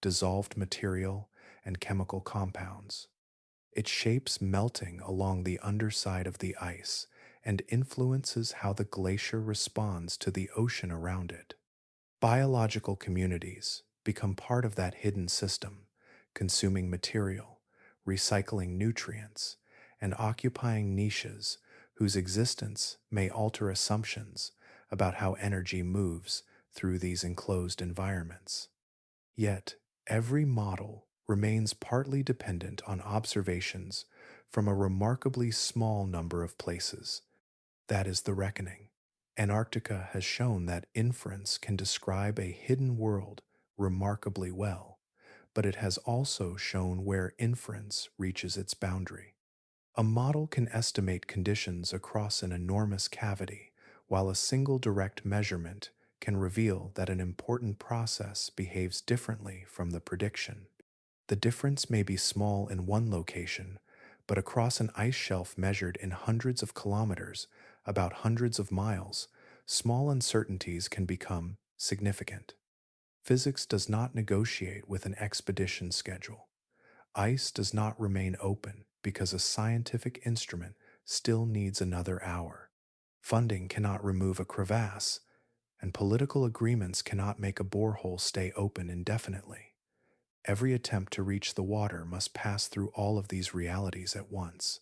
dissolved material, and chemical compounds. It shapes melting along the underside of the ice and influences how the glacier responds to the ocean around it. Biological communities become part of that hidden system, consuming material, recycling nutrients, and occupying niches whose existence may alter assumptions about how energy moves through these enclosed environments. Yet, every model remains partly dependent on observations from a remarkably small number of places. That is the reckoning. Antarctica has shown that inference can describe a hidden world remarkably well, but it has also shown where inference reaches its boundary. A model can estimate conditions across an enormous cavity, while a single direct measurement can reveal that an important process behaves differently from the prediction. The difference may be small in one location, but across an ice shelf measured in hundreds of kilometers, about hundreds of miles, small uncertainties can become significant. Physics does not negotiate with an expedition schedule. Ice does not remain open because a scientific instrument still needs another hour. Funding cannot remove a crevasse, and political agreements cannot make a borehole stay open indefinitely. Every attempt to reach the water must pass through all of these realities at once.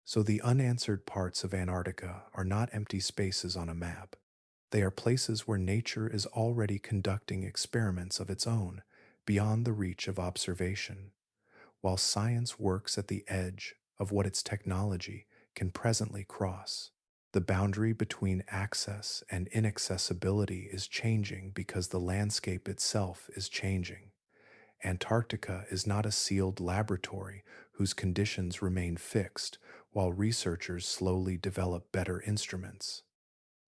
So the unanswered parts of Antarctica are not empty spaces on a map. They are places where nature is already conducting experiments of its own, beyond the reach of observation, while science works at the edge of what its technology can presently cross. The boundary between access and inaccessibility is changing because the landscape itself is changing. Antarctica is not a sealed laboratory whose conditions remain fixed while researchers slowly develop better instruments.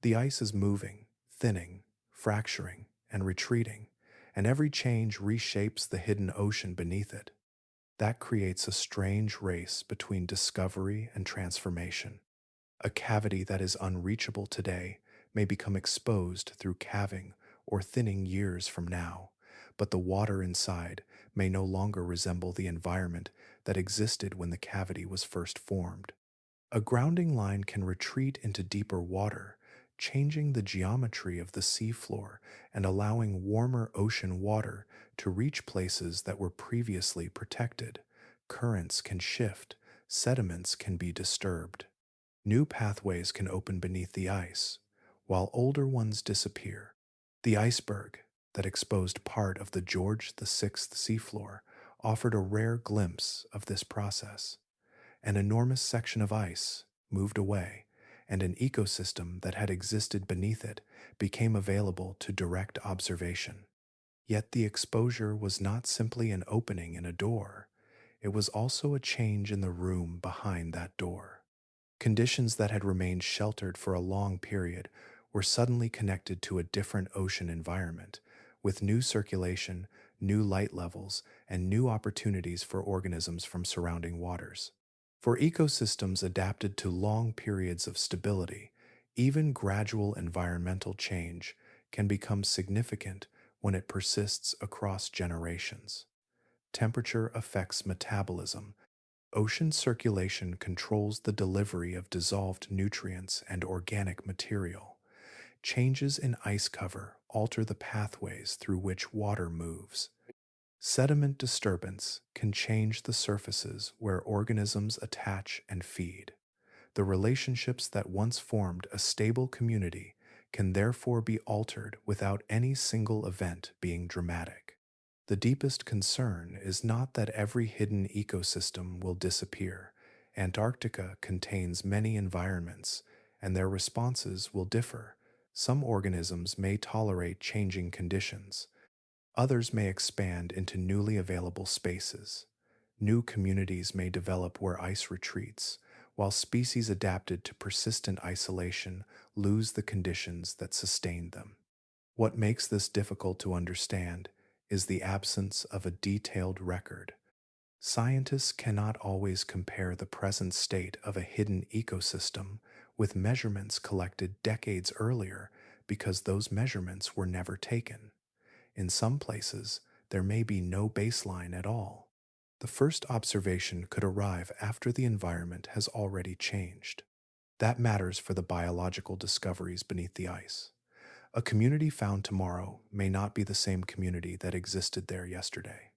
The ice is moving, thinning, fracturing, and retreating, and every change reshapes the hidden ocean beneath it. That creates a strange race between discovery and transformation. A cavity that is unreachable today may become exposed through calving or thinning years from now, but the water inside may no longer resemble the environment that existed when the cavity was first formed. A grounding line can retreat into deeper water, changing the geometry of the seafloor and allowing warmer ocean water to reach places that were previously protected. Currents can shift, sediments can be disturbed. New pathways can open beneath the ice, while older ones disappear. The iceberg that exposed part of the George VI seafloor offered a rare glimpse of this process. An enormous section of ice moved away, and an ecosystem that had existed beneath it became available to direct observation. Yet the exposure was not simply an opening in a door, it was also a change in the room behind that door. Conditions that had remained sheltered for a long period were suddenly connected to a different ocean environment, with new circulation, new light levels, and new opportunities for organisms from surrounding waters. For ecosystems adapted to long periods of stability, even gradual environmental change can become significant when it persists across generations. Temperature affects metabolism. Ocean circulation controls the delivery of dissolved nutrients and organic material. Changes in ice cover alter the pathways through which water moves. Sediment disturbance can change the surfaces where organisms attach and feed. The relationships that once formed a stable community can therefore be altered without any single event being dramatic. The deepest concern is not that every hidden ecosystem will disappear. Antarctica contains many environments, and their responses will differ. Some organisms may tolerate changing conditions. Others may expand into newly available spaces. New communities may develop where ice retreats, while species adapted to persistent isolation lose the conditions that sustained them. What makes this difficult to understand is the absence of a detailed record. Scientists cannot always compare the present state of a hidden ecosystem with measurements collected decades earlier because those measurements were never taken. In some places, there may be no baseline at all. The first observation could arrive after the environment has already changed. That matters for the biological discoveries beneath the ice. A community found tomorrow may not be the same community that existed there yesterday.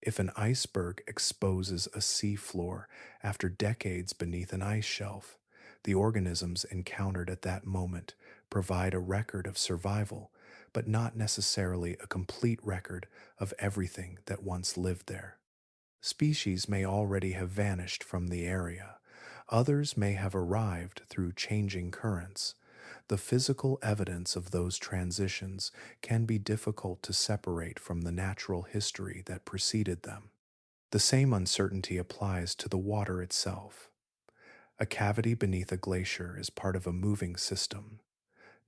If an iceberg exposes a sea floor after decades beneath an ice shelf, the organisms encountered at that moment provide a record of survival, but not necessarily a complete record of everything that once lived there. Species may already have vanished from the area. Others may have arrived through changing currents. The physical evidence of those transitions can be difficult to separate from the natural history that preceded them. The same uncertainty applies to the water itself. A cavity beneath a glacier is part of a moving system,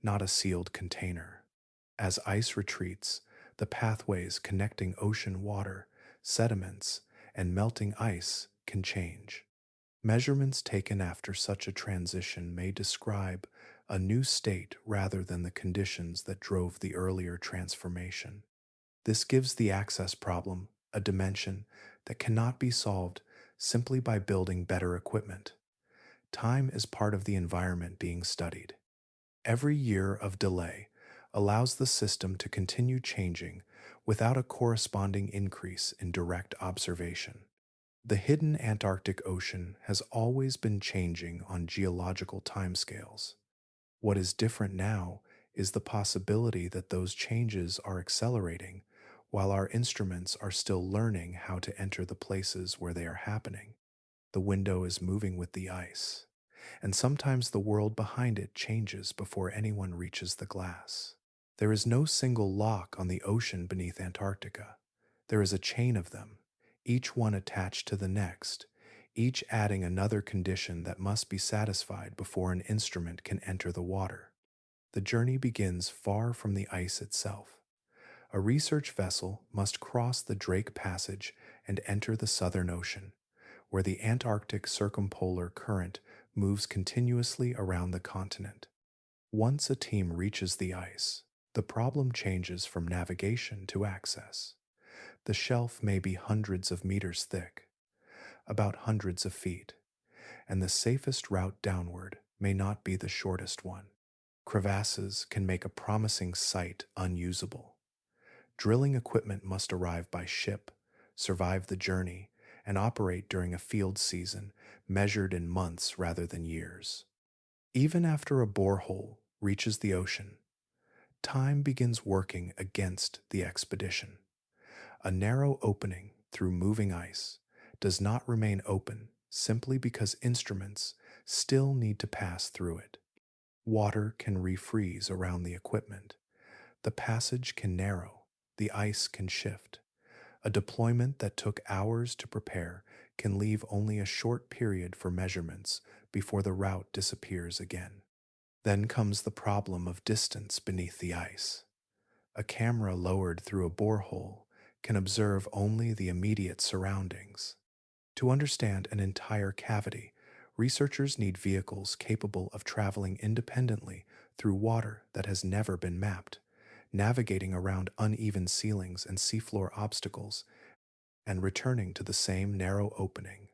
not a sealed container. As ice retreats, the pathways connecting ocean water, sediments, and melting ice can change. Measurements taken after such a transition may describe a new state rather than the conditions that drove the earlier transformation. This gives the access problem a dimension that cannot be solved simply by building better equipment. Time is part of the environment being studied. Every year of delay allows the system to continue changing without a corresponding increase in direct observation. The hidden Antarctic Ocean has always been changing on geological timescales. What is different now is the possibility that those changes are accelerating while our instruments are still learning how to enter the places where they are happening. The window is moving with the ice, and sometimes the world behind it changes before anyone reaches the glass. There is no single lock on the ocean beneath Antarctica. There is a chain of them, each one attached to the next, each adding another condition that must be satisfied before an instrument can enter the water. The journey begins far from the ice itself. A research vessel must cross the Drake Passage and enter the Southern Ocean, where the Antarctic circumpolar current moves continuously around the continent. Once a team reaches the ice, the problem changes from navigation to access. The shelf may be hundreds of meters thick, about hundreds of feet, and the safest route downward may not be the shortest one. Crevasses can make a promising site unusable. Drilling equipment must arrive by ship, survive the journey, and operate during a field season measured in months rather than years. Even after a borehole reaches the ocean, time begins working against the expedition. A narrow opening through moving ice does not remain open simply because instruments still need to pass through it. Water can refreeze around the equipment. The passage can narrow. The ice can shift. A deployment that took hours to prepare can leave only a short period for measurements before the route disappears again. Then comes the problem of distance beneath the ice. A camera lowered through a borehole can observe only the immediate surroundings. To understand an entire cavity, researchers need vehicles capable of traveling independently through water that has never been mapped, navigating around uneven ceilings and seafloor obstacles, and returning to the same narrow opening.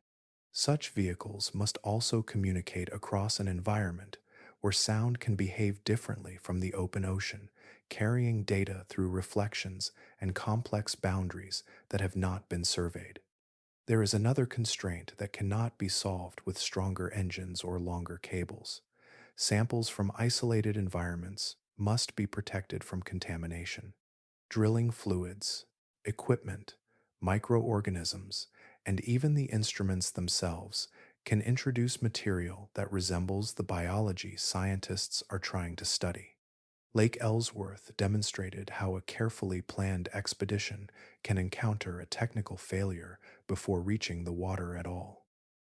Such vehicles must also communicate across an environment where sound can behave differently from the open ocean, carrying data through reflections and complex boundaries that have not been surveyed. There is another constraint that cannot be solved with stronger engines or longer cables. Samples from isolated environments must be protected from contamination. Drilling fluids, equipment, microorganisms, and even the instruments themselves can introduce material that resembles the biology scientists are trying to study. Lake Ellsworth demonstrated how a carefully planned expedition can encounter a technical failure before reaching the water at all.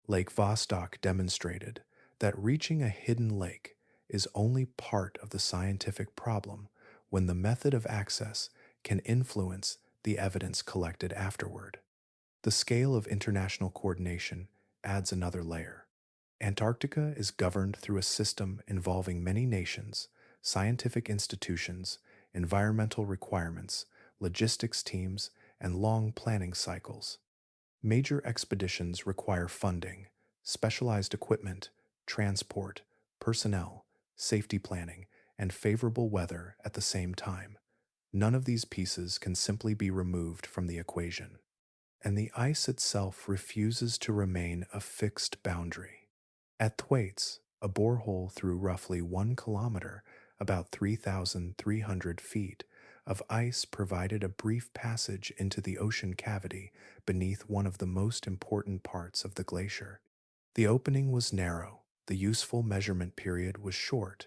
Lake Vostok demonstrated that reaching a hidden lake is only part of the scientific problem when the method of access can influence the evidence collected afterward. The scale of international coordination adds another layer. Antarctica is governed through a system involving many nations, scientific institutions, environmental requirements, logistics teams, and long planning cycles. Major expeditions require funding, specialized equipment, transport, personnel, safety planning, and favorable weather at the same time. None of these pieces can simply be removed from the equation. And the ice itself refuses to remain a fixed boundary. At Thwaites, a borehole through roughly 1 kilometer, about 3,300 feet, of ice provided a brief passage into the ocean cavity beneath one of the most important parts of the glacier. The opening was narrow, the useful measurement period was short,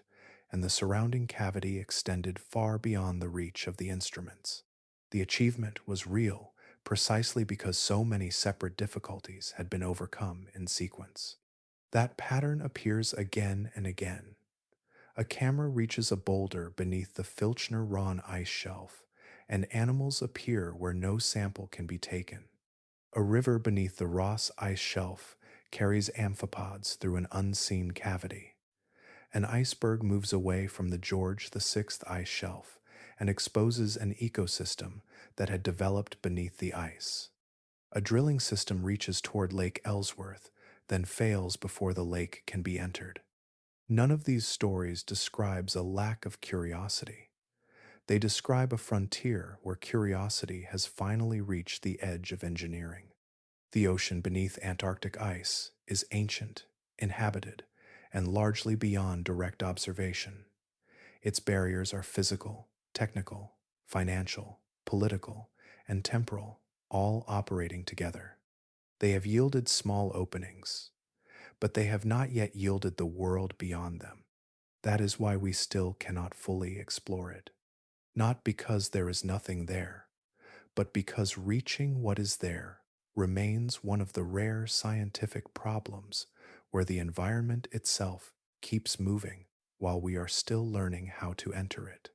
and the surrounding cavity extended far beyond the reach of the instruments. The achievement was real, precisely because so many separate difficulties had been overcome in sequence. That pattern appears again and again. A camera reaches a boulder beneath the Filchner-Ronne ice shelf, and animals appear where no sample can be taken. A river beneath the Ross ice shelf carries amphipods through an unseen cavity. An iceberg moves away from the George VI ice shelf and exposes an ecosystem that had developed beneath the ice. A drilling system reaches toward Lake Ellsworth, then fails before the lake can be entered. None of these stories describes a lack of curiosity. They describe a frontier where curiosity has finally reached the edge of engineering. The ocean beneath Antarctic ice is ancient, inhabited, and largely beyond direct observation. Its barriers are physical, technical, financial, political, and temporal, all operating together. They have yielded small openings, but they have not yet yielded the world beyond them. That is why we still cannot fully explore it. Not because there is nothing there, but because reaching what is there remains one of the rare scientific problems where the environment itself keeps moving while we are still learning how to enter it.